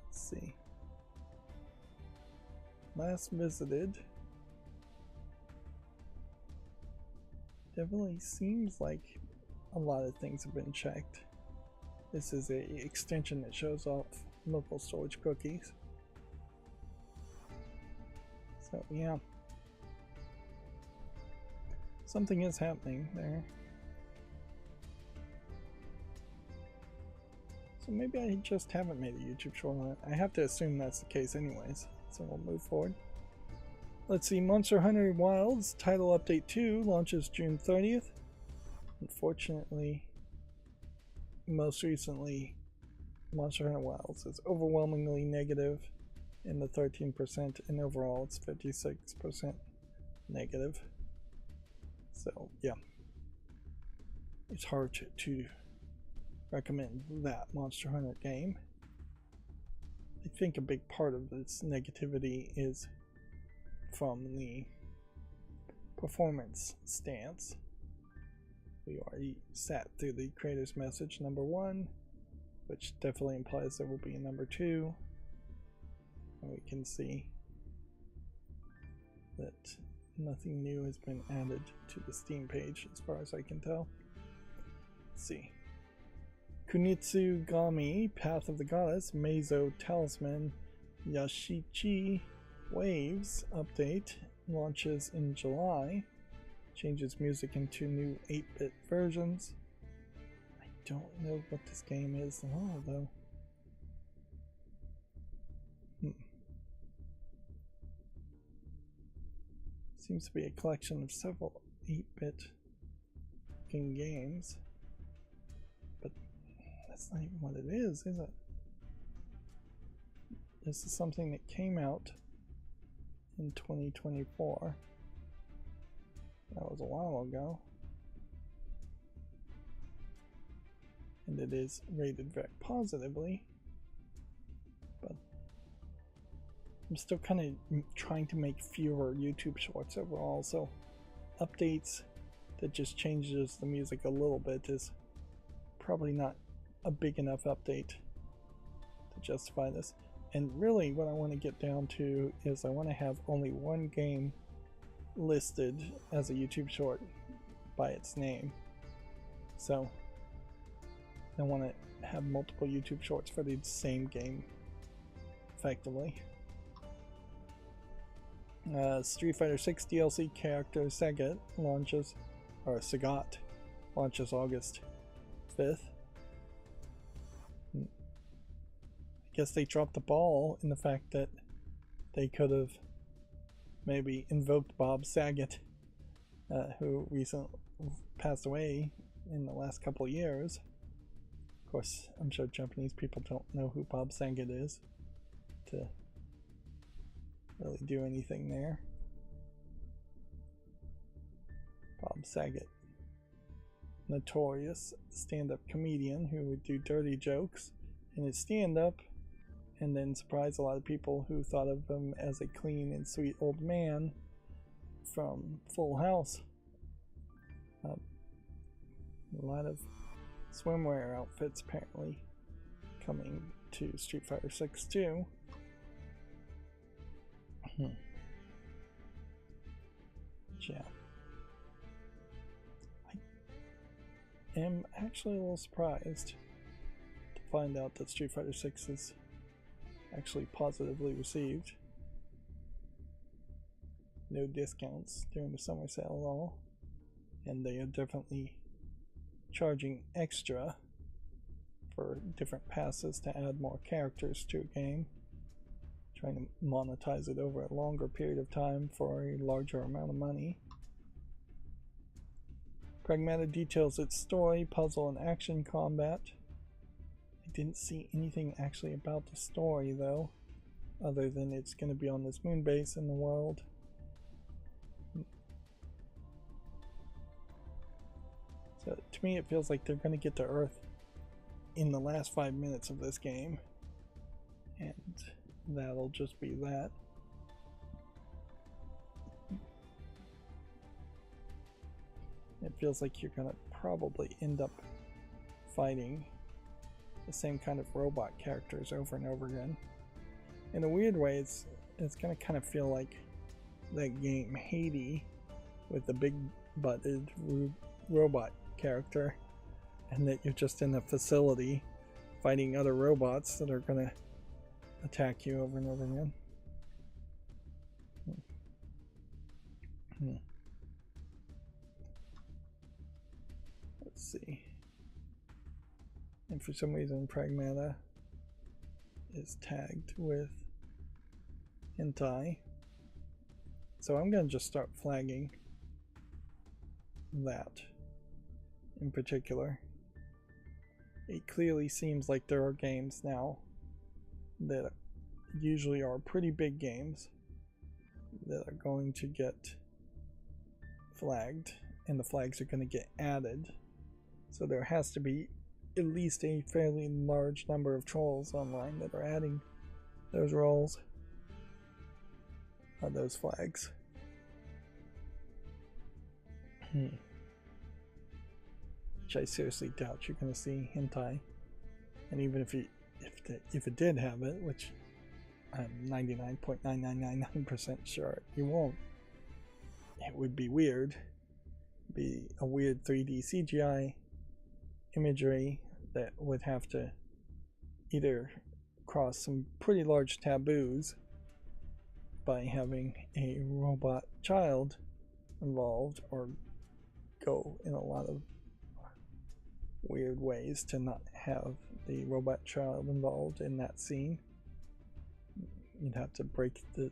Let's see. Last visited. Definitely seems like a lot of things have been checked. This is a extension that shows off local storage cookies. So yeah, something is happening there. So maybe I just haven't made a YouTube short on it. I have to assume that's the case anyways. So we'll move forward. Let's see, Monster Hunter Wilds Title Update 2 launches June 30th. Unfortunately, most recently, Monster Hunter Wilds is overwhelmingly negative in the 13%, and overall it's 56% negative. So yeah, it's hard to recommend that Monster Hunter game. I think a big part of this negativity is from the performance stance. We already sat through the creator's message number 1, which definitely implies there will be a number 2. And we can see that nothing new has been added to the Steam page as far as I can tell. Let's see. Kunitsugami, Path of the Goddess, Meizo Talisman, Yashichi Waves update launches in July. Changes music into new 8-bit versions. I don't know what this game is at all, though. Seems to be a collection of several 8-bit games. But that's not even what it is it? This is something that came out in 2024. That was a while ago. And it is rated very positively. But I'm still kind of trying to make fewer YouTube shorts overall, so updates that just changes the music a little bit is probably not a big enough update to justify this. And really what I want to get down to is I want to have only one game listed as a YouTube short by its name. So I want to have multiple YouTube shorts for the same game effectively. Street Fighter 6 DLC character Sagat launches August 5th. I guess they dropped the ball in the fact that they could have maybe invoked Bob Saget, who recently passed away in the last couple of years. Of course, I'm sure Japanese people don't know who Bob Saget is to really do anything there. Bob Saget, notorious stand-up comedian who would do dirty jokes in his stand-up and then surprise a lot of people who thought of him as a clean and sweet old man from Full House. A lot of swimwear outfits apparently coming to Street Fighter 6 too. Yeah. I am actually a little surprised to find out that Street Fighter 6 is actually positively received. No discounts during the summer sale at all, and they are definitely charging extra for different passes to add more characters to a game, trying to monetize it over a longer period of time for a larger amount of money. Pragmata details its story, puzzle, and action combat. I didn't see anything actually about the story though, other than it's going to be on this moon base in the world. So to me it feels like they're going to get to Earth in the last 5 minutes of this game, and that'll just be that. It feels like you're gonna probably end up fighting the same kind of robot characters over and over again. In a weird way, it's gonna kind of feel like that game Haiti with the big butted robot character and that you're just in a facility fighting other robots that are gonna attack you over and over again. Let's see. And for some reason, Pragmata is tagged with hentai. So I'm going to just start flagging that in particular. It clearly seems like there are games now that usually are pretty big games that are going to get flagged, and the flags are going to get added. So there has to be at least a fairly large number of trolls online that are adding those roles, those flags. Which I seriously doubt you're going to see hentai. And even if it did have it, which I'm 99.9999% sure you won't, it would be weird. It'd be a weird 3D CGI imagery that would have to either cross some pretty large taboos by having a robot child involved, or go in a lot of weird ways to not have the robot child involved in that scene. You'd have to break the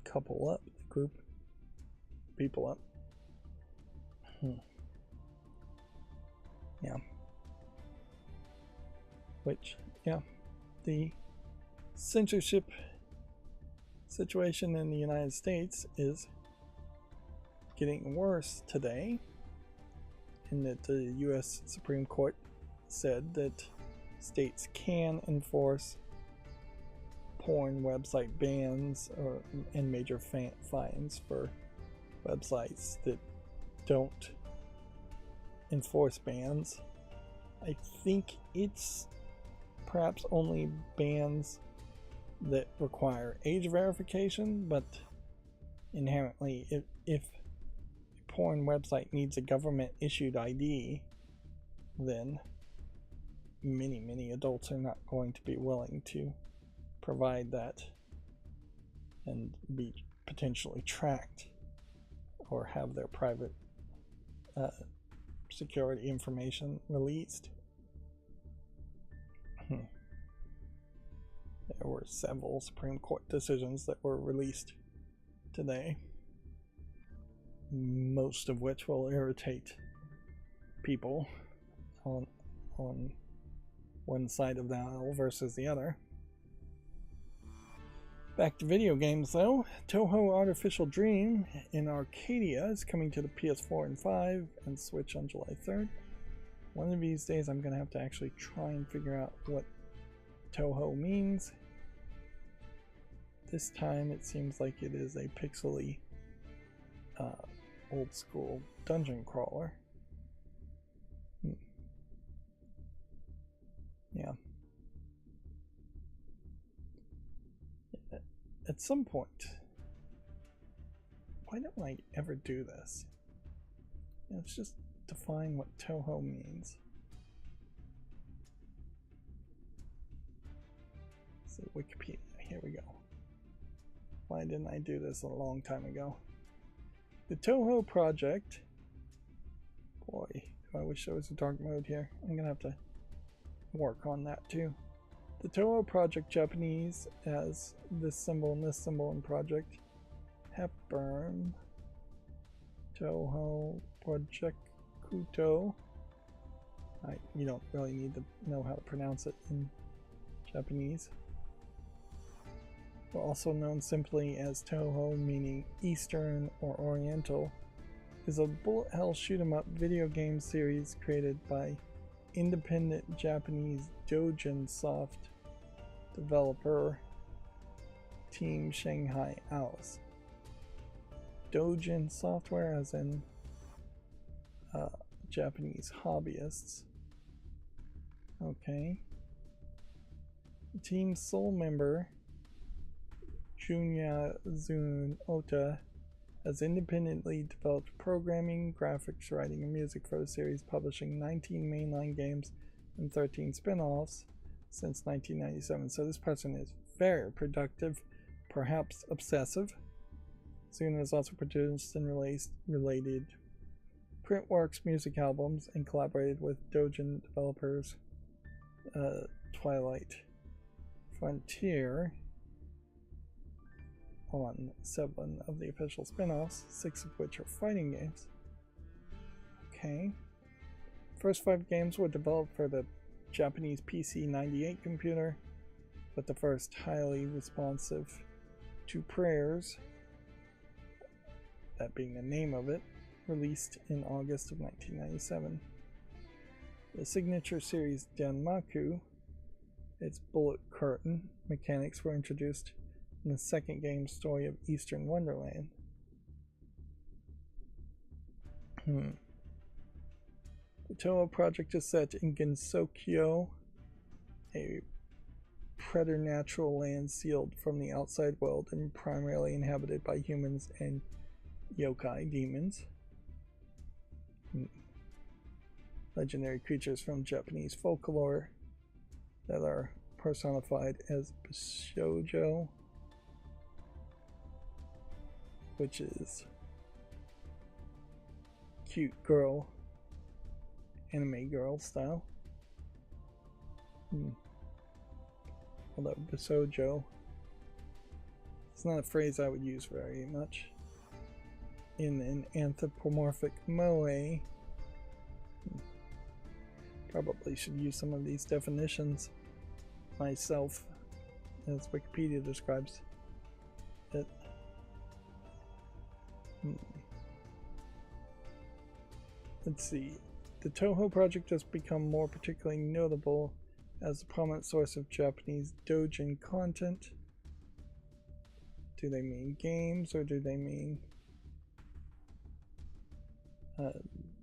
couple up, the group people up. Yeah. Which, yeah, the censorship situation in the United States is getting worse today, in that the U.S. Supreme Court said that states can enforce porn website bans and major fines for websites that don't enforce bans. I think it's perhaps only bans that require age verification, but inherently if a porn website needs a government issued ID, then many adults are not going to be willing to provide that and be potentially tracked or have their private security information released. There were several Supreme Court decisions that were released today, most of which will irritate people on one side of the aisle versus the other. Back to video games though. Touhou Artificial Dream in Arcadia is coming to the PS4 and 5 and Switch on July 3rd. One of these days I'm going to have to actually try and figure out what Touhou means. This time it seems like it is a pixely old school dungeon crawler. Yeah. At some point, why don't I ever do this? Let's just define what Touhou means. So Wikipedia, here we go. Why didn't I do this a long time ago? The Touhou project. Boy, do I wish there was a dark mode here. I'm gonna have to work on that too. The Touhou project, Japanese as this symbol and this symbol in project. Hepburn. Touhou Project Kuto. You don't really need to know how to pronounce it in Japanese. Also known simply as Touhou, meaning Eastern or Oriental, is a bullet hell shoot 'em up video game series created by independent Japanese Dojin Soft developer Team Shanghai Alice. Dojin Software as in Japanese hobbyists. Okay. The team's sole member Junya Zun Ota has independently developed programming, graphics, writing, and music for the series, publishing 19 mainline games and 13 spin-offs since 1997. So this person is very productive, perhaps obsessive. Zune has also produced and released related Printworks music albums and collaborated with Dojin developers Twilight Frontier on 7 of the official spin-offs, 6 of which are fighting games. Okay. First 5 games were developed for the Japanese PC-98 computer, with the first highly responsive to prayers, that being the name of it, released in August of 1997. The signature series Danmaku, its bullet curtain mechanics were introduced in the second game, Story of Eastern Wonderland. The Toho project is set in Gensokyo, a preternatural land sealed from the outside world and primarily inhabited by humans and yokai demons. Legendary creatures from Japanese folklore that are personified as Bishoujo, which is cute girl, anime girl style. Although Bishoujo, it's not a phrase I would use very much. In an anthropomorphic moe. Probably should use some of these definitions myself, as Wikipedia describes it. Let's see. The Toho project has become more particularly notable as a prominent source of Japanese doujin content. Do they mean games or do they mean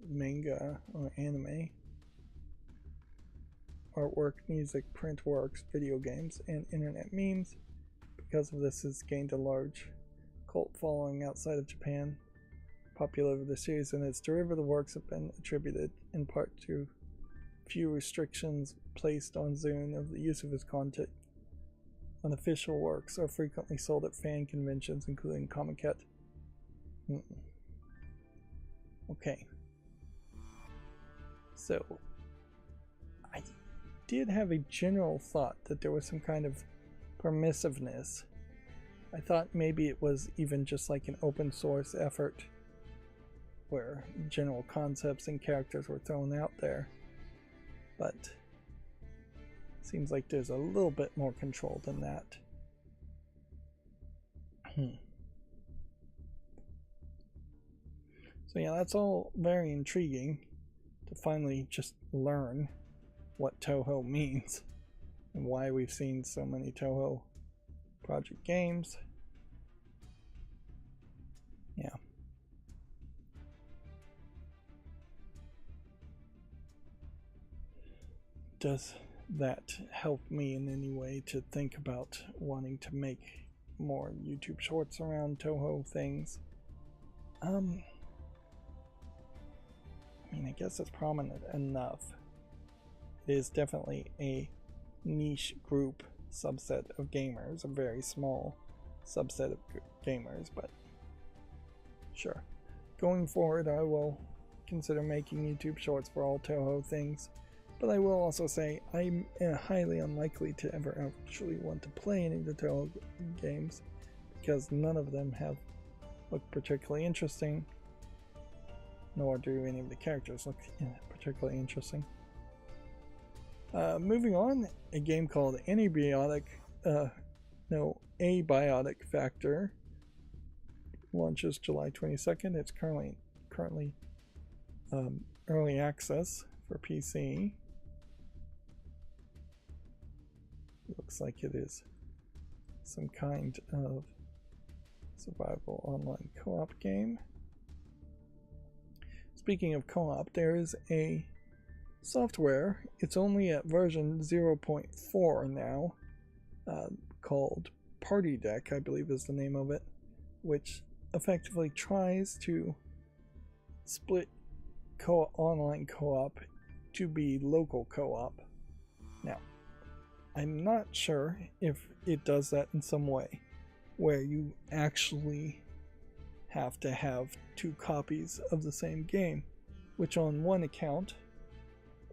manga or anime? Artwork, music, print works, video games, and internet memes. Because of this, has gained a large cult following outside of Japan. Popularity of the series and its derivative works have been attributed in part to few restrictions placed on Zune of the use of his content. Unofficial works are frequently sold at fan conventions, including Comiket. Okay. So, I did have a general thought that there was some kind of permissiveness. I thought maybe it was even just like an open source effort where general concepts and characters were thrown out there. But it seems like there's a little bit more control than that. So yeah, that's all very intriguing to finally just learn what Toho means and why we've seen so many Toho project games. Yeah. Does that help me in any way to think about wanting to make more YouTube shorts around Toho things? I mean, I guess it's prominent enough. It is definitely a niche group subset of gamers, a very small subset of gamers, but sure. Going forward, I will consider making YouTube shorts for all Toho things, but I will also say I'm highly unlikely to ever actually want to play any of the Toho games because none of them have looked particularly interesting, nor do any of the characters look particularly interesting. Moving on, a game called Abiotic Factor launches July 22nd. It's currently early access for PC. Looks like it is some kind of survival online co-op game. Speaking of co-op, there is a software, it's only at version 0.4 now, called Party Deck, I believe is the name of it, which effectively tries to split online co-op to be local co-op. Now, I'm not sure if it does that in some way where you actually have to have 2 copies of the same game, which on one account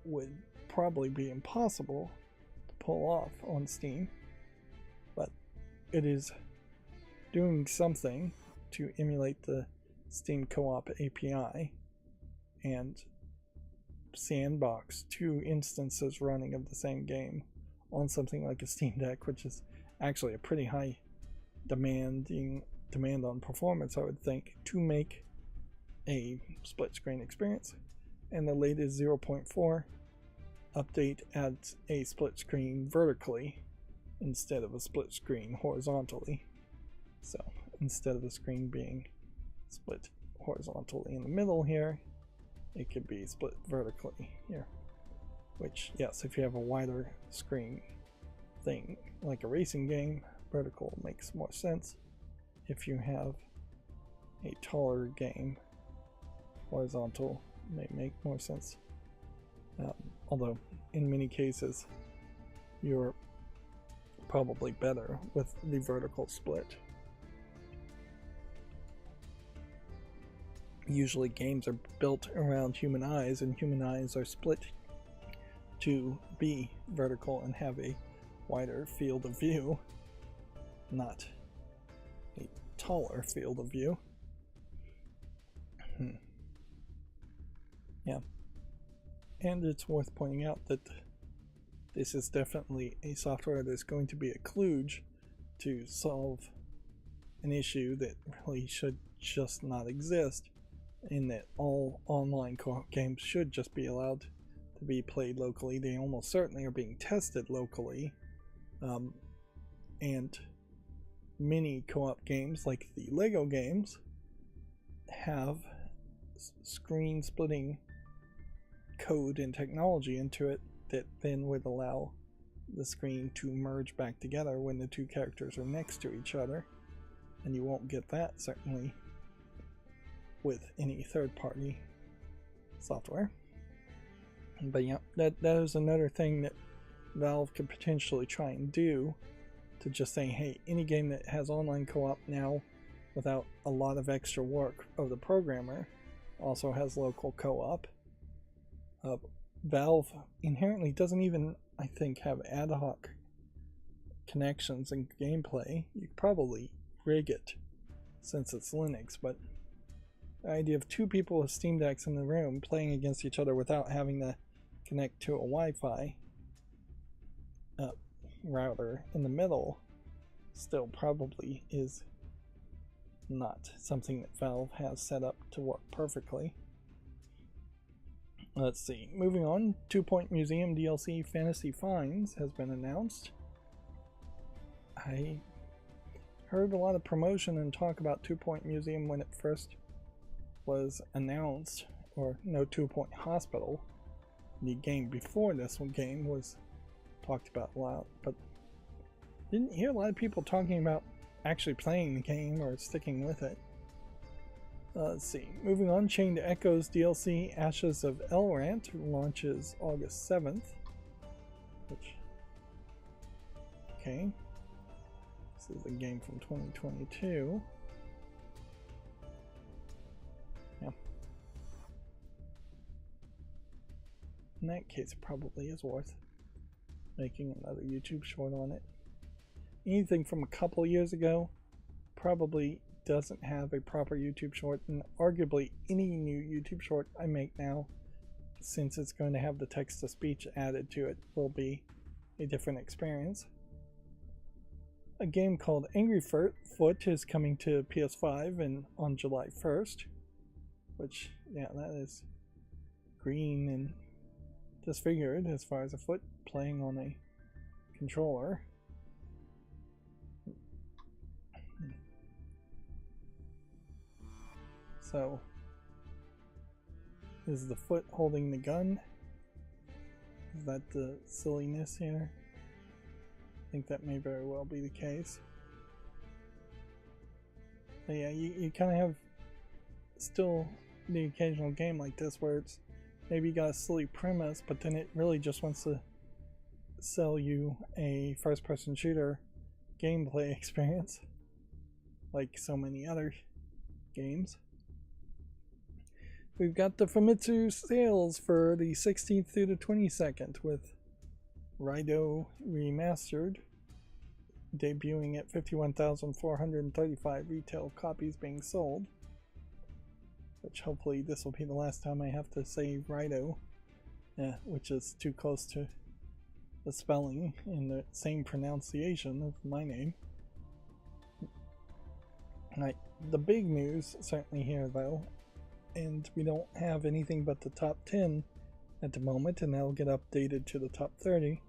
would probably be impossible to pull off on Steam, but it is doing something to emulate the Steam Co-op API and sandbox 2 instances running of the same game on something like a Steam Deck, which is actually a pretty high demand on performance, I would think, to make a split screen experience. And the latest 0.4 update adds a split screen vertically instead of a split screen horizontally. So instead of the screen being split horizontally in the middle here, it could be split vertically here. Which, yes, if you have a wider screen thing like a racing game, vertical makes more sense. If you have a taller game, horizontal may make more sense. Although in many cases you're probably better with the vertical split. Usually games are built around human eyes, and human eyes are split to be vertical and have a wider field of view, not a taller field of view. Yeah. And it's worth pointing out that this is definitely a software that's going to be a kludge to solve an issue that really should just not exist, in that all online co-op games should just be allowed to be played locally. They almost certainly are being tested locally, and many co-op games like the Lego games have screen splitting code and technology into it that then would allow the screen to merge back together when the 2 characters are next to each other, and you won't get that certainly with any third-party software. But yeah, that is another thing that Valve could potentially try and do, to just say, hey, any game that has online co-op now without a lot of extra work of the programmer also has local co-op. Valve inherently doesn't even, I think, have ad hoc connections and gameplay. You could probably rig it since it's Linux, but the idea of 2 people with Steam Decks in the room playing against each other without having to connect to a Wi-Fi router in the middle still probably is not something that Valve has set up to work perfectly. Let's see, moving on, 2 Point Museum DLC Fantasy Finds has been announced. I heard a lot of promotion and talk about 2 Point Museum when it first was announced, or no, 2 Point Hospital. The game before this one game was talked about a lot, but didn't hear a lot of people talking about actually playing the game or sticking with it. Let's see, moving on, Chained Echoes DLC Ashes of Elrant launches August 7th, which, okay, this is a game from 2022. Yeah. In that case, it probably is worth making another YouTube short on it. Anything from a couple years ago probably doesn't have a proper YouTube short, and arguably any new YouTube short I make now, since it's going to have the text-to-speech added to it, will be a different experience. A game called Angry Foot is coming to PS5 and on July 1st, which, yeah, that is green and disfigured as far as a foot playing on a controller. So, is the foot holding the gun? Is that the silliness here? I think that may very well be the case. But yeah, you kind of have still the occasional game like this where it's maybe got a silly premise, but then it really just wants to sell you a first-person shooter gameplay experience, like so many other games. We've got the Famitsu sales for the 16th through the 22nd with Rydo Remastered debuting at 51,435 retail copies being sold, which hopefully this will be the last time I have to say Rydo, which is too close to the spelling in the same pronunciation of my name. Right, the big news certainly here though, and we don't have anything but the top 10 at the moment, and that'll get updated to the top 30,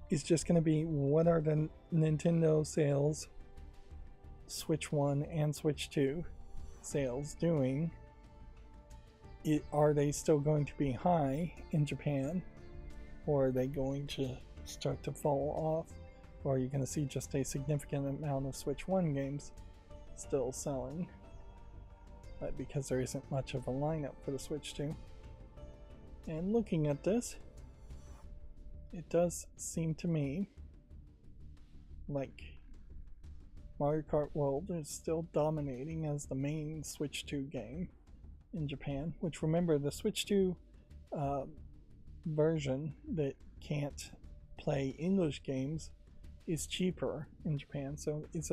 is just going to be what are the Nintendo sales, Switch 1 and Switch 2 sales doing. Are they still going to be high in Japan, or are they going to start to fall off, or are you going to see just a significant amount of Switch 1 games still selling? Because there isn't much of a lineup for the Switch 2. And looking at this, it does seem to me like Mario Kart World is still dominating as the main Switch 2 game in Japan, which, remember, the Switch 2 version that can't play English games is cheaper in Japan, so it's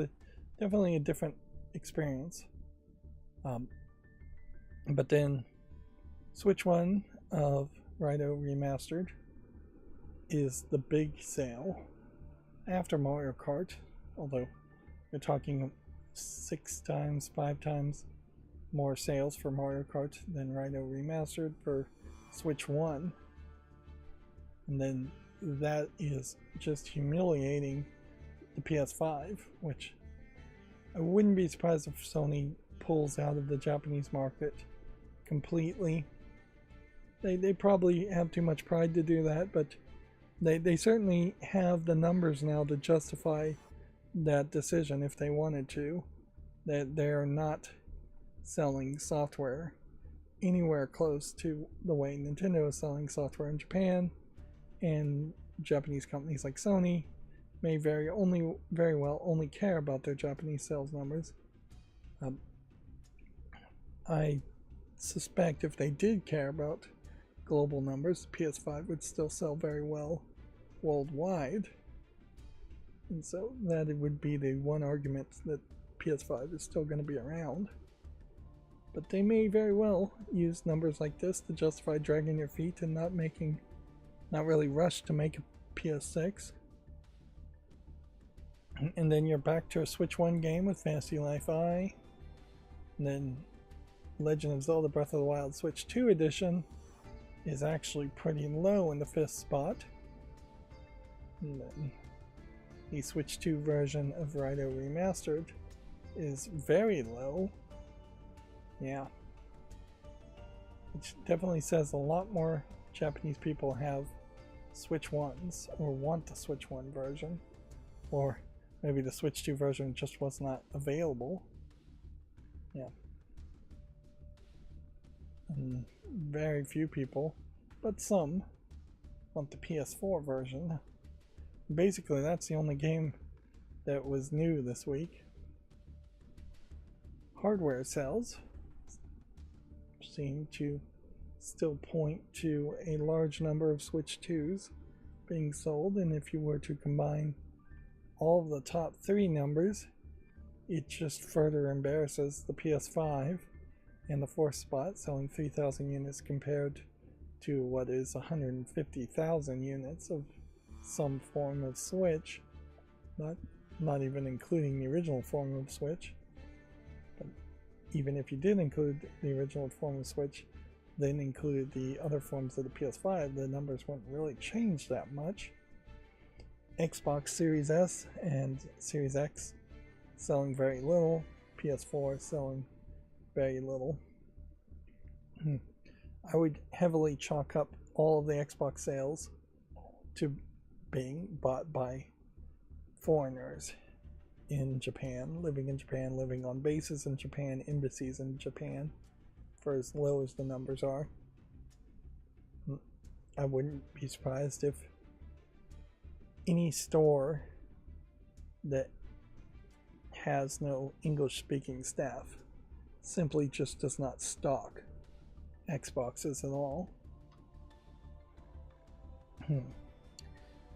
definitely a different experience. But then Switch 1 of Rydo Remastered is the big sale after Mario Kart, although we're talking 6 times, 5 times more sales for Mario Kart than Rydo Remastered for Switch 1. And then that is just humiliating the PS5, which I wouldn't be surprised if Sony pulls out of the Japanese market completely. They probably have too much pride to do that, but they certainly have the numbers now to justify that decision if they wanted to, that they're not selling software anywhere close to the way Nintendo is selling software in Japan, and Japanese companies like Sony may very well only care about their Japanese sales numbers. I suspect if they did care about global numbers, the PS5 would still sell very well worldwide, and so that it would be the one argument that PS5 is still going to be around. But they may very well use numbers like this to justify dragging their feet and not really rush to make a PS6. And then you're back to a Switch 1 game with Fantasy Life I, and then Legend of Zelda Breath of the Wild Switch 2 edition is actually pretty low in the 5th spot. And then the Switch 2 version of Rydo Remastered is very low. Yeah. Which definitely says a lot more Japanese people have Switch 1s or want the Switch 1 version. Or maybe the Switch 2 version just was not available. Yeah. And very few people, but some, want the PS4 version. Basically, that's the only game that was new this week. Hardware sales seem to still point to a large number of Switch 2s being sold, and if you were to combine all of the top 3 numbers, it just further embarrasses the PS5 in the 4th spot, selling 3,000 units compared to what is 150,000 units of some form of Switch, not even including the original form of Switch. But even if you did include the original form of Switch, then included the other forms of the PS5, the numbers wouldn't really change that much. Xbox Series S and Series X selling very little, PS4 selling very little. I would heavily chalk up all of the Xbox sales to being bought by foreigners. in Japan, living on bases in Japan, embassies in Japan, for as low as the numbers are. I wouldn't be surprised if any store that has no English speaking staff simply just does not stock Xboxes at all.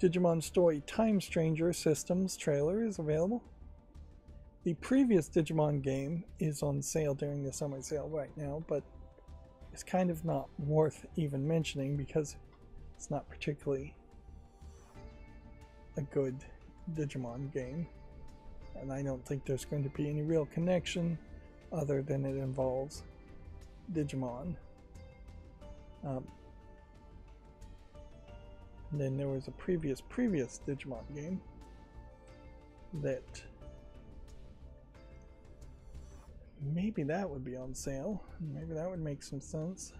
Digimon Story Time Stranger Systems trailer is available. The previous Digimon game is on sale during the summer sale right now, but it's kind of not worth even mentioning because it's not particularly a good Digimon game, and I don't think there's going to be any real connection other than it involves Digimon. And then there was a previous Digimon game that maybe that would be on sale. Maybe that would make some sense.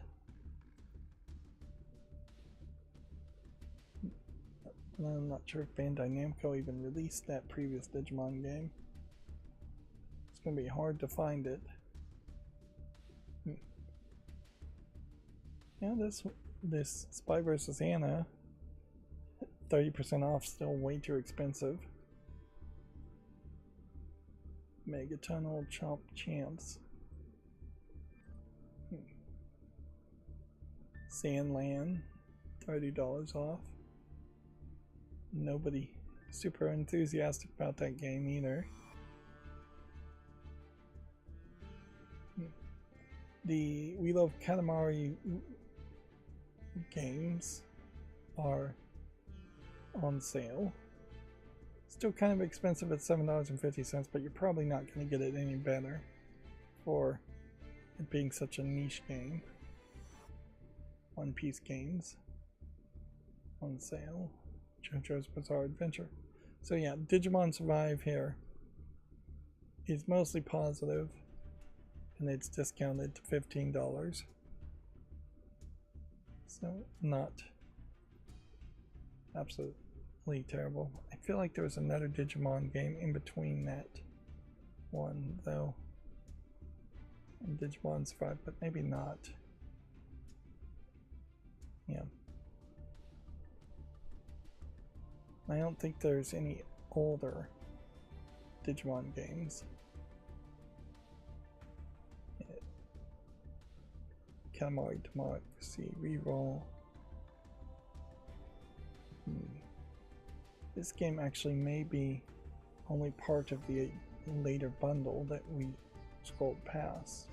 I'm not sure if Bandai Namco even released that previous Digimon game. It's going to be hard to find it. Yeah, this Spy vs. Anna, 30% off, still way too expensive. Megatunnel Chomp Champs. Sandland, $30 off. Nobody super enthusiastic about that game either. The We Love Katamari games are on sale. Still kind of expensive at $7.50, but you're probably not going to get it any better for it being such a niche game. One Piece games on sale. JoJo's Bizarre Adventure. So yeah, Digimon Survive here is mostly positive, and it's discounted to $15. So not absolutely terrible. I feel like there was another Digimon game in between that one though, and Digimon Survive, but maybe not. Yeah. I don't think there's any older Digimon games. Katamari Democracy Reroll. This game actually may be only part of the later bundle that we scrolled past.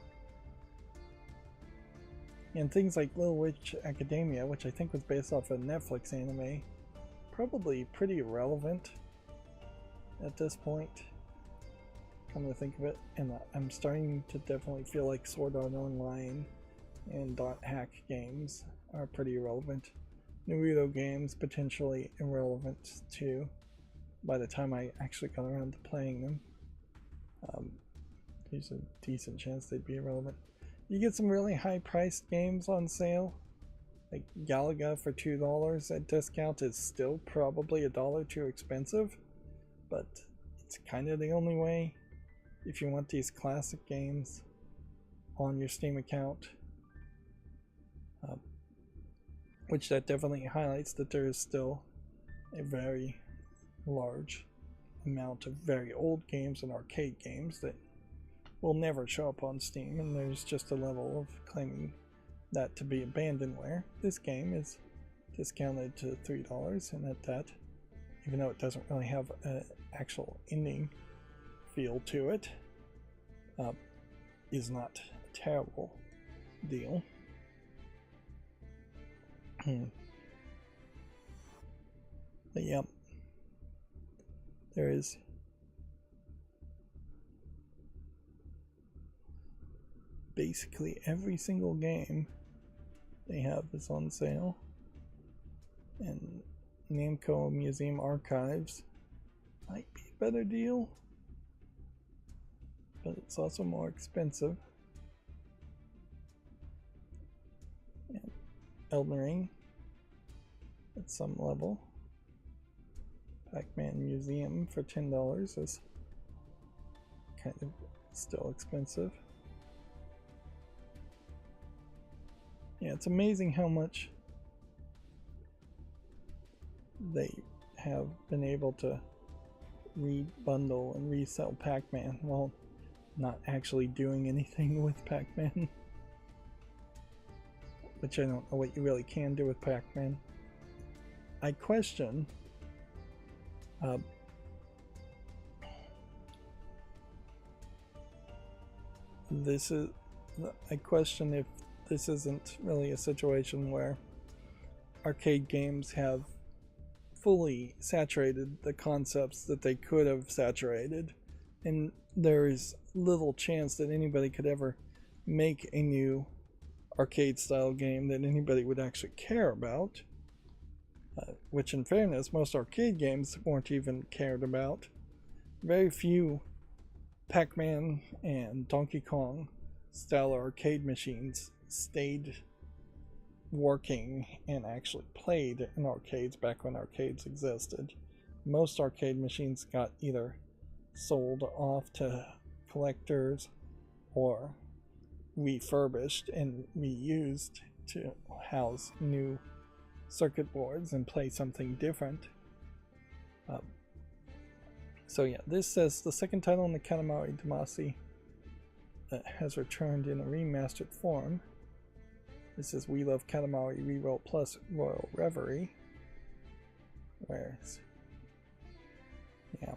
And things like Little Witch Academia, which I think was based off a Netflix anime, probably pretty irrelevant at this point, come to think of it. And I'm starting to definitely feel like Sword Art Online and Dot Hack games are pretty irrelevant. Rydo games potentially irrelevant too by the time I actually got around to playing them. There's a decent chance they'd be irrelevant. You get some really high priced games on sale, like Galaga for $2 at discount is still probably $1 too expensive, but it's kind of the only way if you want these classic games on your Steam account. Which that definitely highlights that there is still a very large amount of very old games and arcade games that will never show up on Steam, and there's just a level of claiming that to be abandonware. This game is discounted to $3, and at that, even though it doesn't really have an actual ending feel to it, is not a terrible deal. But yep, there is basically every single game they have is on sale, and Namco Museum Archives might be a better deal, but it's also more expensive. And Elden Ring at some level. Pac-Man Museum for $10 is kind of still expensive. Yeah, it's amazing how much they have been able to rebundle and resell Pac-Man while not actually doing anything with Pac-Man. Which I don't know what you really can do with Pac-Man. I question I question if this isn't really a situation where arcade games have fully saturated the concepts that they could have saturated, and there is little chance that anybody could ever make a new arcade style game that anybody would actually care about, which in fairness most arcade games weren't even cared about. Very few Pac-Man and Donkey Kong style arcade machines stayed working and actually played in arcades back when arcades existed. Most arcade machines got either sold off to collectors or refurbished and reused to house new circuit boards and play something different. So yeah, this says the second title in the Katamari Damacy has returned in a remastered form. This is We Love Katamari Reroll Plus Royal Reverie. Where's... yeah.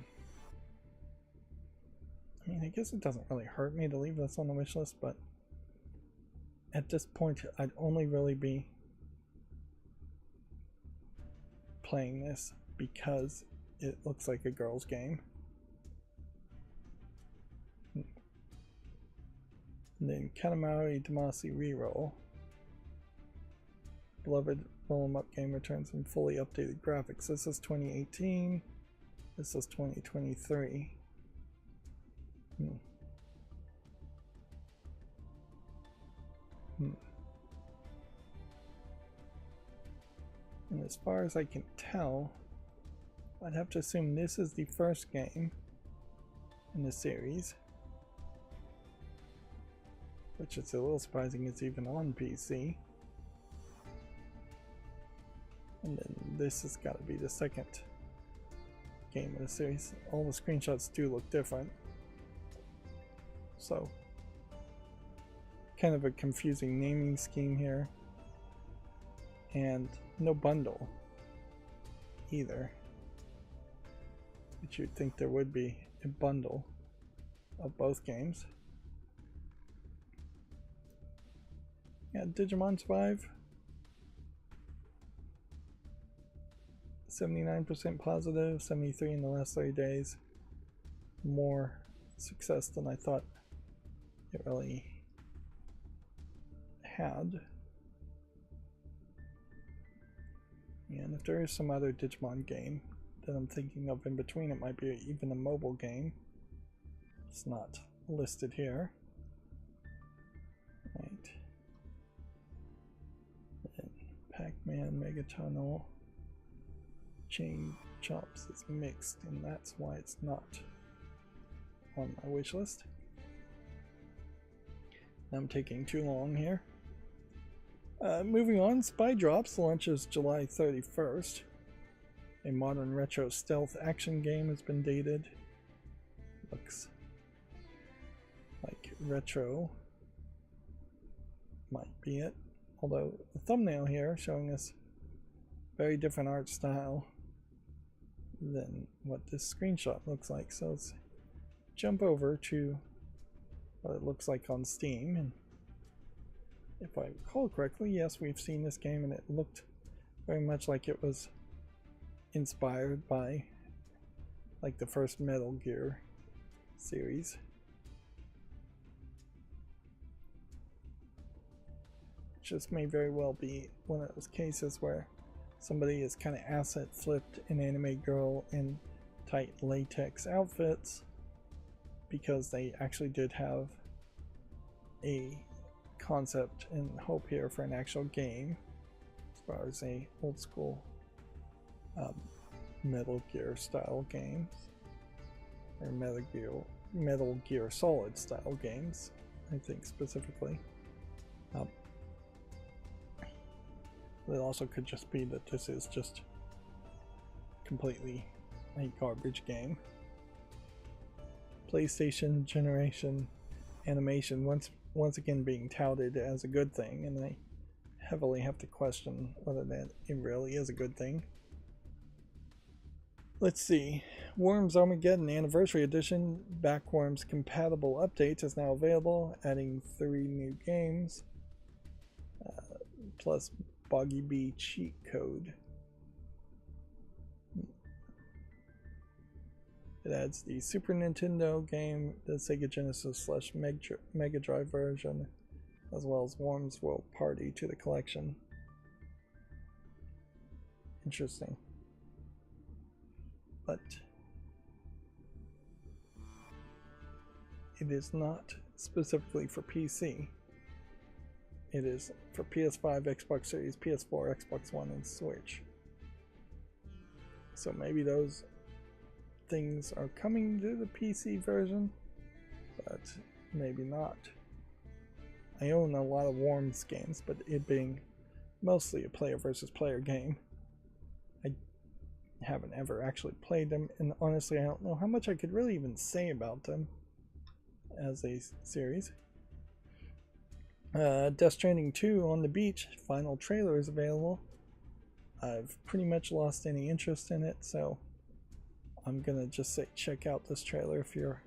I mean, I guess it doesn't really hurt me to leave this on the wish list, but at this point I'd only really be playing this because it looks like a girl's game. And then Katamari Damacy Reroll. Beloved roll-em-up game returns in fully updated graphics. This is 2018. This is 2023. And as far as I can tell, I'd have to assume this is the first game in the series, which is a little surprising it's even on PC. And then this has got to be the second game in the series. All the screenshots do look different, so kind of a confusing naming scheme here, and no bundle either, but you'd think there would be a bundle of both games. Yeah, Digimon Survive, 79% positive, 73 in the last 30 days. More success than I thought it really had. And if there is some other Digimon game that I'm thinking of in between, it might be even a mobile game. It's not listed here. Right. And Pac-Man Mega Tunnel Chain Chomps is mixed, and that's why it's not on my wish list. I'm taking too long here. Moving on, Spy Drops launches July 31st. A modern retro stealth action game has been dated. Looks like retro might be it. Although the thumbnail here showing us very different art style than what this screenshot looks like. So let's jump over to what it looks like on Steam, and if I recall correctly, yes, we've seen this game and it looked very much like it was inspired by like the first Metal Gear series. Just may very well be one of those cases where somebody is kind of asset flipped an anime girl in tight latex outfits because they actually did have a concept and hope here for an actual game as far as a old school Metal Gear style games, or Metal Metal Gear Solid style games, I think specifically. It also could just be that this is just completely a garbage game. PlayStation generation animation once again being touted as a good thing, and I heavily have to question whether that it really is a good thing. Let's see. Worms Armageddon Anniversary Edition Backworms compatible update is now available, adding 3 new games, plus Boggy Bee cheat code. It adds the Super Nintendo game, the Sega Genesis / Mega Drive version, as well as Worms World Party to the collection. Interesting. But it is not specifically for PC. It is for PS5, Xbox Series, PS4, Xbox One, and Switch. So maybe those things are coming to the PC version, but maybe not. I own a lot of Worms games, but it being mostly a player versus player game, I haven't ever actually played them, and honestly I don't know how much I could really even say about them as a series. Death Stranding 2 on the Beach final trailer is available. I've pretty much lost any interest in it, so I'm gonna just say check out this trailer if you're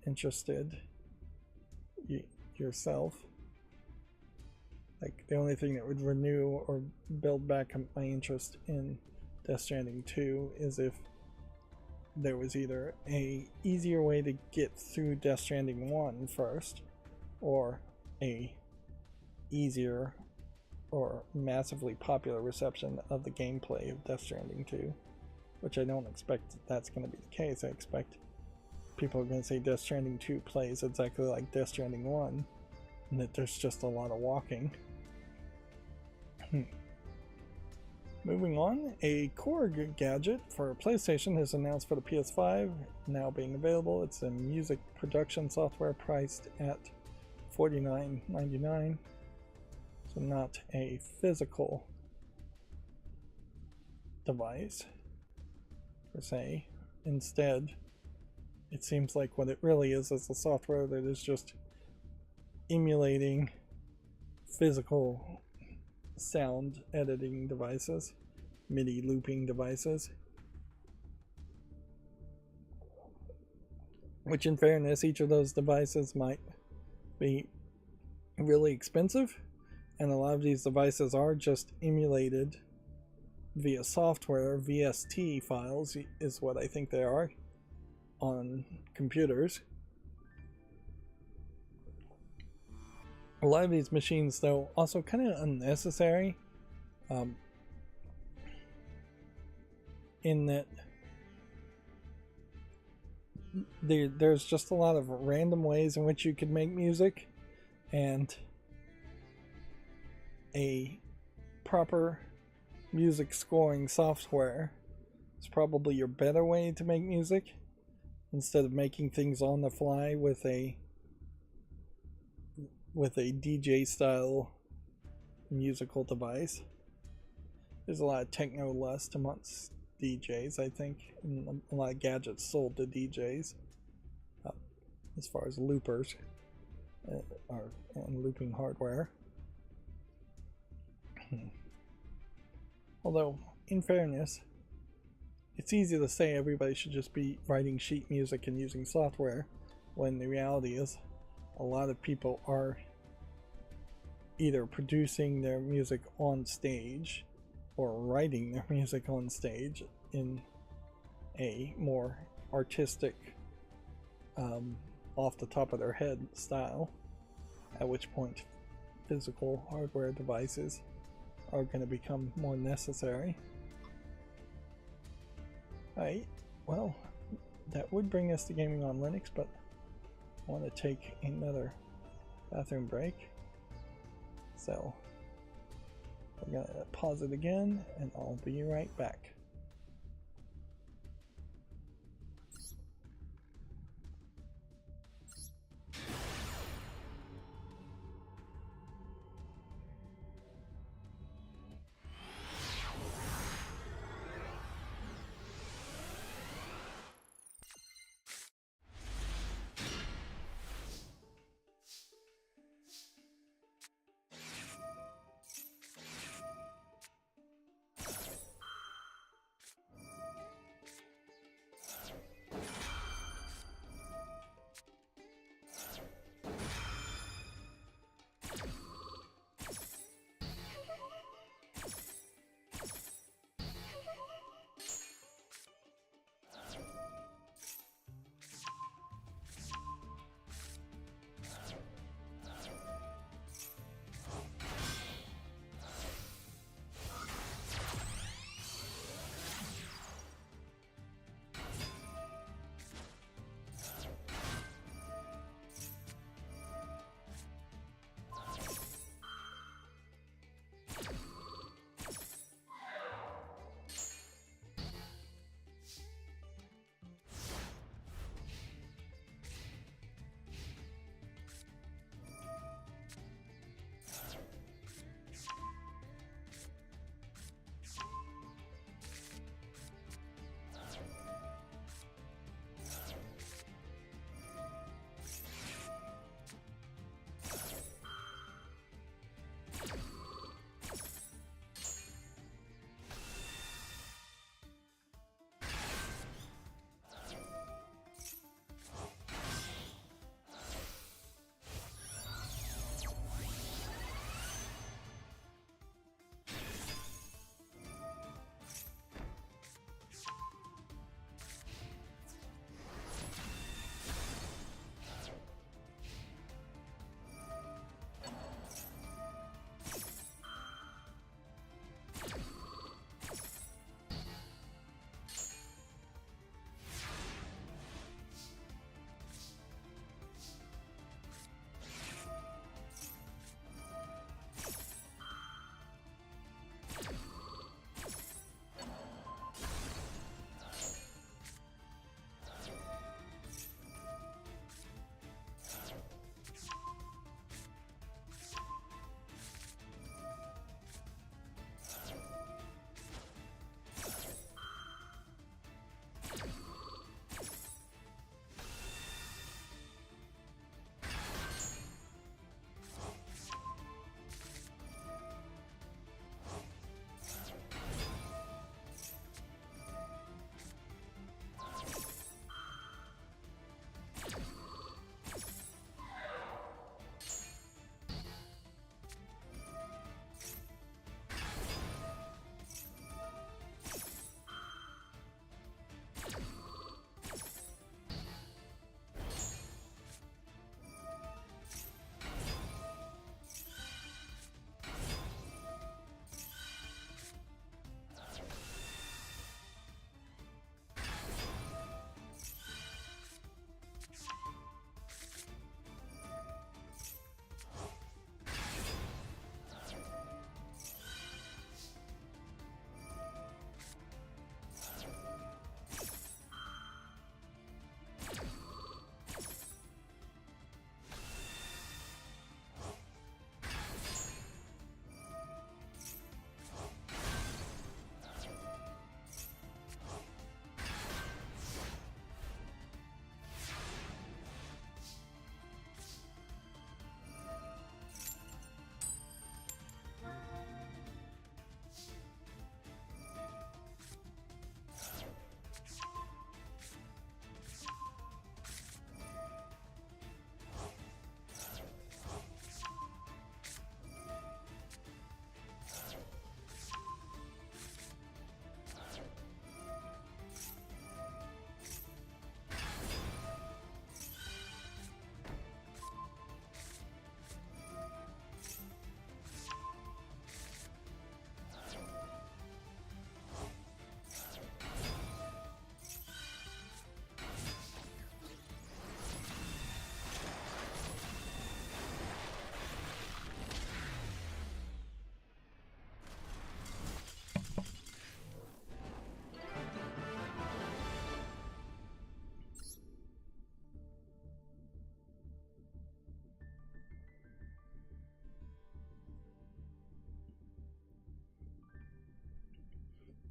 interested yourself. Like, the only thing that would renew or build back my interest in Death Stranding 2 is if there was either a easier way to get through Death Stranding 1 first, or a easier or massively popular reception of the gameplay of Death Stranding 2, which I don't expect that's going to be the case. I expect people are going to say Death Stranding 2 plays exactly like Death Stranding 1, and that there's just a lot of walking. Moving on, a Korg gadget for PlayStation is announced for the PS5, now being available. It's a music production software priced at $49.99, so not a physical device per se. Instead, it seems like what it really is a software that is just emulating physical sound editing devices, MIDI looping devices, which in fairness, each of those devices might be really expensive, and a lot of these devices are just emulated via software. VST files is what I think they are on computers. A lot of these machines, though, also kind of unnecessary, in that there's just a lot of random ways in which you could make music, and a proper music scoring software is probably your better way to make music, instead of making things on the fly with a DJ style musical device. There's a lot of techno lust amongst DJs, I think, and a lot of gadgets sold to DJs as far as loopers and looping hardware. Although, in fairness, it's easy to say everybody should just be writing sheet music and using software, when the reality is a lot of people are either producing their music on stage or writing their music on stage in a more artistic, off the top of their head style, at which point physical hardware devices are going to become more necessary. Alright, well, that would bring us to gaming on Linux, but I want to take another bathroom break, so we're going to pause it again, and I'll be right back.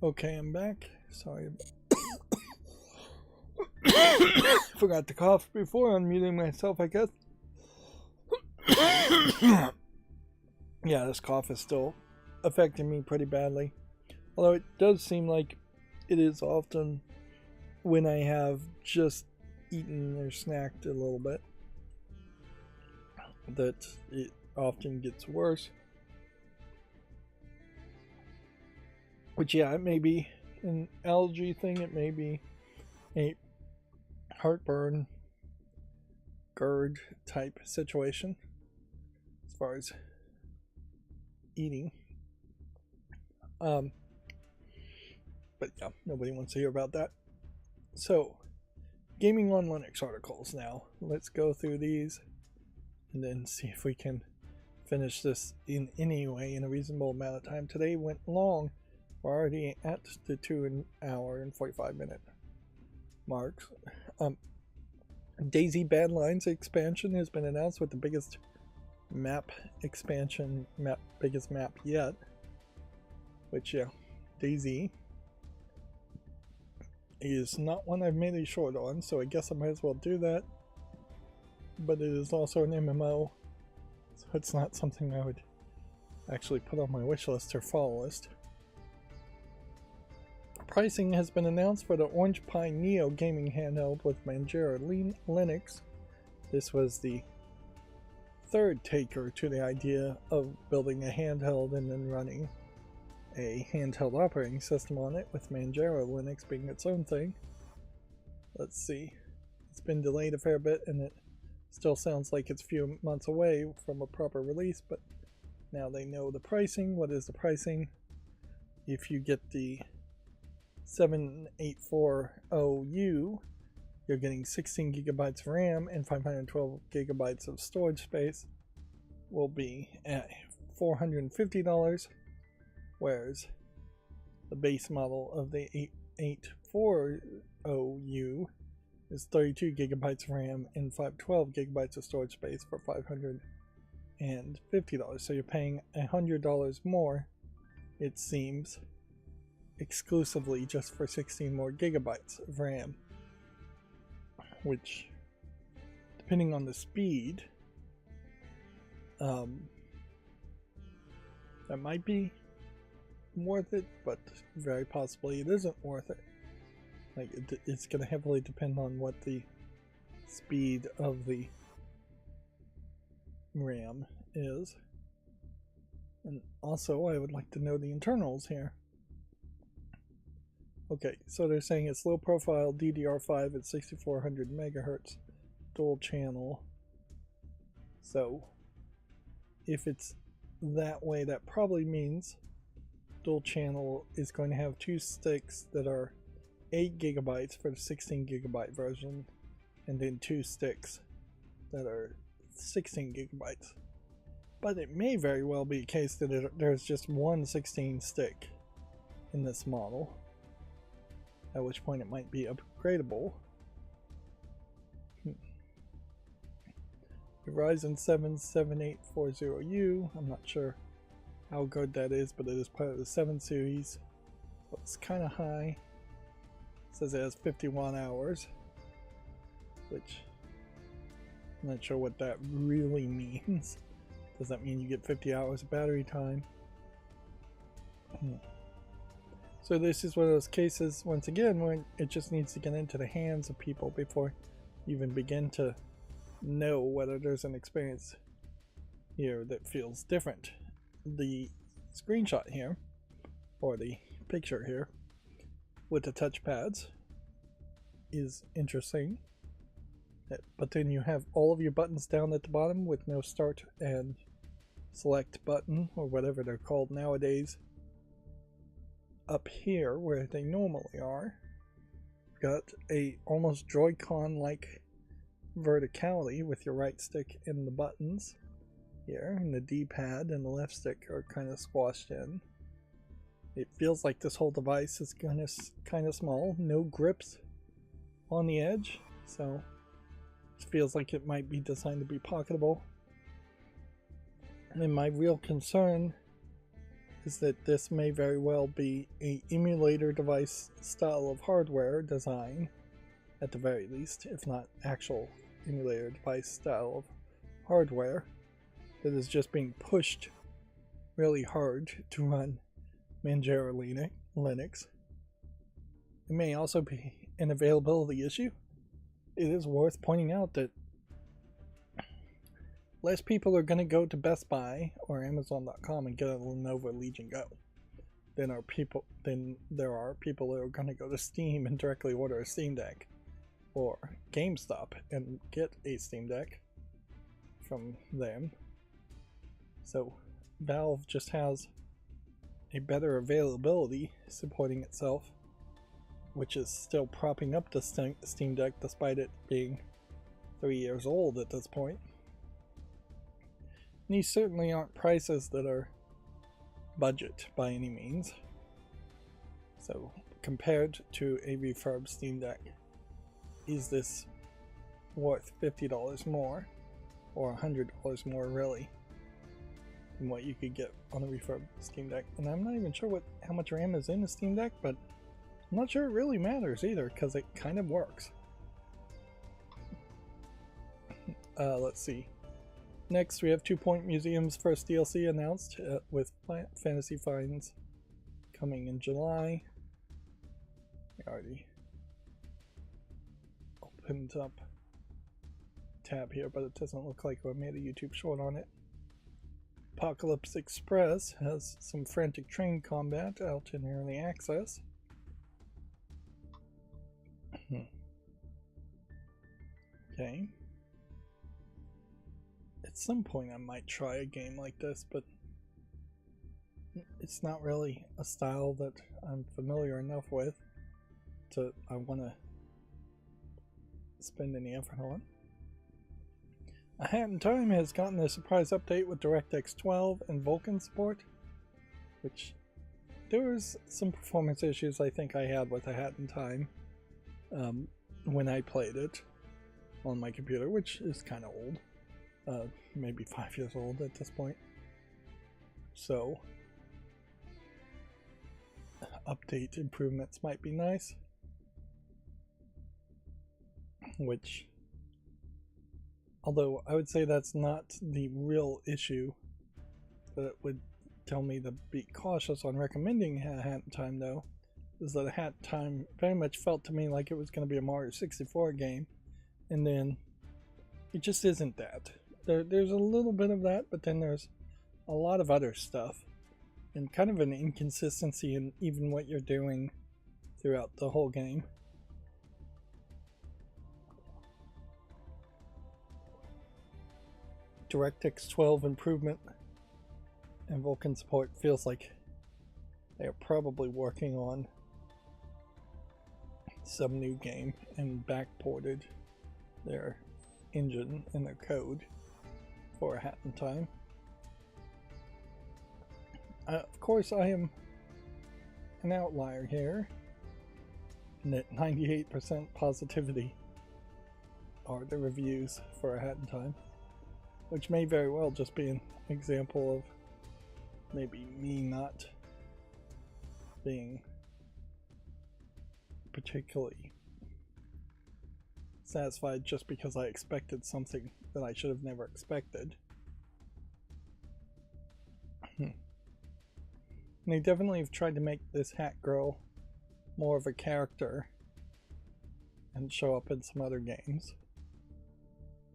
Okay, I'm back. Sorry. Forgot to cough before unmuting myself, I guess. Yeah, this cough is still affecting me pretty badly. Although it does seem like it is often when I have just eaten or snacked a little bit that it often gets worse. Which, yeah, it may be an allergy thing, it may be a heartburn, GERD type situation as far as eating. But yeah, nobody wants to hear about that. So, Gaming on Linux articles now. Let's go through these and then see if we can finish this in any way in a reasonable amount of time. Today went long. We're already at the 2 hour and 45 minute marks. Daisy Badlands expansion has been announced with the biggest map expansion, biggest map yet. Which, yeah, Daisy is not one I've made a short on, so I guess I might as well do that. But it is also an MMO, so it's not something I would actually put on my wish list or follow list. Pricing has been announced for the Orange Pi Neo gaming handheld with Manjaro Linux. This was the third taker to the idea of building a handheld and then running a handheld operating system on it, with Manjaro Linux being its own thing. Let's see. It's been delayed a fair bit and it still sounds like it's a few months away from a proper release, but now they know the pricing. What is the pricing? If you get the 7840U, you're getting 16 gigabytes of RAM and 512 gigabytes of storage space. Will be at $450, whereas the base model of the 8840U is 32 gigabytes of RAM and 512 gigabytes of storage space for $550. So you're paying $100 more, it seems, exclusively just for 16 more gigabytes of RAM, which, depending on the speed, that might be worth it, but very possibly it isn't worth it. Like, it's going to heavily depend on what the speed of the RAM is. And also, I would like to know the internals here. Okay, so they're saying it's low profile DDR5 at 6400 megahertz, dual channel. So, if it's that way, that probably means dual channel is going to have two sticks that are 8 gigabytes for the 16 gigabyte version, and then two sticks that are 16 gigabytes. But it may very well be a case that there's just one 16 stick in this model, at which point it might be upgradable. The Ryzen 7 7840U, I'm not sure how good that is, but it is part of the 7 series. So it's kind of high. It says it has 51 hours, which I'm not sure what that really means. Does that mean you get 50 hours of battery time? So this is one of those cases, once again, when it just needs to get into the hands of people before you even begin to know whether there's an experience here that feels different. The screenshot here, or the picture here, with the touchpads is interesting. But then you have all of your buttons down at the bottom with no start and select button, or whatever they're called nowadays, up here where they normally are. Got a almost Joy-Con like verticality with your right stick in the buttons here, and the D-pad and the left stick are kind of squashed in. It feels like this whole device is kind of small, no grips on the edge, so it feels like it might be designed to be pocketable. And my real concern is that this may very well be a emulator device style of hardware design, at the very least, if not actual emulator device style of hardware, that is just being pushed really hard to run Manjaro Linux. It may also be an availability issue. It is worth pointing out that less people are going to go to Best Buy or Amazon.com and get a Lenovo Legion Go than there are people that are going to go to Steam and directly order a Steam Deck, or GameStop and get a Steam Deck from them. So Valve just has a better availability supporting itself, which is still propping up the Steam Deck despite it being 3 years old at this point. And these certainly aren't prices that are budget by any means. So compared to a refurbed Steam Deck, is this worth $50 more, or $100 more really, than what you could get on a refurbed Steam Deck? And I'm not even sure how much RAM is in the Steam Deck, but I'm not sure it really matters either, because it kind of works. Let's see. Next, we have 2 Point Museum's first DLC announced, with Fantasy Finds coming in July. I already opened up a tab here, but it doesn't look like I made a YouTube short on it. Apocalypse Express has some frantic train combat out in early access. Okay. At some point I might try a game like this, but it's not really a style that I'm familiar enough with I want to spend any effort on. A Hat in Time has gotten a surprise update with DirectX 12 and Vulkan support, which there was some performance issues I think I had with A Hat in Time when I played it on my computer, which is kind of old, maybe 5 years old at this point. So update improvements might be nice, which, although I would say that's not the real issue that would tell me to be cautious on recommending A Hat in Time, though, is that A Hat in Time very much felt to me like it was going to be a Mario 64 game, and then it just isn't that. There's a little bit of that, but then there's a lot of other stuff, and kind of an inconsistency in even what you're doing throughout the whole game. DirectX 12 improvement and Vulkan support feels like they are probably working on some new game and backported their engine and their code for A Hat in Time. Of course, I am an outlier here, and at 98% positivity are the reviews for A Hat in Time, which may very well just be an example of maybe me not being particularly satisfied just because I expected something that I should have never expected. They definitely have tried to make this Hat Girl more of a character and show up in some other games,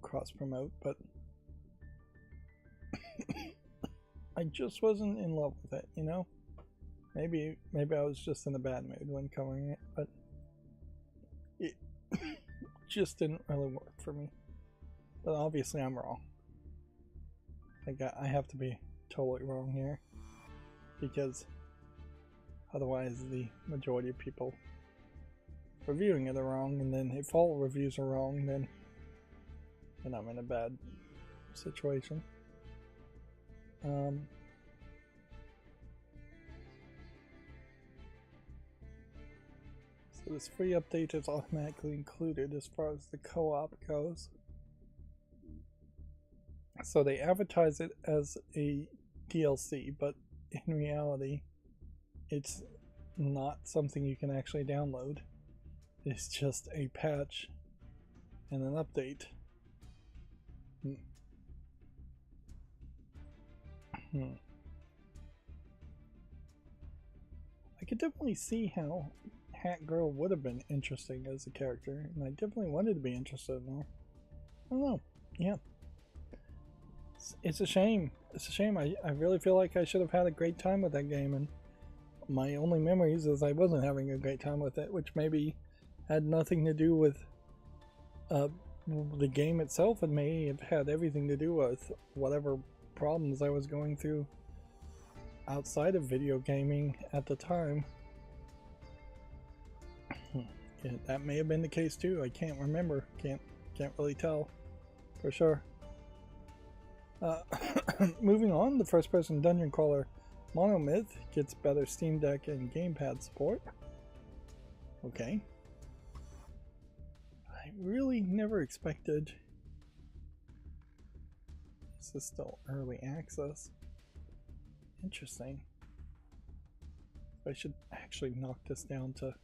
cross-promote, but I just wasn't in love with it, you know? Maybe I was just in a bad mood when covering it, but it just didn't really work for me. But obviously I'm wrong. I have to be totally wrong here, because otherwise the majority of people reviewing it are wrong, and then if all reviews are wrong, then I'm in a bad situation. So this free update is automatically included as far as the co-op goes. So they advertise it as a DLC, but in reality, it's not something you can actually download. It's just a patch and an update. I could definitely see how Hat Girl would have been interesting as a character, and I definitely wanted to be interested in her. I don't know. Yeah. It's a shame. It's a shame. I really feel like I should have had a great time with that game, and my only memories is I wasn't having a great time with it, which maybe had nothing to do with the game itself. It may have had everything to do with whatever problems I was going through outside of video gaming at the time. Yeah, that may have been the case too. I can't remember. Can't really tell for sure. Moving on, the first-person dungeon crawler Monomyth gets better Steam Deck and gamepad support. Okay. I really never expected. This is still early access. Interesting. I should actually knock this down to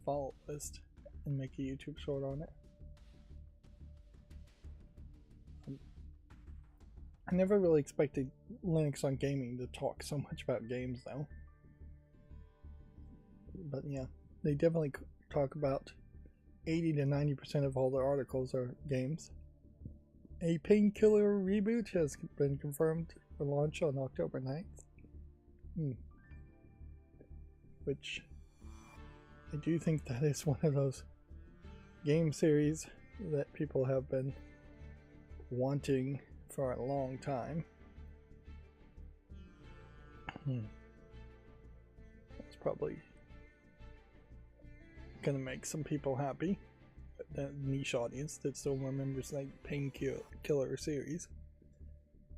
follow list and make a YouTube short on it. I never really expected Linux on Gaming to talk so much about games though. But yeah, they definitely talk about 80 to 90% of all their articles are games. A Painkiller reboot has been confirmed for launch on October 9th. Which I do think that is one of those game series that people have been wanting for a long time. That's probably gonna make some people happy. That niche audience that still remembers that Painkiller series.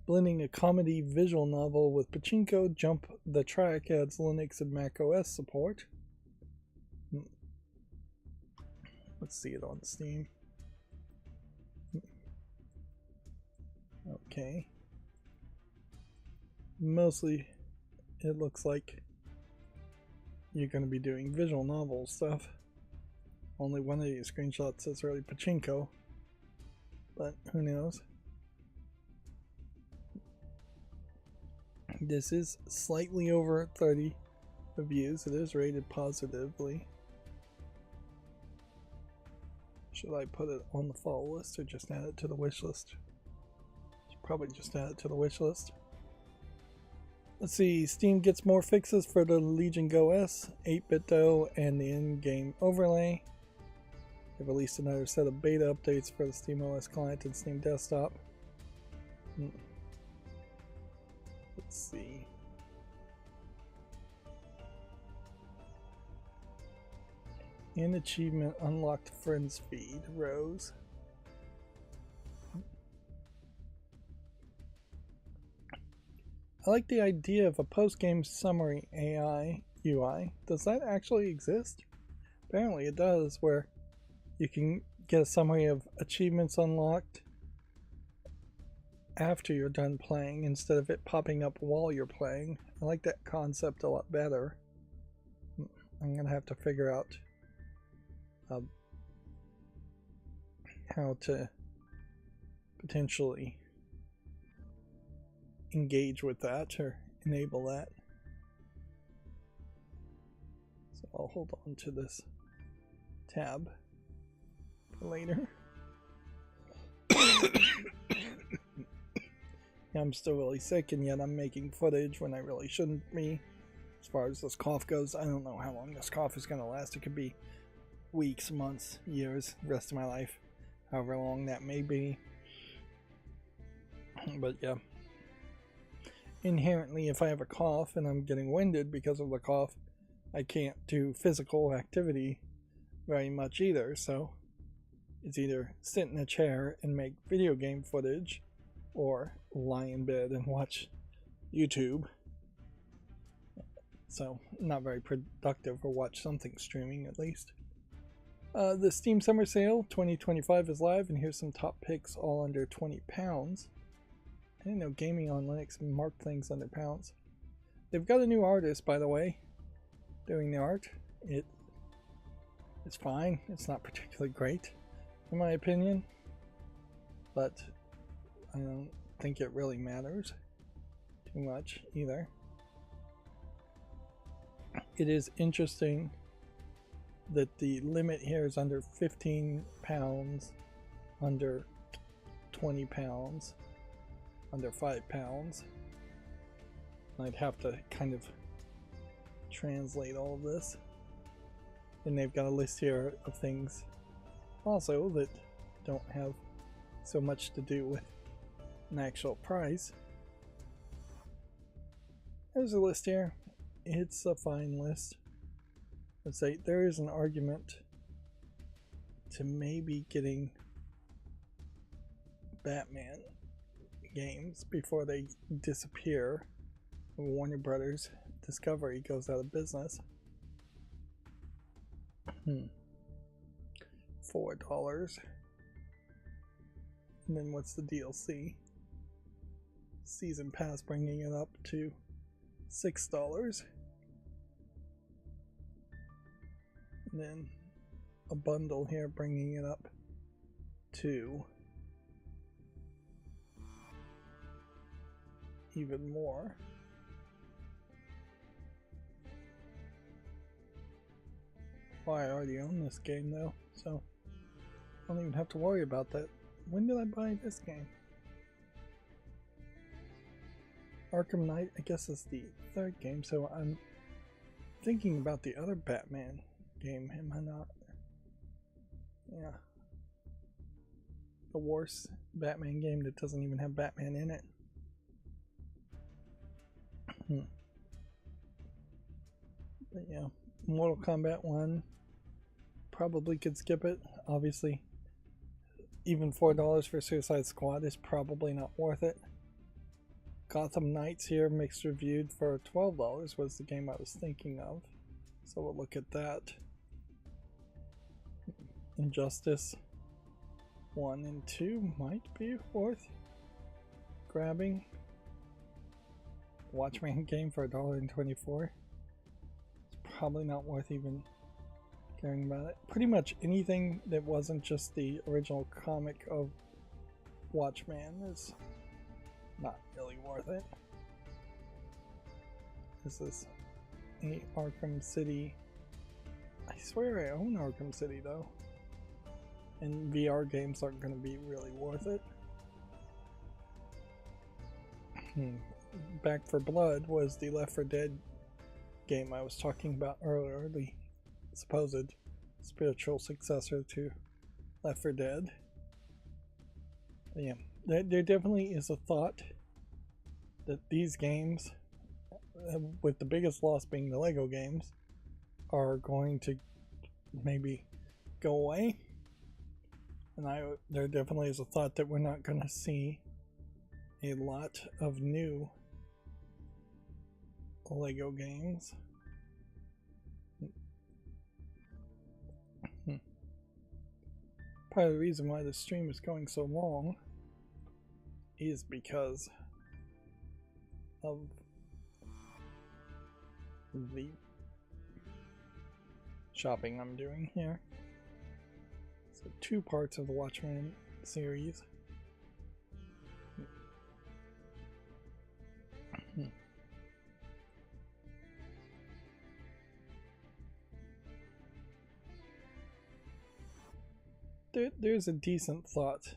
Blending a comedy visual novel with pachinko, Jump the Track adds Linux and Mac OS support. Let's see it on Steam. Okay. Mostly it looks like you're going to be doing visual novel stuff. Only one of these screenshots says really pachinko, but who knows. This is slightly over 30 reviews. It is rated positively. Should I put it on the follow list or just add it to the wish list? Probably just add it to the wish list. Let's see, Steam gets more fixes for the Legion Go S, 8-bit DOE, and the in-game overlay. They've released another set of beta updates for the Steam OS client and Steam Desktop. Let's see. In achievement, unlocked friends feed rose. I like the idea of a post-game summary AI UI. Does that actually exist? Apparently it does, where you can get a summary of achievements unlocked after you're done playing instead of it popping up while you're playing. I like that concept a lot better. I'm gonna have to figure out how to potentially engage with that or enable that. So I'll hold on to this tab for later. I'm still really sick, and yet I'm making footage when I really shouldn't be. As far as this cough goes, I don't know how long this cough is going to last. It could be weeks, months, years, the rest of my life, however long that may be. But yeah. Inherently, if I have a cough and I'm getting winded because of the cough, I can't do physical activity very much either. So it's either sit in a chair and make video game footage or lie in bed and watch YouTube. So not very productive, or watch something streaming at least. The Steam Summer Sale 2025 is live, and here's some top picks all under £20. I didn't know gaming on Linux marked things under pounds. They've got a new artist, by the way, doing the art. It's fine. It's not particularly great, in my opinion, but I don't think it really matters too much either. It is interesting that the limit here is under 15 pounds, under 20 pounds, under 5 pounds. I'd have to kind of translate all of this. And they've got a list here of things also that don't have so much to do with an actual price. There's a list here. It's a fine list. Let's say there is an argument to maybe getting Batman games before they disappear. Warner Brothers Discovery goes out of business. $4. And then what's the DLC? Season Pass bringing it up to $6. And then a bundle here bringing it up to even more. Well, I already own this game though, so I don't even have to worry about that. When did I buy this game? Arkham Knight, I guess, is the third game, so I'm thinking about the other Batman game, am I not? Yeah. The worst Batman game that doesn't even have Batman in it. But yeah, Mortal Kombat 1, probably could skip it. Obviously, even $4 for Suicide Squad is probably not worth it. Gotham Knights here, mixed reviewed for $12 was the game I was thinking of. So we'll look at that. Injustice 1 and 2 might be worth grabbing. Watchmen game for $1.24. It's probably not worth even caring about it. Pretty much anything that wasn't just the original comic of Watchmen is not really worth it. This is a Arkham City. I swear I own Arkham City though. And VR games aren't going to be really worth it. Back 4 Blood was the Left 4 Dead game I was talking about earlier, the supposed spiritual successor to Left 4 Dead. But yeah, there definitely is a thought that these games, with the biggest loss being the Lego games, are going to maybe go away. And there definitely is a thought that we're not going to see a lot of new Lego games. Part of the reason why the stream is going so long is because of the shopping I'm doing here. So 2 parts of the Watchmen series. There's a decent thought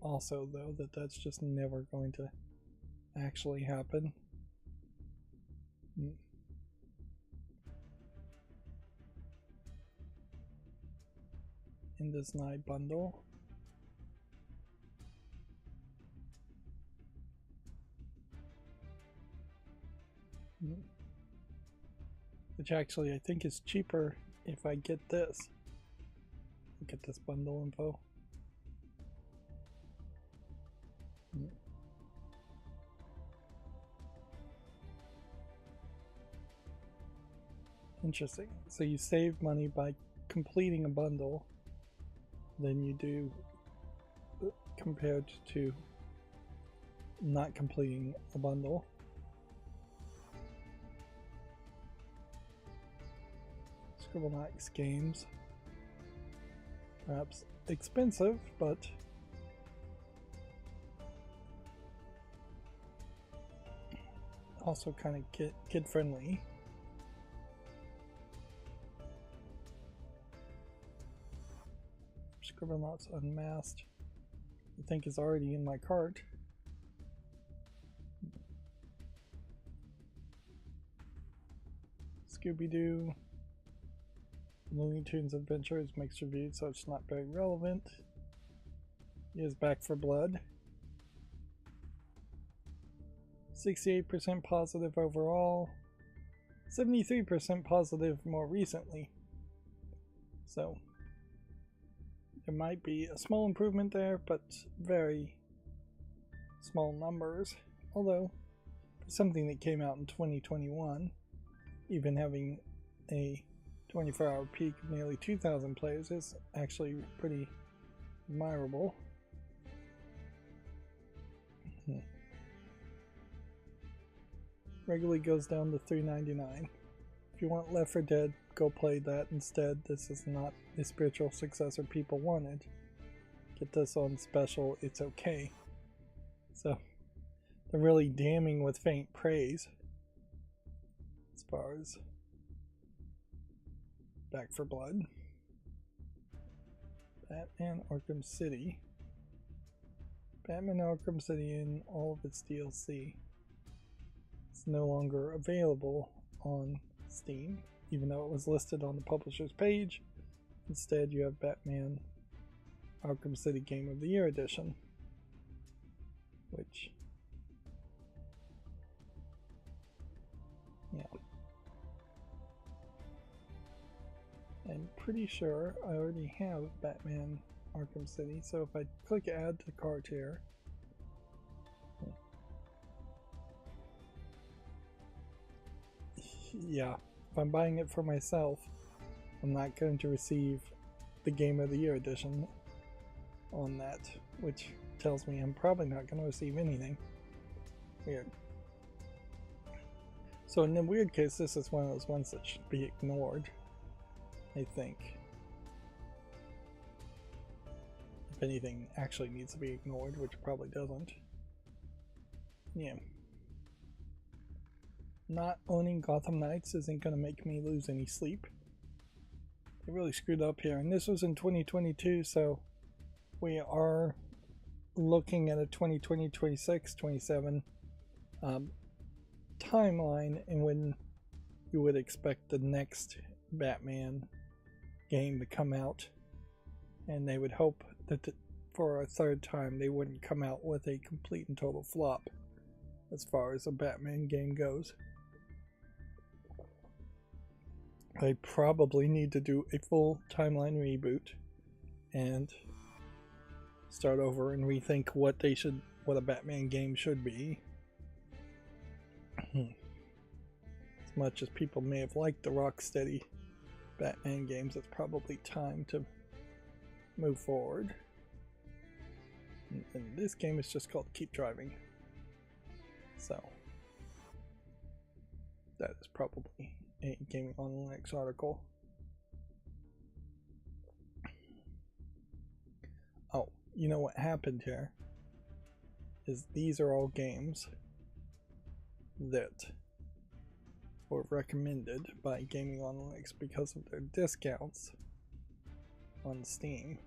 also though that that's just never going to actually happen. In this night bundle. Which actually I think is cheaper if I get this. Look at this bundle info. Interesting. So you save money by completing a bundle than you do compared to not completing a bundle. Scribblenauts games. Perhaps expensive, but also kind of kid friendly. Scribblenauts Unmasked, I think, is already in my cart. Scooby-Doo, Looney Tunes Adventures, mixed reviews, so it's not very relevant. He is Back for Blood. 68% positive overall, 73% positive more recently. So there might be a small improvement there, but very small numbers. Although, for something that came out in 2021, even having a 24-hour peak of nearly 2,000 players is actually pretty admirable. Regularly goes down to $3.99. If you want Left 4 Dead, go play that instead. This is not the spiritual successor people wanted. Get this on special, it's okay. So they're really damning with faint praise as far as Back for Blood. Batman Arkham City. Batman Arkham City and all of its DLC. It's no longer available on Steam, even though it was listed on the publisher's page. Instead, you have Batman Arkham City Game of the Year Edition, which, yeah, I'm pretty sure I already have Batman Arkham City, so if I click Add to Cart here, yeah, if I'm buying it for myself, I'm not going to receive the Game of the Year edition on that, which tells me I'm probably not going to receive anything. Weird. So in the weird case, this is one of those ones that should be ignored, I think. If anything actually needs to be ignored, which probably doesn't. Yeah. Not owning Gotham Knights isn't going to make me lose any sleep. They really screwed up here, and this was in 2022, so we are looking at a 2020, 26, 27 timeline in when you would expect the next Batman game to come out, and they would hope that for a third time they wouldn't come out with a complete and total flop as far as a Batman game goes. I probably need to do a full timeline reboot and start over and rethink what a Batman game should be. As much as people may have liked the Rocksteady Batman games, it's probably time to move forward. And this game is just called Keep Driving. So that is probably a Gaming on Linux article. Oh, you know what happened here is these are all games that were recommended by Gaming on Linux because of their discounts on Steam.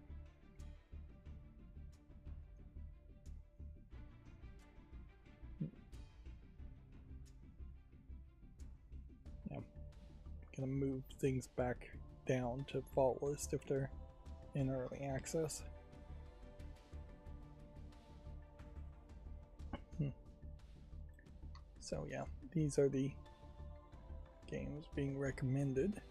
Gonna move things back down to Vault List if they're in early access. So yeah, these are the games being recommended.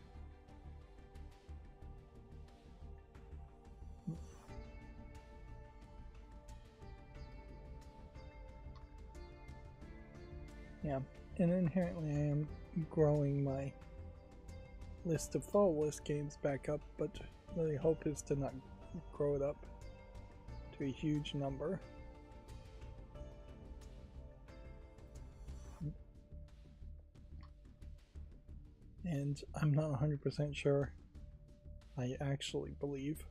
Yeah, and inherently I am growing my list of Fall List games back up, but the hope is to not grow it up to a huge number. and I'm not 100% sure I actually believe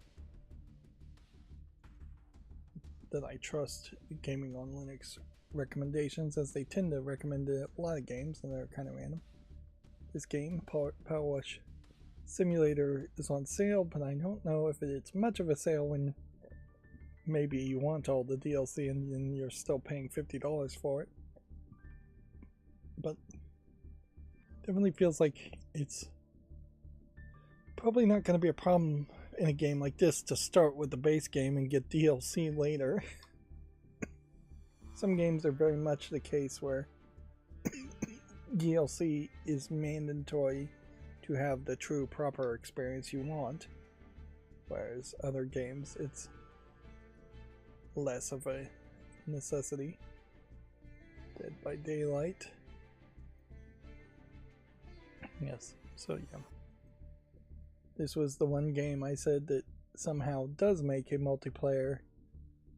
that I trust Gaming on Linux recommendations, as they tend to recommend a lot of games and they're kind of random. This game, Power Wash Simulator, is on sale, but I don't know if it's much of a sale when maybe you want all the DLC and then you're still paying $50 for it. But definitely feels like it's probably not going to be a problem in a game like this to start with the base game and get DLC later. Some games are very much the case where DLC is mandatory to have the true proper experience you want, whereas other games it's less of a necessity. Dead by Daylight. Yes, so yeah. This was the one game I said that somehow does make a multiplayer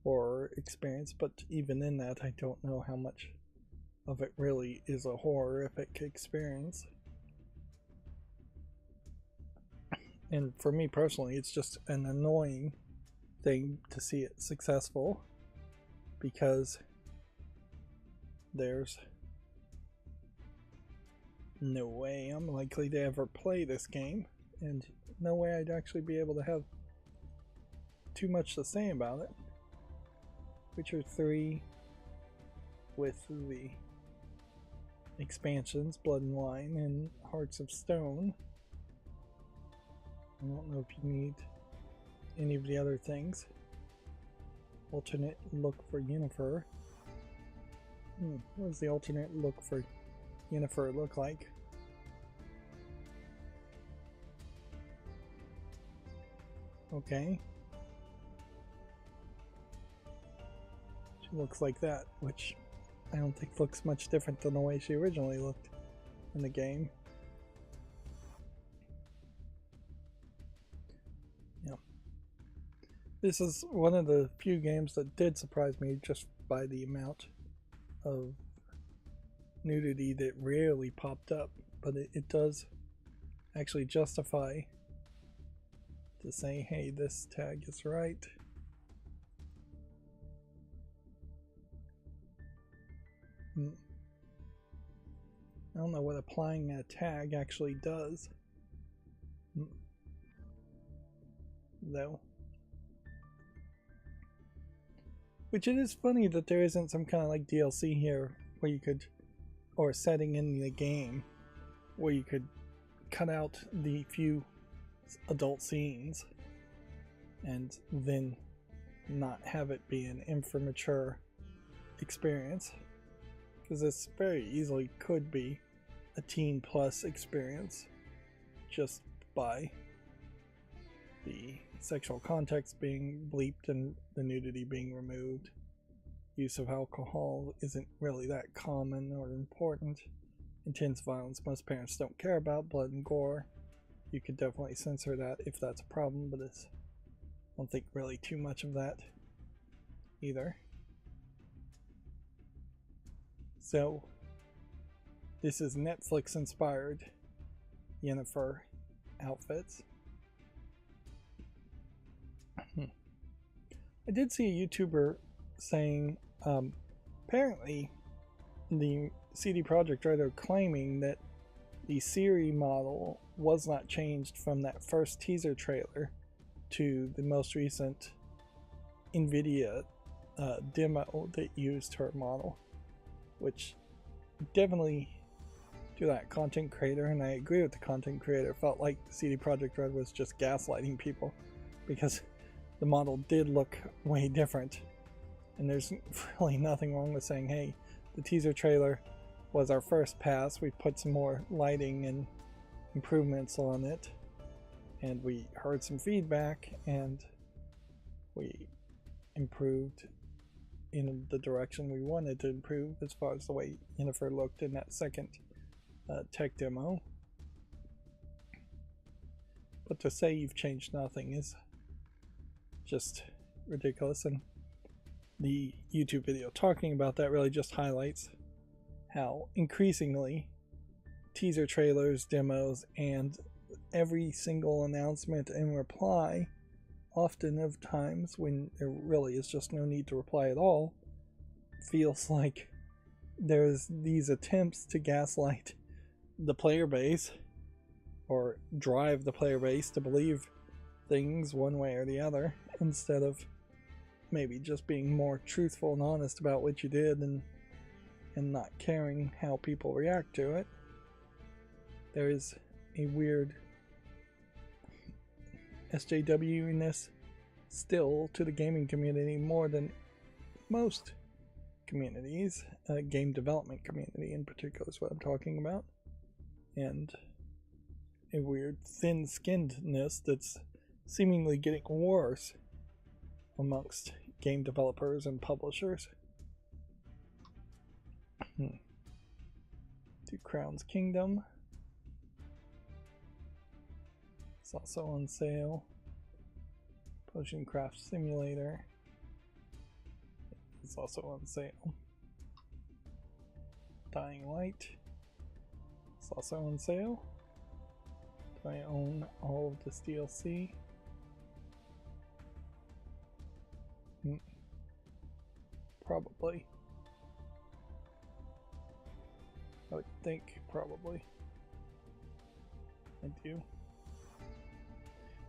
horror experience, but even in that I don't know how much of it really is a horrific experience. And for me personally, it's just an annoying thing to see it successful, because there's no way I'm likely to ever play this game, and no way I'd actually be able to have too much to say about it. Witcher 3 with the expansions, Blood and Wine and Hearts of Stone. I don't know if you need any of the other things. Alternate look for Yennefer. What does the alternate look for Yennefer look like? Okay. She looks like that, which I don't think looks much different than the way she originally looked in the game. Yeah. This is one of the few games that did surprise me just by the amount of nudity that rarely popped up, but it does actually justify to say, hey, this tag is right. I don't know what applying a tag actually does, though. Which it is funny that there isn't some kind of like DLC here where you could, or setting in the game where you could cut out the few adult scenes and then not have it be an immature experience, because this very easily could be a teen plus experience just by the sexual context being bleeped and the nudity being removed. Use of alcohol isn't really that common or important. Intense violence most parents don't care about. Blood and gore, you could definitely censor that if that's a problem, but I don't think really too much of that either. So this is Netflix inspired Yennefer outfits. I did see a YouTuber saying apparently the CD Projekt Rydo claiming that the Siri model was not changed from that first teaser trailer to the most recent NVIDIA demo that used her model, which definitely to that content creator, and I agree with the content creator, felt like CD Projekt Red was just gaslighting people, because the model did look way different, and there's really nothing wrong with saying, hey, the teaser trailer was our first pass, we put some more lighting and improvements on it, and we heard some feedback and we improved in the direction we wanted to improve as far as the way Yennefer looked in that second tech demo. But to say you've changed nothing is just ridiculous, and the YouTube video talking about that really just highlights how increasingly teaser trailers, demos, and every single announcement and reply, often of times when there really is just no need to reply at all, feels like there's these attempts to gaslight the player base or drive the player base to believe things one way or the other, instead of maybe just being more truthful and honest about what you did and not caring how people react to it. There is a weird SJW-ness still to the gaming community, more than most communities, game development community in particular is what I'm talking about, and a weird thin-skinnedness that's seemingly getting worse amongst game developers and publishers. Two Crowns Kingdom. It's also on sale. Potion Craft Simulator. It's also on sale. Dying Light. It's also on sale. Do I own all of this DLC? Probably. I would think probably. I do.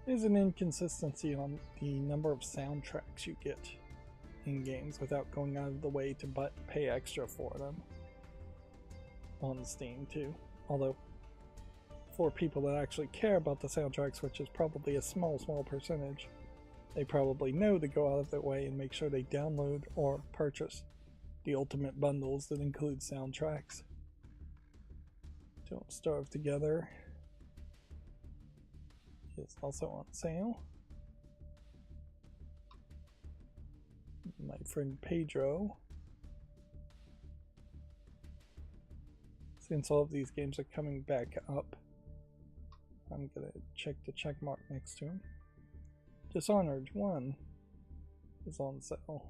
There's an inconsistency on the number of soundtracks you get in games without going out of the way to pay extra for them on Steam too. Although, for people that actually care about the soundtracks, which is probably a small percentage, they probably know to go out of their way and make sure they download or purchase the ultimate bundles that include soundtracks. Don't Starve Together is also on sale. My Friend Pedro. Since all of these games are coming back up, I'm gonna check the check mark next to them. Dishonored 1 is on sale.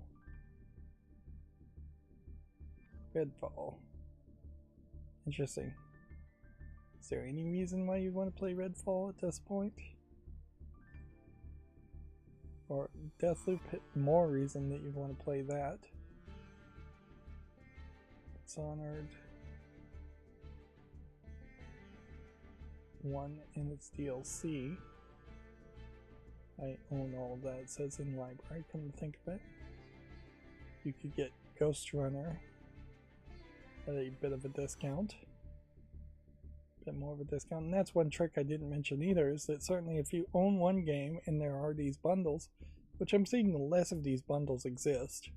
Redfall. Interesting. Is there any reason why you'd want to play Redfall at this point? Or Deathloop, more reason that you'd want to play that. Dishonored 1 and its DLC. I own all of that, it says in library, come to think of it. You could get Ghost Runner at a bit of a discount. Bit more of a discount, and that's one trick I didn't mention either, is that certainly if you own one game and there are these bundles, which I'm seeing less of these bundles exist,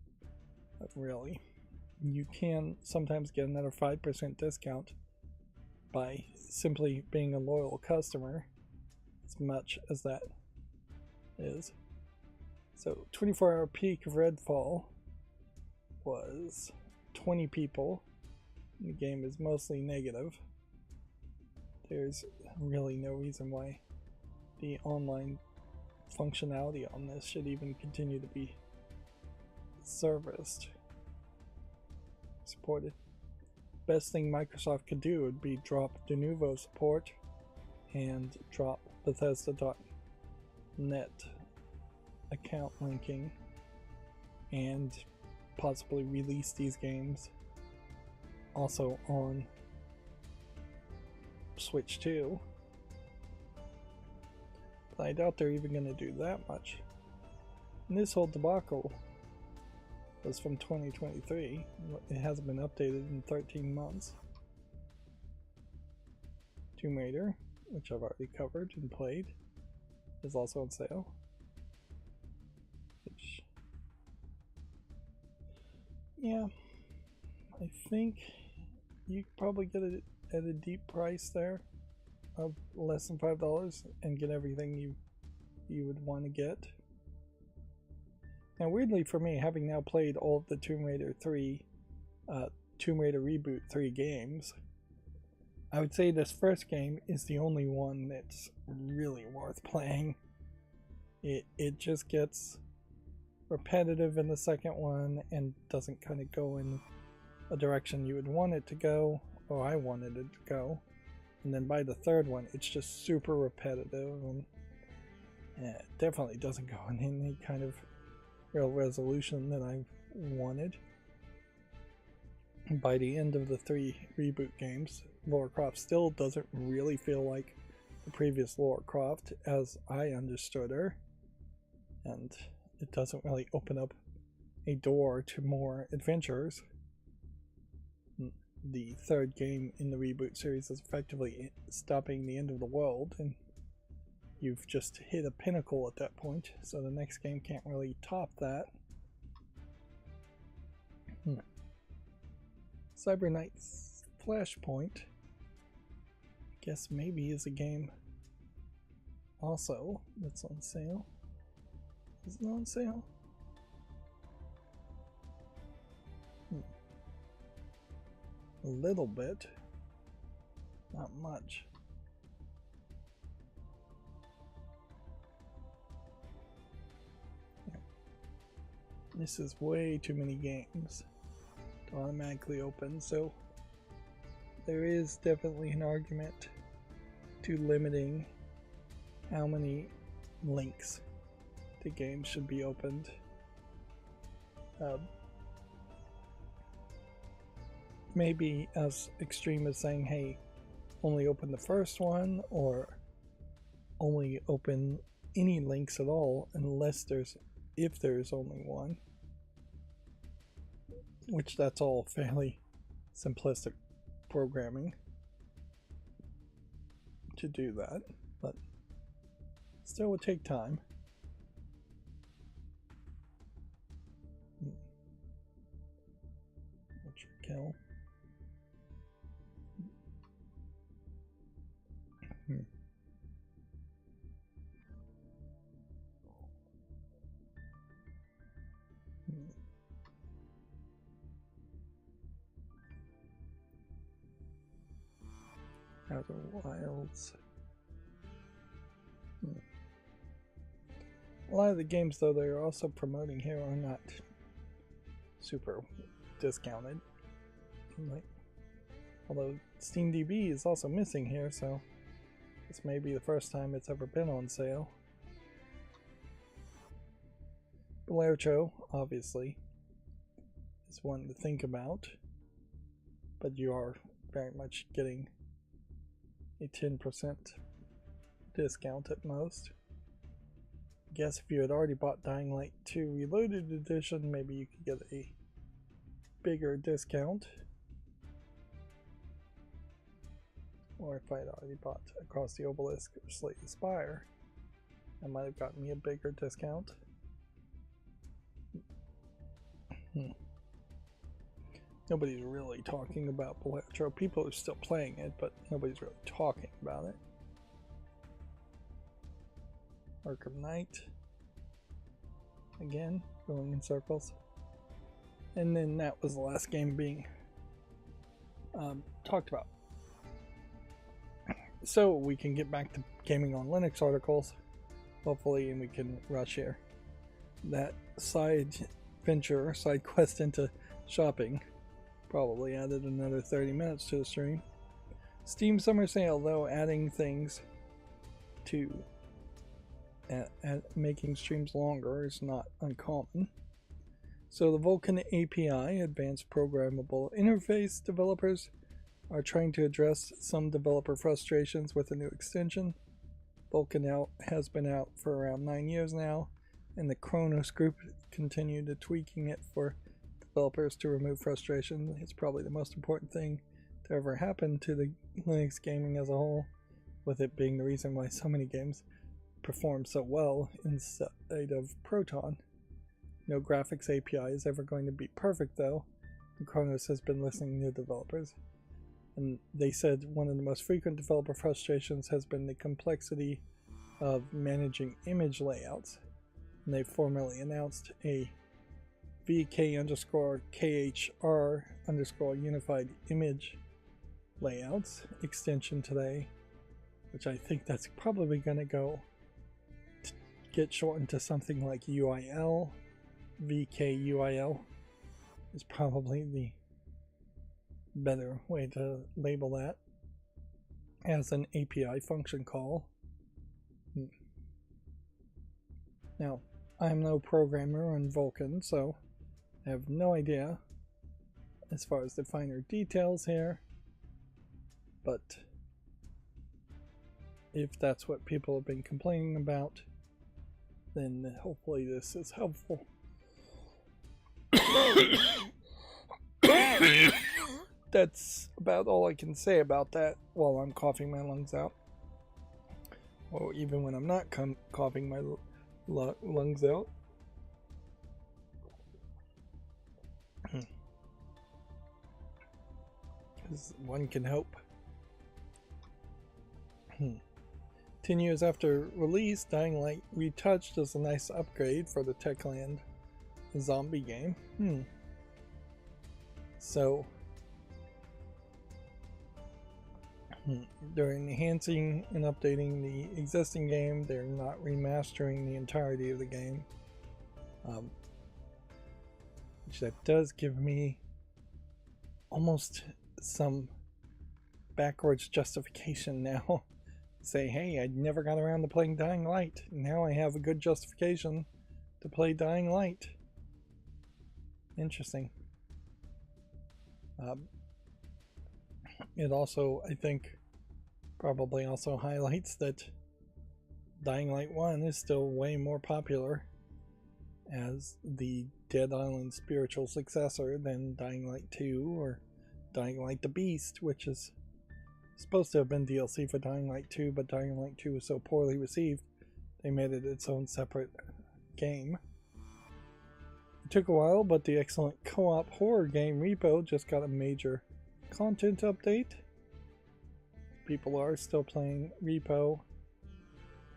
really, you can sometimes get another 5% discount by simply being a loyal customer, as much as that is. So 24-hour peak of Redfall was 20 people. The game is mostly negative. There's really no reason why the online functionality on this should even continue to be serviced, supported. Best thing Microsoft could do would be drop de novo support and drop Bethesda.net account linking and possibly release these games also on Switch 2. But I doubt they're even going to do that much. And this whole debacle was from 2023. It hasn't been updated in 13 months. Tomb Raider, which I've already covered and played, is also on sale. Which, yeah, I think you could probably get it at a deep price there of less than $5 and get everything you would want to get. Now, weirdly for me, having now played all of the Tomb Raider Reboot 3 games, I would say this first game is the only one that's really worth playing. It just gets repetitive in the second one and doesn't kind of go in a direction you would want it to go, or I wanted it to go. And then by the third one, it's just super repetitive, and it definitely doesn't go in any kind of real resolution that I wanted. By the end of the 3 reboot games, Lara Croft still doesn't really feel like the previous Lara Croft as I understood her, and it doesn't really open up a door to more adventures. The third game in the reboot series is effectively stopping the end of the world, and you've just hit a pinnacle at that point, so the next game can't really top that. Cyber Knight's Flashpoint, I guess maybe is a game also that's on sale. Is it on sale? A little bit, not much. This is way too many games to automatically open, so there is definitely an argument to limiting how many links to games should be opened. Maybe as extreme as saying, hey, only open the first one, or only open any links at all unless if there's only one. Which that's all fairly simplistic programming to do that, but still would take time. Ultra kill. Outer Wilds. A lot of the games, though, they're also promoting here are not super discounted. Although SteamDB is also missing here, so this may be the first time it's ever been on sale. Belarcho, obviously, is one to think about, but you are very much getting a 10% discount at most. I guess if you had already bought Dying Light 2 Reloaded Edition, maybe you could get a bigger discount. Or if I had already bought Across the Obelisk or Slay the Spire, that might have gotten me a bigger discount. Nobody's really talking about Belarcho. People are still playing it, but nobody's really talking about it. Arkham Knight. Again, going in circles. And then that was the last game being talked about. So we can get back to gaming on Linux articles, hopefully, and we can rush here. That side quest into shopping probably added another 30 minutes to the stream. Steam Summer Sale, though, adding things to making streams longer is not uncommon. So the Vulkan API, Advanced Programmable Interface, developers are trying to address some developer frustrations with a new extension. Vulkan has been out for around 9 years now, and the Kronos group continued to tweaking it for developers to remove frustration. It's probably the most important thing to ever happen to the Linux gaming as a whole, with it being the reason why so many games perform so well inside of Proton. No graphics API is ever going to be perfect, though, and Kronos has been listening to developers. And they said one of the most frequent developer frustrations has been the complexity of managing image layouts. And they formally announced a VK_KHR_unified image layouts extension today, which I think that's probably going to get shortened to something like UIL. VKUIL is probably the better way to label that. as an API function call. Now, I'm no programmer on Vulkan, so I have no idea as far as the finer details here, but if that's what people have been complaining about, then hopefully this is helpful. That's about all I can say about that while I'm coughing my lungs out. Or even when I'm not coughing my lungs out. Because one can hope. 10 years after release, Dying Light Retouched is a nice upgrade for the Techland zombie game. So, they're enhancing and updating the existing game. They're not remastering the entirety of the game. Which that does give me almost some backwards justification now. Say, hey, I never got around to playing Dying Light. Now I have a good justification to play Dying Light. Interesting. It also, I think, probably also highlights that Dying Light 1 is still way more popular as the Dead Island spiritual successor than Dying Light 2 or Dying Light the Beast, which is supposed to have been DLC for Dying Light 2, but Dying Light 2 was so poorly received, they made it its own separate game. It took a while, but the excellent co-op horror game Repo just got a major content update. People are still playing Repo,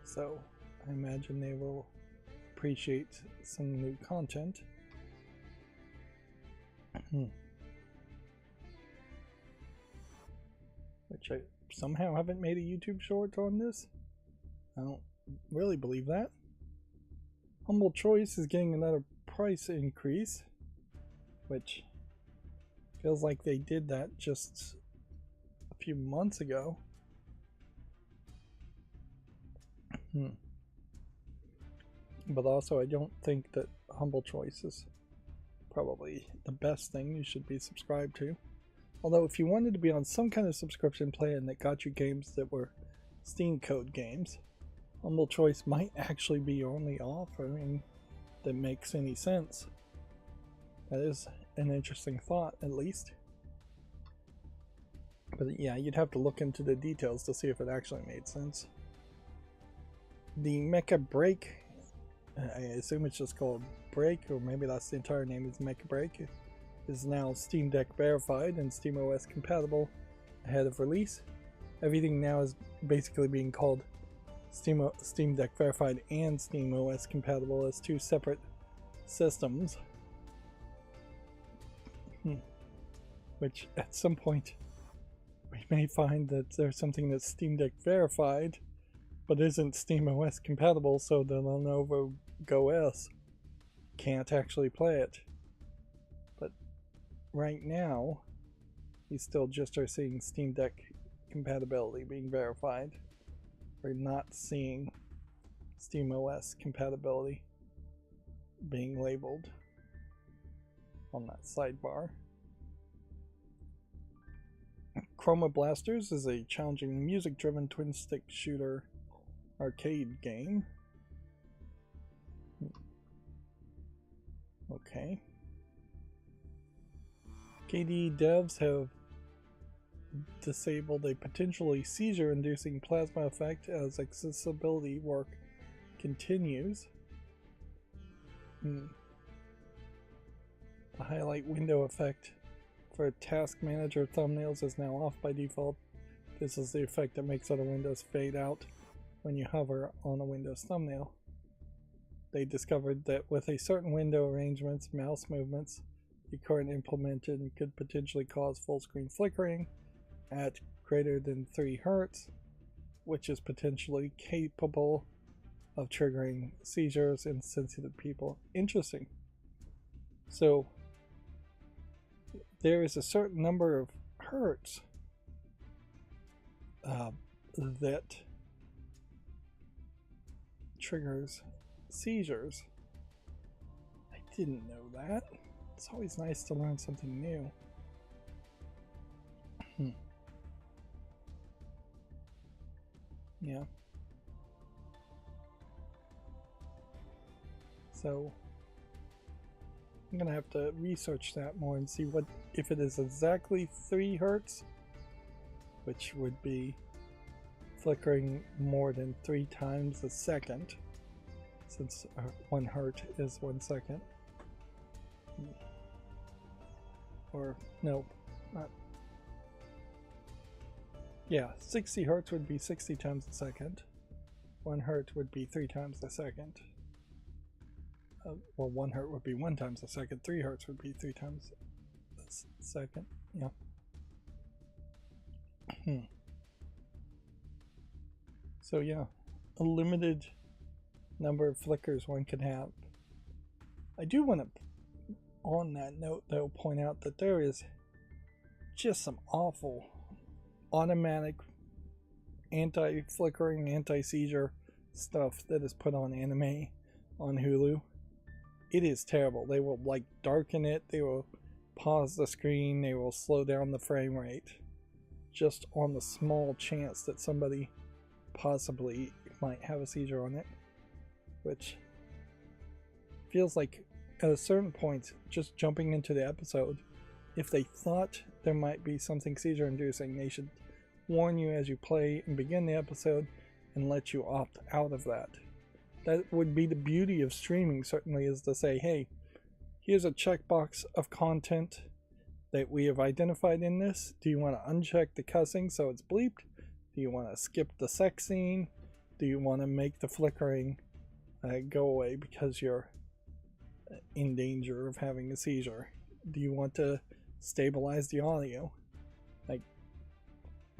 so I imagine they will appreciate some new content. Which I somehow haven't made a YouTube short on this. I don't really believe that. Humble Choice is getting another price increase, which feels like they did that just a few months ago. But also, I don't think that Humble Choice is probably the best thing you should be subscribed to. Although if you wanted to be on some kind of subscription plan that got you games that were Steam code games, Humble Choice might actually be your only offering that makes any sense. That is an interesting thought, at least. But yeah, you'd have to look into the details to see if it actually made sense. The Mecha Break, I assume it's just called Break, or maybe that's the entire name, is Mecha Break, is now Steam Deck verified and SteamOS compatible ahead of release. Everything now is basically being called Steam Deck verified and SteamOS compatible as two separate systems. Which at some point we may find that there's something that's Steam Deck verified but isn't SteamOS compatible, so the Lenovo Go S can't actually play it. But right now, we still just are seeing Steam Deck compatibility being verified. We're not seeing SteamOS compatibility being labeled on that sidebar. Chroma Blasters is a challenging music-driven twin-stick shooter arcade game. Okay. KDE devs have disabled a potentially seizure-inducing plasma effect as accessibility work continues. The highlight window effect for task manager thumbnails is now off by default. This is the effect that makes other windows fade out when you hover on a Windows thumbnail. They discovered that with a certain window arrangements, mouse movements, the current implemented could potentially cause full screen flickering at greater than 3 Hz, which is potentially capable of triggering seizures in sensitive people. Interesting. So there is a certain number of hertz that triggers seizures. I didn't know that. It's always nice to learn something new. Yeah. So I'm gonna have to research that more and see what if it is exactly 3 hertz, which would be flickering more than 3 times a second, since 1 hertz is 1 second. Or no, not. Yeah, 60 hertz would be 60 times a second. 1 hertz would be 3 times a second. Well, 1 hertz would be 1 times a second. 3 hertz would be 3 times a second. Yeah. So yeah, a limited number of flickers one can have. I do want to, on that note though, point out that there is just some awful automatic anti-flickering, anti-seizure stuff that is put on anime on Hulu. It is terrible. They will like darken it, they will pause the screen, they will slow down the frame rate just on the small chance that somebody possibly might have a seizure on it, which feels like at a certain point, just jumping into the episode, if they thought there might be something seizure inducing, they should warn you as you play and begin the episode and let you opt out of that. That would be the beauty of streaming, certainly, is to say, hey, here's a checkbox of content that we have identified in this. Do you want to uncheck the cussing so it's bleeped? Do you want to skip the sex scene? Do you want to make the flickering go away because you're in danger of having a seizure? Do you want to stabilize the audio? Like,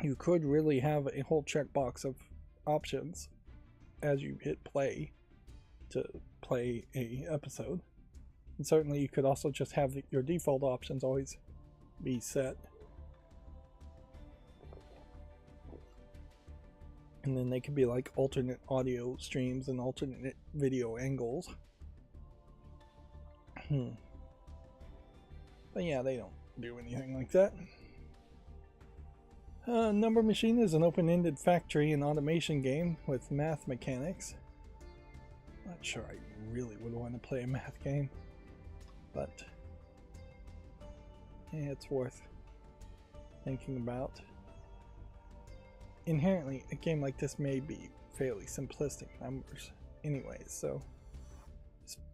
you could really have a whole checkbox of options as you hit play to play a episode. And certainly you could also just have your default options always be set. And then they could be like alternate audio streams and alternate video angles. But yeah, they don't do anything like that. Number Machine is an open-ended factory and automation game with math mechanics. Not sure I really would want to play a math game, but yeah, it's worth thinking about. Inherently, a game like this may be fairly simplistic numbers anyways, so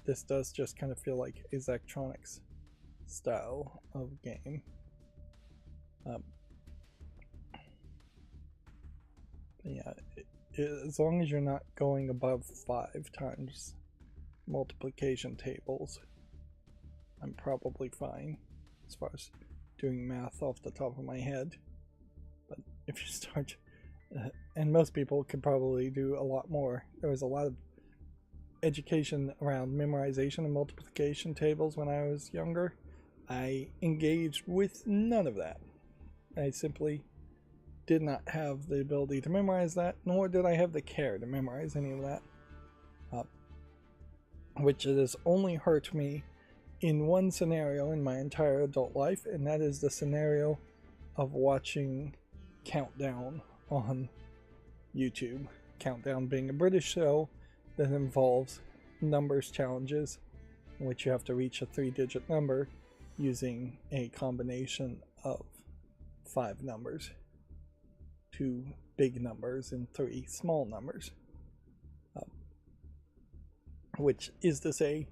this does just kind of feel like a Zachtronics style of game. Yeah, as long as you're not going above 5 times multiplication tables, I'm probably fine as far as doing math off the top of my head. But if you start, and most people could probably do a lot more. There was a lot of education around memorization and multiplication tables when I was younger. I engaged with none of that. I simply did not have the ability to memorize that, nor did I have the care to memorize any of that. Which has only hurt me in one scenario in my entire adult life, and that is the scenario of watching Countdown on YouTube. Countdown being a British show that involves numbers challenges in which you have to reach a 3-digit number using a combination of 5 numbers, 2 big numbers and 3 small numbers, which is to say,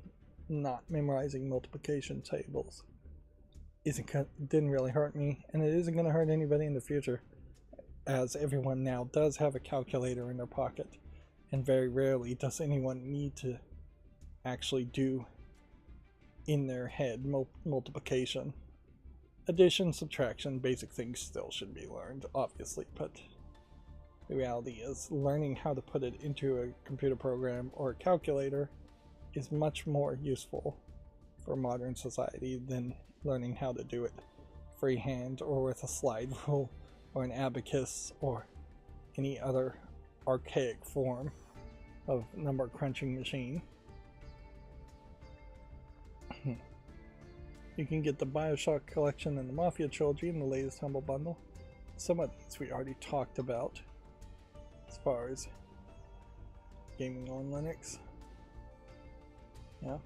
not memorizing multiplication tables didn't really hurt me, and it isn't going to hurt anybody in the future, as everyone now does have a calculator in their pocket, and very rarely does anyone need to actually do in their head multiplication. Addition, subtraction, basic things still should be learned, obviously, but the reality is learning how to put it into a computer program or a calculator is much more useful for modern society than learning how to do it freehand or with a slide rule or an abacus or any other archaic form of number crunching machine. You can get the BioShock collection and the Mafia trilogy in the latest Humble Bundle. Some of these we already talked about as far as gaming on Linux. Yeah.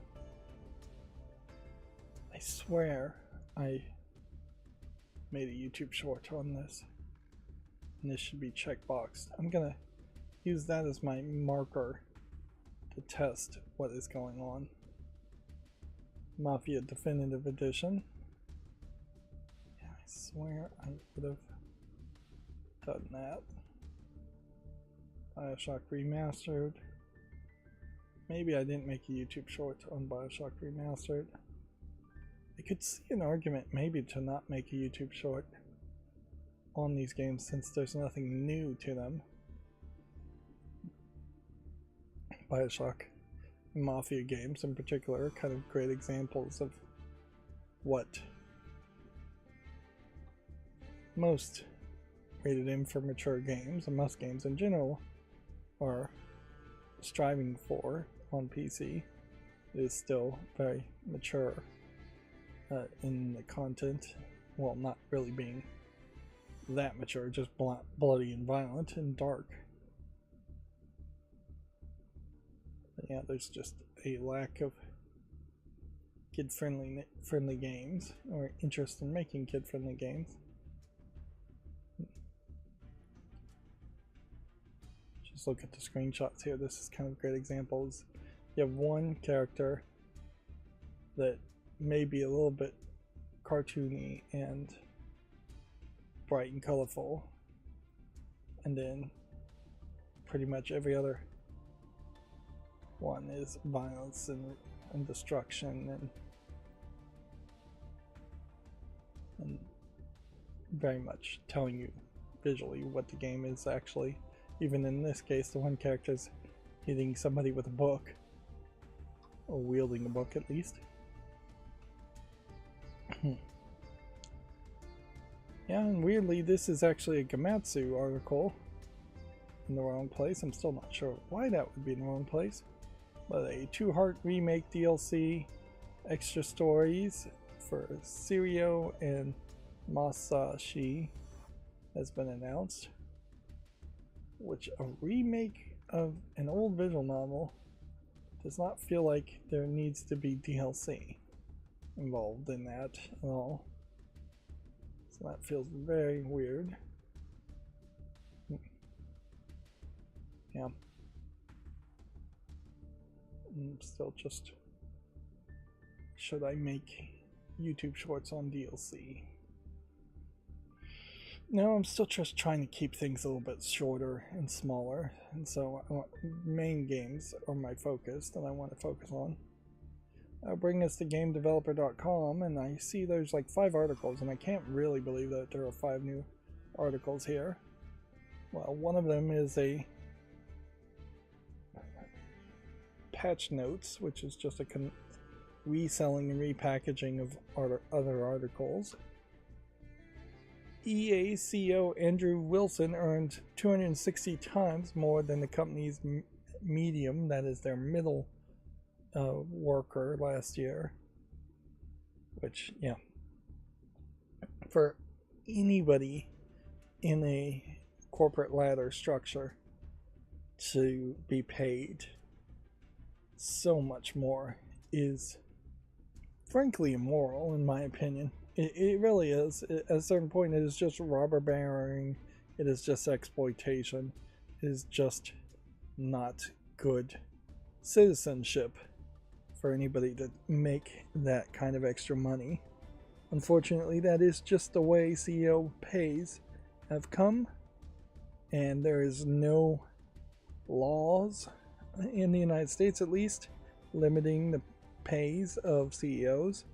I swear I made a YouTube short on this. And this should be checkboxed. I'm gonna use that as my marker to test what is going on. Mafia Definitive Edition. Yeah, I swear I would have done that. BioShock Remastered. Maybe I didn't make a YouTube short on BioShock Remastered. I could see an argument maybe to not make a YouTube short on these games since there's nothing new to them. BioShock and Mafia games in particular are kind of great examples of what most rated M for mature games, and most games in general, are striving for on PC. It is still very mature in the content, well, not really being that mature, just bloody and violent and dark. But yeah, there's just a lack of kid-friendly games, or interest in making kid-friendly games. Just look at the screenshots here. This is kind of great examples. You have one character that may be a little bit cartoony and bright and colorful, and then pretty much every other one is violence and destruction and very much telling you visually what the game is actually. Even in this case, the one character's hitting somebody with a book, or wielding a book at least. Yeah, and weirdly, this is actually a Gamatsu article in the wrong place. I'm still not sure why that would be in the wrong place. But a 2 Heart Remake DLC, extra stories for Sirio and Masashi has been announced. Which, a remake of an old visual novel does not feel like there needs to be DLC involved in that at all. So that feels very weird. Yeah. I'm still just, should I make YouTube shorts on DLC? No, I'm still just trying to keep things a little bit shorter and smaller, and so main games are my focus that I want to focus on. I'll bring us to GameDeveloper.com, and I see there's like 5 articles, and I can't really believe that there are 5 new articles here. Well, one of them is a patch notes, which is just a reselling and repackaging of other articles. EA CEO Andrew Wilson earned 260 times more than the company's medium, that is their middle worker, last year. Which, yeah, for anybody in a corporate ladder structure to be paid so much more is frankly immoral, in my opinion. It really is. At a certain point, it is just robber baroning. It is just exploitation. It is just not good citizenship for anybody to make that kind of extra money. Unfortunately, that is just the way CEO pays have come, and there is no laws in the United States, at least, limiting the pays of CEOs.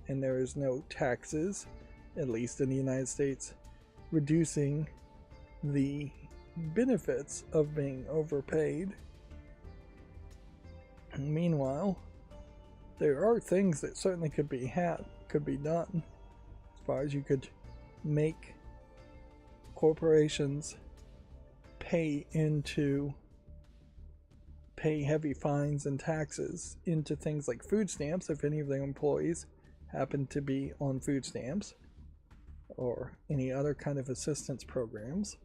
And there is no taxes, at least in the United States, reducing the benefits of being overpaid. Meanwhile, there are things that certainly could be done, as far as you could make corporations pay heavy fines and taxes into things like food stamps if any of their employees happen to be on food stamps or any other kind of assistance programs.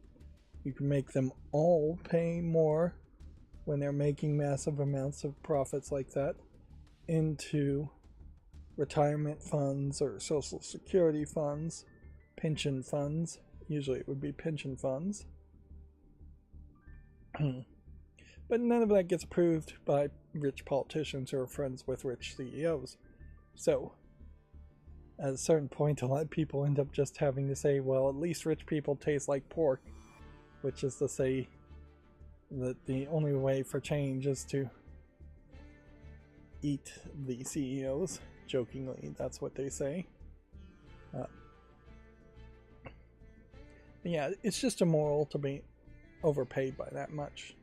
You can make them all pay more when they're making massive amounts of profits like that into retirement funds or social security funds, pension funds. Usually it would be pension funds. But none of that gets approved by rich politicians who are friends with rich CEOs. So at a certain point, a lot of people end up just having to say, well, at least rich people taste like pork, which is to say that the only way for change is to eat the CEOs. Jokingly, that's what they say. Yeah, it's just immoral to be overpaid by that much,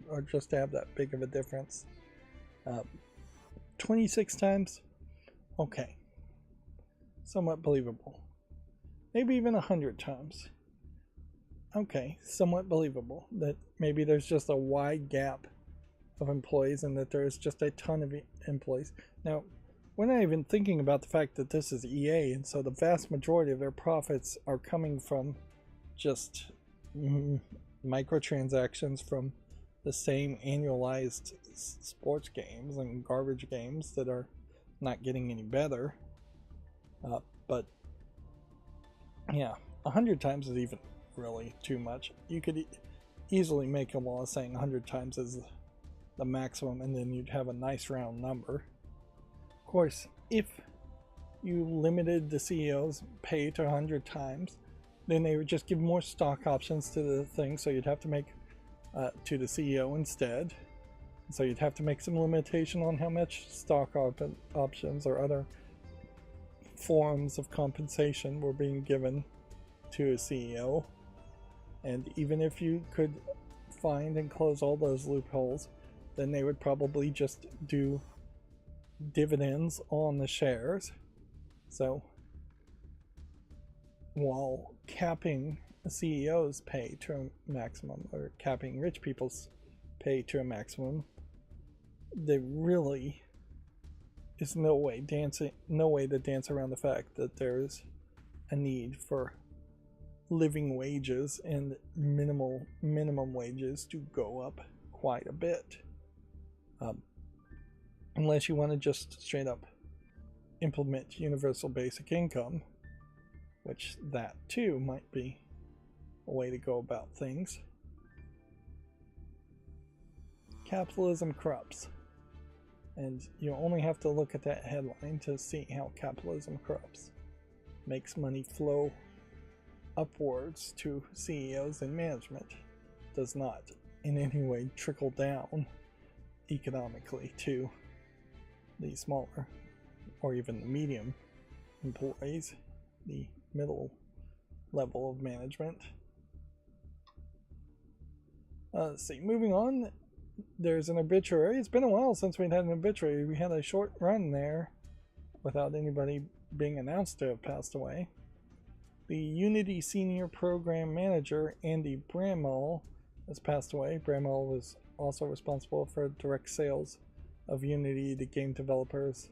or just to have that big of a difference. 26 times? Okay. Somewhat believable. Maybe even 100 times. Okay, somewhat believable. That maybe there's just a wide gap of employees and that there's just a ton of employees. Now, we're not even thinking about the fact that this is EA, and so the vast majority of their profits are coming from just microtransactions from the same annualized sports games and garbage games that are not getting any better. But yeah, 100 times is even really too much. You could easily make a law saying 100 times is the maximum, and then you'd have a nice round number. Of course, if you limited the CEO's pay to 100 times, then they would just give more stock options to the thing, so you'd have to make to the CEO instead. So you'd have to make some limitation on how much stock options or other forms of compensation were being given to a CEO. And even if you could find and close all those loopholes, then they would probably just do dividends on the shares. So while capping a CEO's pay to a maximum, or capping rich people's pay to a maximum, there really is no way to dance around the fact that there's a need for living wages and minimum wages to go up quite a bit, unless you want to just straight up implement universal basic income, which that too might be a way to go about things. Capitalism corrupts, and you only have to look at that headline to see how capitalism corrupts. Makes money flow upwards to CEOs and management. Does not in any way trickle down economically to the smaller or even the medium employees, the middle level of management. Let's see, moving on, there's an obituary. It's been a while since we'd had an obituary. We had a short run there without anybody being announced to have passed away. The Unity Senior Program Manager, Andy Bramall, has passed away. Bramall was also responsible for direct sales of Unity to game developers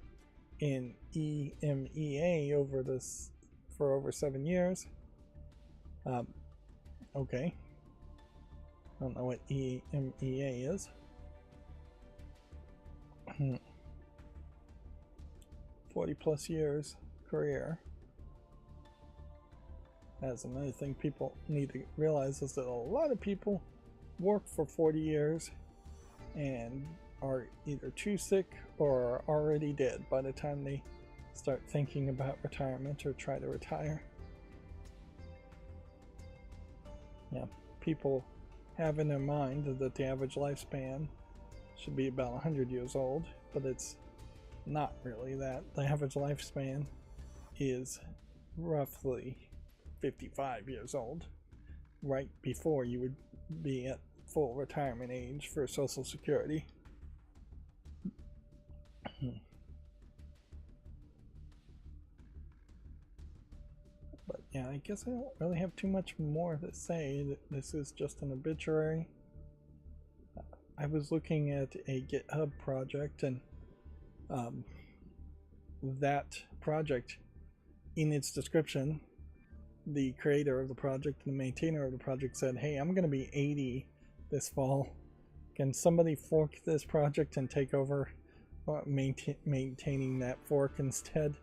in EMEA for over 7 years. Okay. I don't know what EMEA is. 40 plus years career. That's another thing people need to realize, is that a lot of people work for 40 years and are either too sick or are already dead by the time they start thinking about retirement or try to retire. Yeah, people have in their mind that the average lifespan should be about 100 years old, but it's not really that. The average lifespan is roughly 55 years old, right before you would be at full retirement age for Social Security. But yeah, yeah, I guess I don't really have too much more to say. This is just an obituary. I was looking at a GitHub project, and that project, in its description, the creator of the project and the maintainer of the project said, "Hey, I'm going to be 80 this fall. Can somebody fork this project and take over maintaining that fork instead?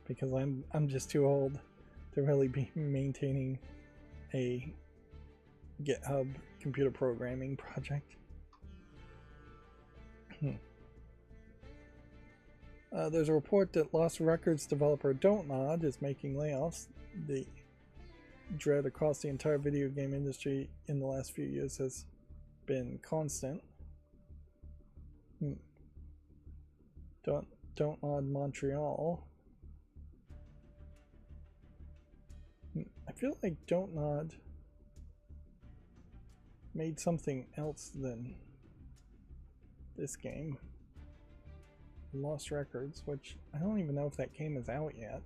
Because I'm just too old to really be maintaining a GitHub computer programming project." There's a report that Lost Records developer Dontnod is making layoffs. The dread across the entire video game industry in the last few years has been constant. Dontnod Montreal. I feel like Dontnod made something else than this game. Lost Records, which I don't even know if that game is out yet.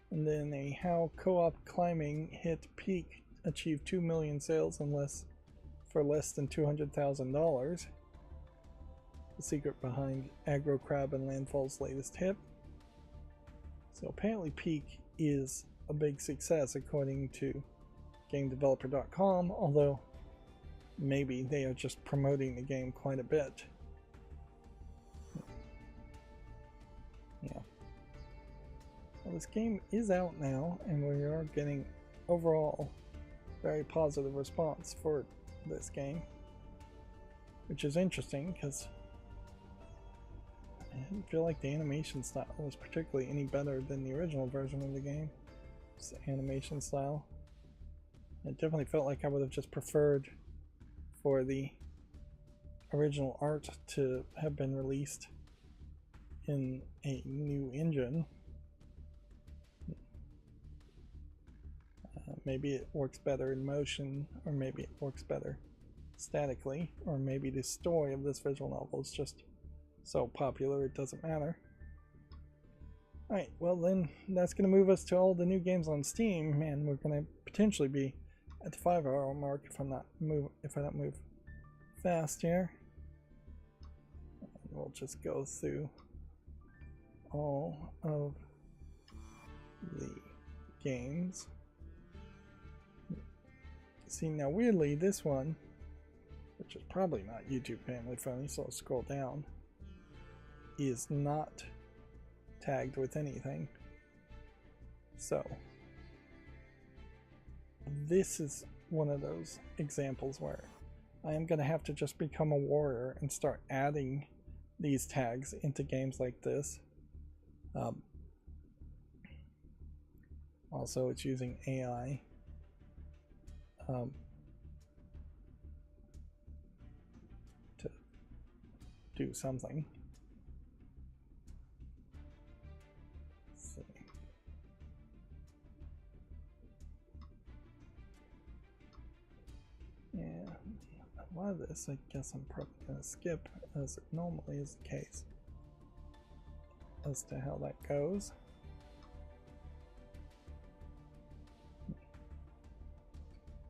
And then a How Co-op Climbing hit peak, achieved 2 million sales for less than $200,000. The secret behind Aggro Crab and Landfall's latest hit. So apparently Peak is a big success according to GameDeveloper.com, although maybe they are just promoting the game quite a bit. Yeah. Well, this game is out now, and we are getting overall very positive response for this game, which is interesting because I didn't feel like the animation style was particularly any better than the original version of the game. It's the animation style. It definitely felt like I would have just preferred for the original art to have been released in a new engine. Maybe it works better in motion, or maybe it works better statically, or maybe the story of this visual novel is just so popular it doesn't matter. Alright, well then that's going to move us to all the new games on Steam, and we're going to potentially be at the 5-hour mark if I don't move fast here. And we'll just go through all of the games. See, now weirdly this one, which is probably not YouTube family friendly, so I'll scroll down, is not tagged with anything. So this is one of those examples where I am going to have to just become a warrior and start adding these tags into games like this. Also, it's using AI to do something. Let's see. Yeah, a lot of this I guess I'm probably going to skip, as it normally is the case, as to how that goes.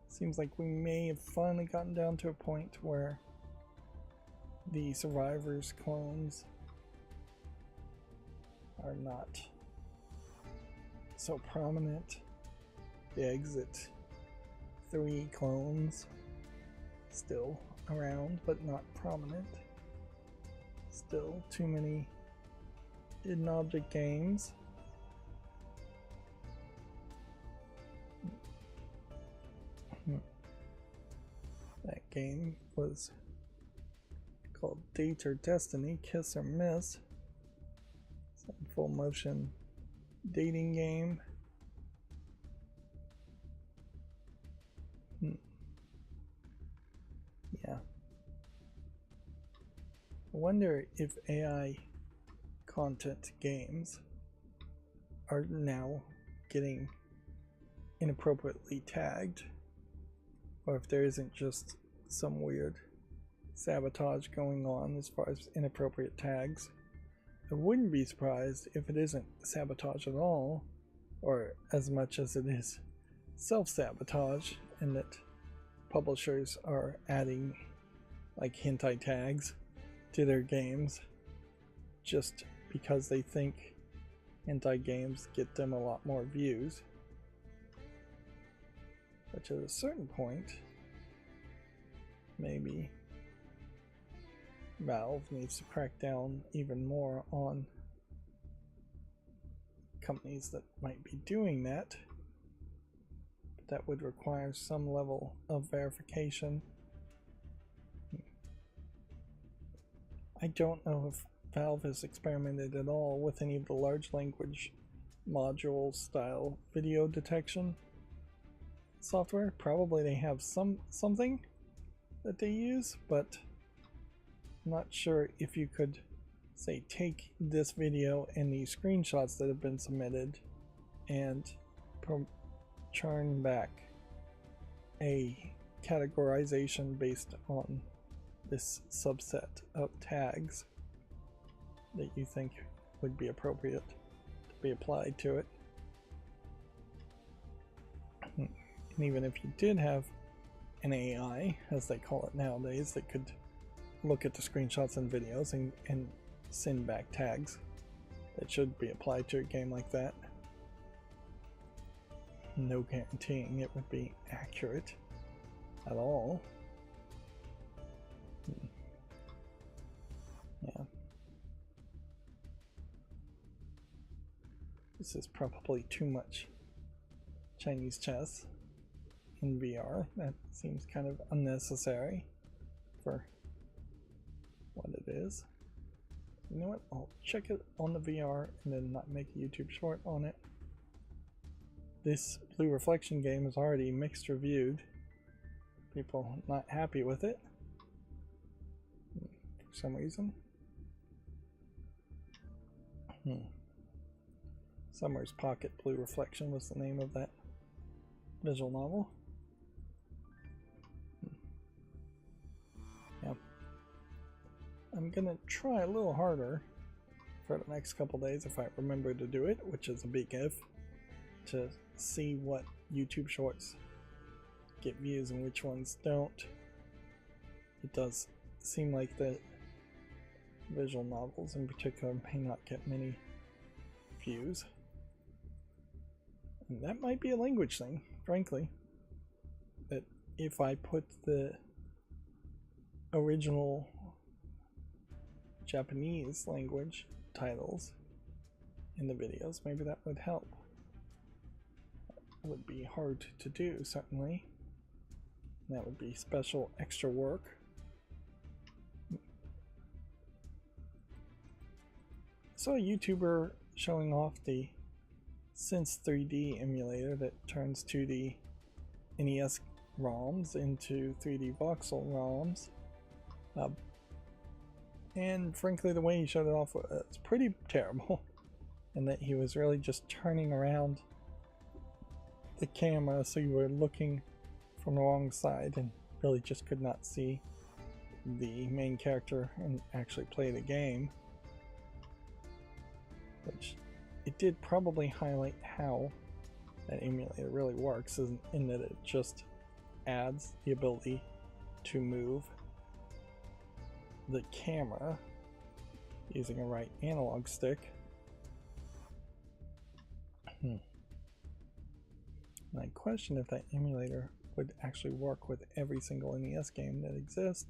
Seems like we may have finally gotten down to a point where the survivors clones are not so prominent. The Exit 3 clones still around, but not prominent. Still too many hidden object games. That game was called Date or Destiny, Kiss or Miss. It's a full motion dating game. Yeah. I wonder if AI content games are now getting inappropriately tagged, or if there isn't just some weird sabotage going on as far as inappropriate tags. I wouldn't be surprised if it isn't sabotage at all, or as much as it is self-sabotage, in that publishers are adding like hentai tags to their games just because they think hentai games get them a lot more views. But at a certain point, maybe Valve needs to crack down even more on companies that might be doing that. But that would require some level of verification. I don't know if Valve has experimented at all with any of the large language module style video detection software. Probably they have something that they use, but I'm not sure if you could say take this video and these screenshots that have been submitted and churn back a categorization based on this subset of tags that you think would be appropriate to be applied to it. And even if you did have an AI, as they call it nowadays, that could look at the screenshots and videos and send back tags that should be applied to a game like that, no guaranteeing it would be accurate at all. Yeah. This is probably too much Chinese chess in VR. That seems kind of unnecessary for what it is. You know what? I'll check it on the VR and then not make a YouTube short on it. This Blue Reflection game is already mixed reviewed. People not happy with it for some reason. Summer's Pocket Blue Reflection was the name of that visual novel. Yeah. I'm gonna try a little harder for the next couple days if I remember to do it, which is a big if, to see what YouTube shorts get views and which ones don't. It does seem like the visual novels in particular may not get many views. And that might be a language thing, frankly. That if I put the original Japanese language titles in the videos, maybe that would help. That would be hard to do, certainly. That would be special extra work. I saw a YouTuber showing off the Sense 3D emulator that turns 2D NES ROMs into 3D voxel ROMs. And frankly, the way he showed it off was pretty terrible. And that he was really just turning around the camera so you were looking from the wrong side and really just could not see the main character and actually play the game. Which it did probably highlight how that emulator really works, in that it just adds the ability to move the camera using a right analog stick. And I question if that emulator would actually work with every single NES game that exists,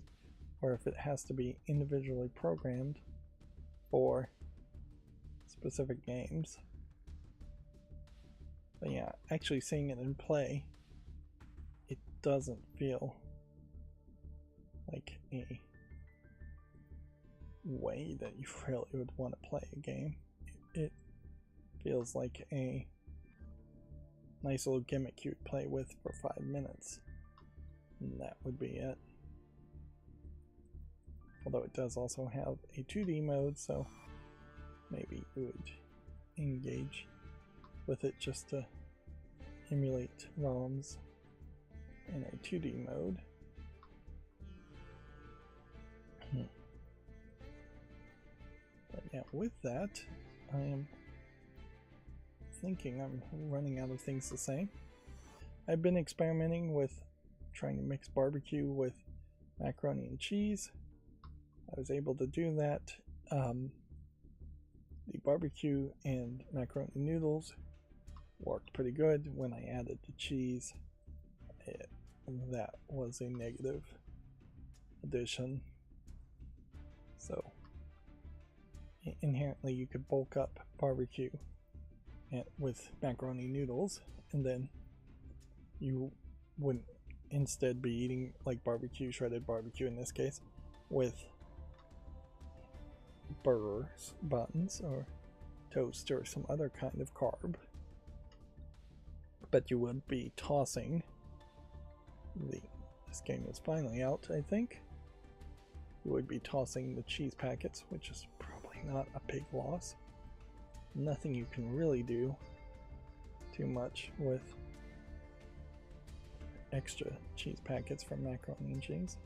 or if it has to be individually programmed for specific games. But yeah, actually seeing it in play, it doesn't feel like a way that you really would want to play a game. It feels like a nice little gimmick you'd play with for 5 minutes, and that would be it. Although it does also have a 2D mode, so maybe you would engage with it just to emulate ROMs in a 2D mode. But yeah, with that, I am thinking I'm running out of things to say. I've been experimenting with trying to mix barbecue with macaroni and cheese. I was able to do that. The barbecue and macaroni noodles worked pretty good. When I added the cheese, that was a negative addition. So inherently you could bulk up barbecue with macaroni noodles, and then you wouldn't instead be eating like barbecue, shredded barbecue in this case, with burgers, buns, or toast or some other kind of carb. But you would be tossing this game is finally out, I think. You would be tossing the cheese packets, which is probably not a big loss. Nothing you can really do too much with extra cheese packets from macaroni and cheese.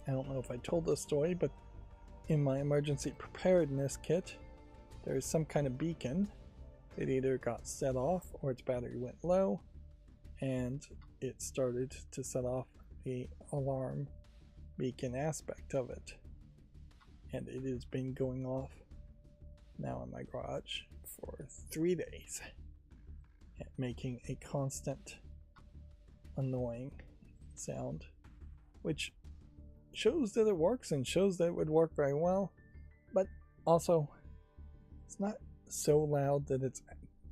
I don't know if I told this story, but in my emergency preparedness kit, there is some kind of beacon. It either got set off or its battery went low, and it started to set off the alarm beacon aspect of it. And it has been going off now in my garage for 3 days, making a constant annoying sound, which shows that it works and shows that it would work very well, but also it's not so loud that it's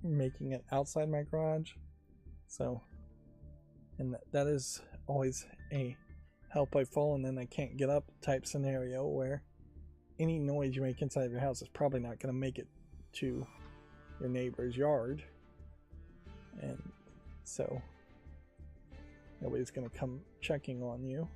making it outside my garage. So, and that is always a help I fall and then I can't get up type scenario, where any noise you make inside of your house is probably not going to make it to your neighbor's yard, and so nobody's going to come checking on you.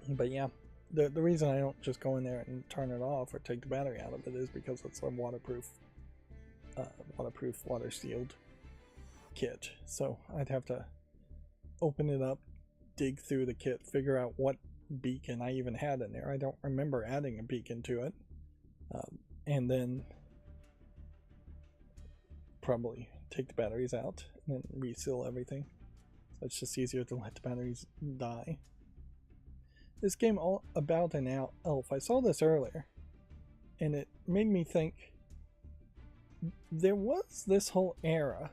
But yeah, the reason I don't just go in there and turn it off or take the battery out of it is because it's a waterproof, water sealed kit. So I'd have to open it up, dig through the kit, figure out what beacon I even had in there. I don't remember adding a beacon to it, and then probably take the batteries out and then reseal everything. So it's just easier to let the batteries die. This game all about an elf. I saw this earlier, and it made me think there was this whole era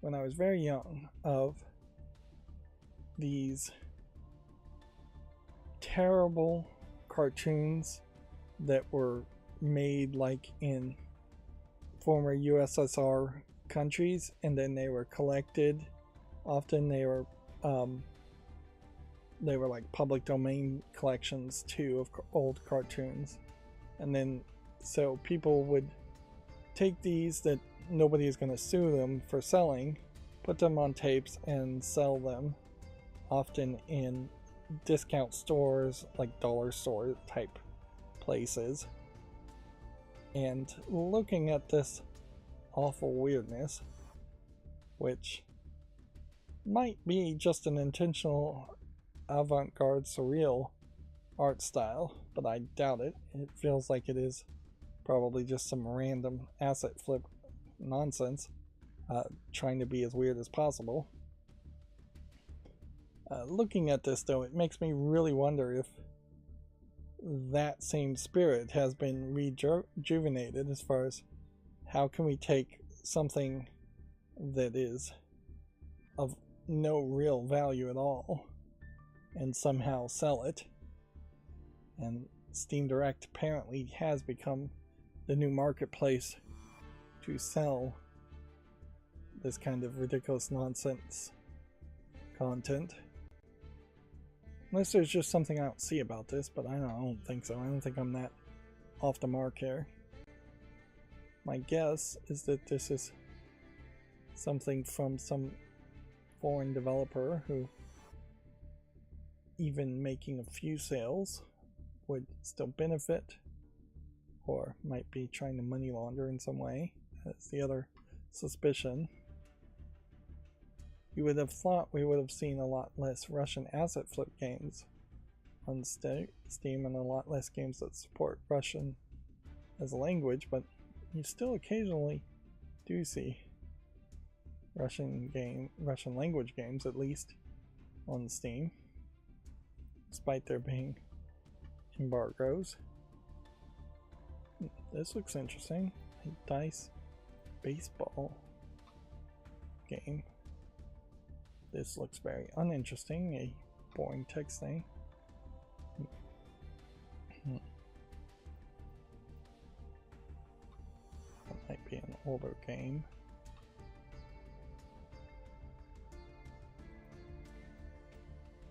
when I was very young of these terrible cartoons that were made like in former USSR countries, and then they were collected. Often they were like public domain collections too of old cartoons, and then so people would take these that nobody is going to sue them for selling, put them on tapes and sell them, often in discount stores like dollar store type places. And looking at this awful weirdness, which might be just an intentional avant-garde surreal art style, but I doubt it. It feels like it is probably just some random asset flip nonsense, trying to be as weird as possible. Looking at this though, it makes me really wonder if that same spirit has been rejuvenated, as far as how can we take something that is of no real value at all and somehow sell it. And Steam Direct apparently has become the new marketplace to sell this kind of ridiculous nonsense content. Unless there's just something I don't see about this, but I don't think so. I don't think I'm that off the mark here. My guess is that this is something from some foreign developer who, even making a few sales, would still benefit, or might be trying to money launder in some way. That's the other suspicion. You would have thought we would have seen a lot less Russian asset flip games on Steam, and a lot less games that support Russian as a language, but you still occasionally do see Russian language games, at least on Steam, despite there being embargoes. This looks interesting. A dice baseball game. This looks very uninteresting. A boring text thing. That might be an older game.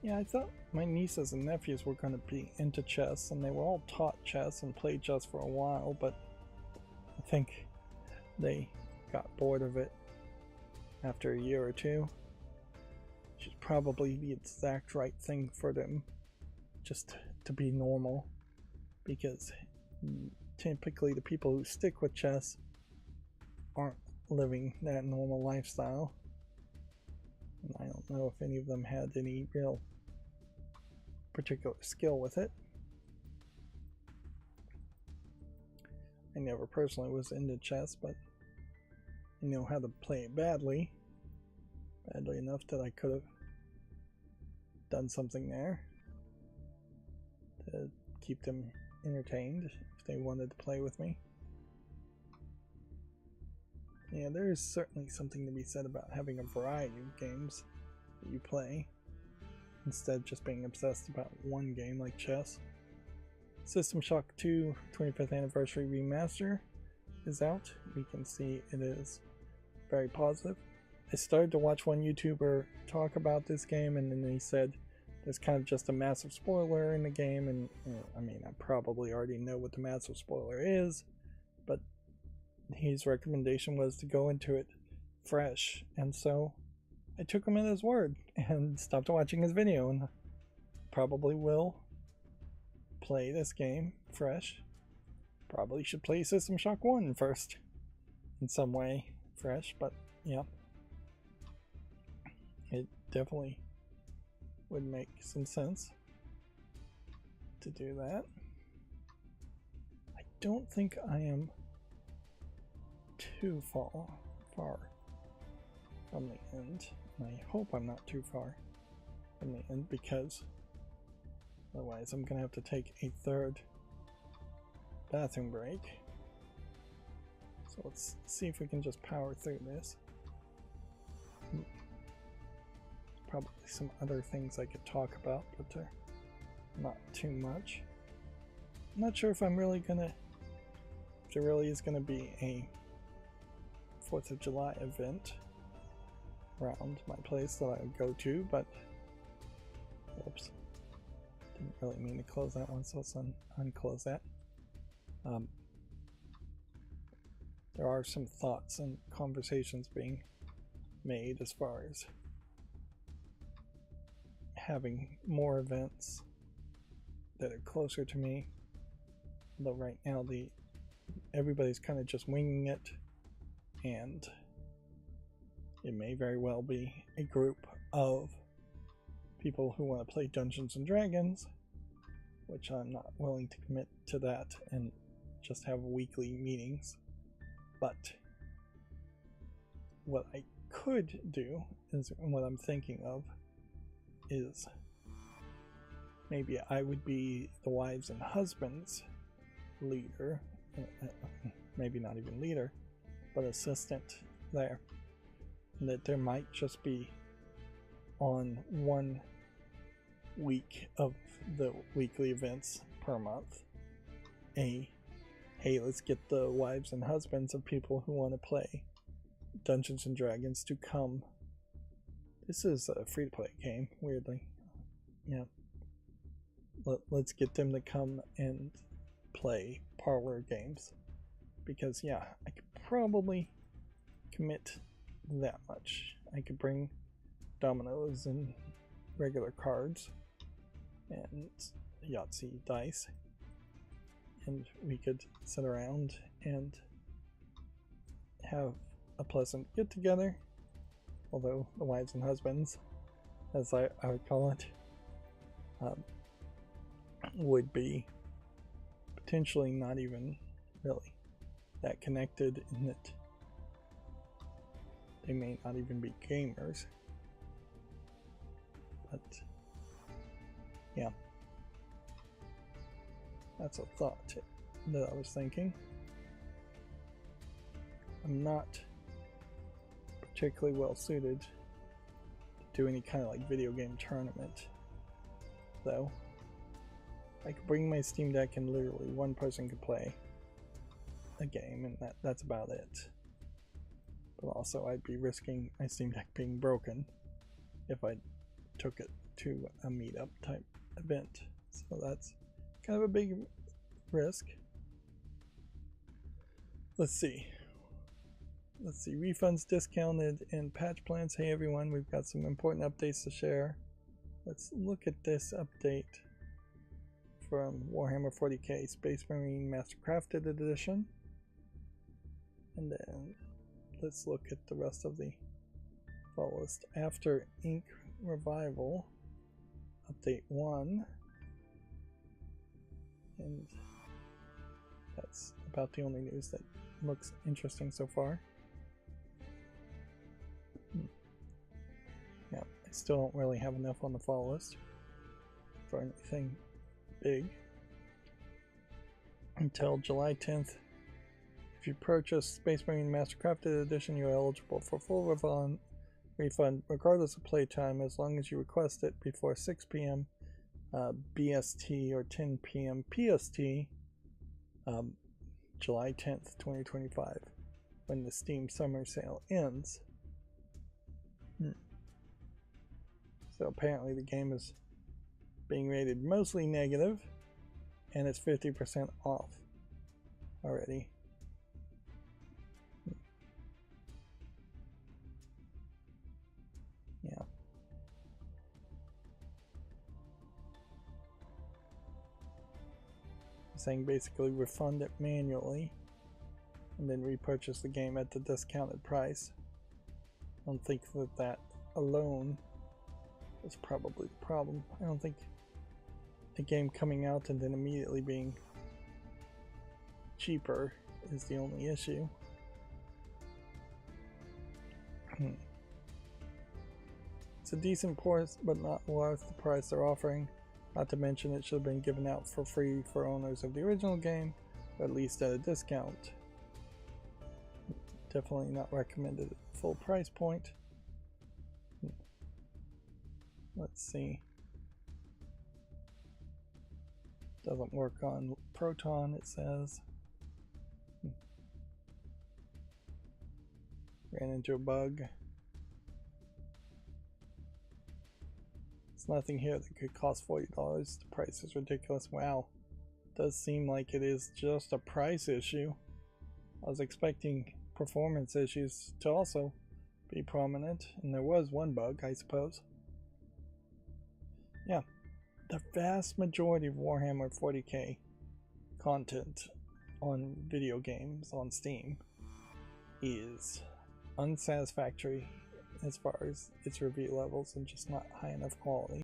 Yeah, I thought my nieces and nephews were going to be into chess, and they were all taught chess and played chess for a while, but I think they got bored of it after a year or two. Which is probably the exact right thing for them, just to be normal, because typically the people who stick with chess aren't living that normal lifestyle. And I don't know if any of them had any real particular skill with it. I never personally was into chess, but I know how to play it badly enough that I could have done something there to keep them entertained if they wanted to play with me. Yeah, there is certainly something to be said about having a variety of games that you play, instead of just being obsessed about one game like chess. System Shock 2 25th Anniversary Remaster is out. We can see it is very positive. I started to watch one YouTuber talk about this game, and then he said there's kind of just a massive spoiler in the game, and I mean, I probably already know what the massive spoiler is, but his recommendation was to go into it fresh, and so I took him at his word and stopped watching his video, and probably will play this game fresh. Probably should play System Shock 1 first in some way fresh, but yeah, it definitely would make some sense to do that. I don't think I am too far from the end. I hope I'm not too far from the end, because otherwise I'm gonna have to take a third bathroom break. So let's see if we can just power through this. Probably some other things I could talk about, but they're not too much. I'm not sure if I'm really gonna, if there really is gonna be a 4th of July event around my place that I would go to, but oops, didn't really mean to close that one, so let's unclose that. There are some thoughts and conversations being made as far as having more events that are closer to me, though right now everybody's kind of just winging it, and it may very well be a group of people who want to play Dungeons and Dragons, which I'm not willing to commit to that and just have weekly meetings. But what I could do is, what I'm thinking of is, maybe I would be the wives and husbands leader, maybe not even leader, but assistant there. And that there might just be, on one week of the weekly events per month, hey, let's get the wives and husbands of people who want to play Dungeons and Dragons to come. This is a free-to-play game, weirdly. Yeah. Let's get them to come and play parlor games. Because, yeah, I could probably commit that much. I could bring dominoes and regular cards and Yahtzee dice, and we could sit around and have a pleasant get-together, although the wives and husbands, as I would call it, would be potentially not even really that connected, in that they may not even be gamers. But yeah, that's a thought that I was thinking. I'm not particularly well suited to do any kind of like video game tournament, though. I could bring my Steam Deck and literally one person could play a game, and that's about it. But also I'd be risking my Steam Deck being broken if I took it to a meetup type event. So that's kind of a big risk. Let's see, refunds discounted and patch plans. Hey everyone, we've got some important updates to share. Let's look at this update from Warhammer 40k Space Marine Mastercrafted Edition, and then let's look at the rest of the follow list. After Ink Revival update 1, and that's about the only news that looks interesting so far. Yeah, I still don't really have enough on the follow list for anything big until July 10th. If you purchase Space Marine Mastercrafted Edition, you're eligible for full refund regardless of playtime, as long as you request it before 6 p.m. BST or 10 p.m. PST, July 10th, 2025, when the Steam Summer Sale ends. So apparently the game is being rated mostly negative, and it's 50% off already. Yeah. Saying basically refund it manually and then repurchase the game at the discounted price. I don't think that alone is probably the problem. I don't think the game coming out and then immediately being cheaper is the only issue. It's a decent port, but not worth the price they're offering. Not to mention it should have been given out for free for owners of the original game, or at least at a discount. Definitely not recommended at full price point. Let's see. Doesn't work on Proton, it says. Ran into a bug. There's nothing here that could cost $40. The price is ridiculous. Wow. Does seem like it is just a price issue. I was expecting performance issues to also be prominent, and there was one bug, I suppose. Yeah. The vast majority of Warhammer 40k content on video games on Steam is unsatisfactory as far as its review levels and just not high enough quality.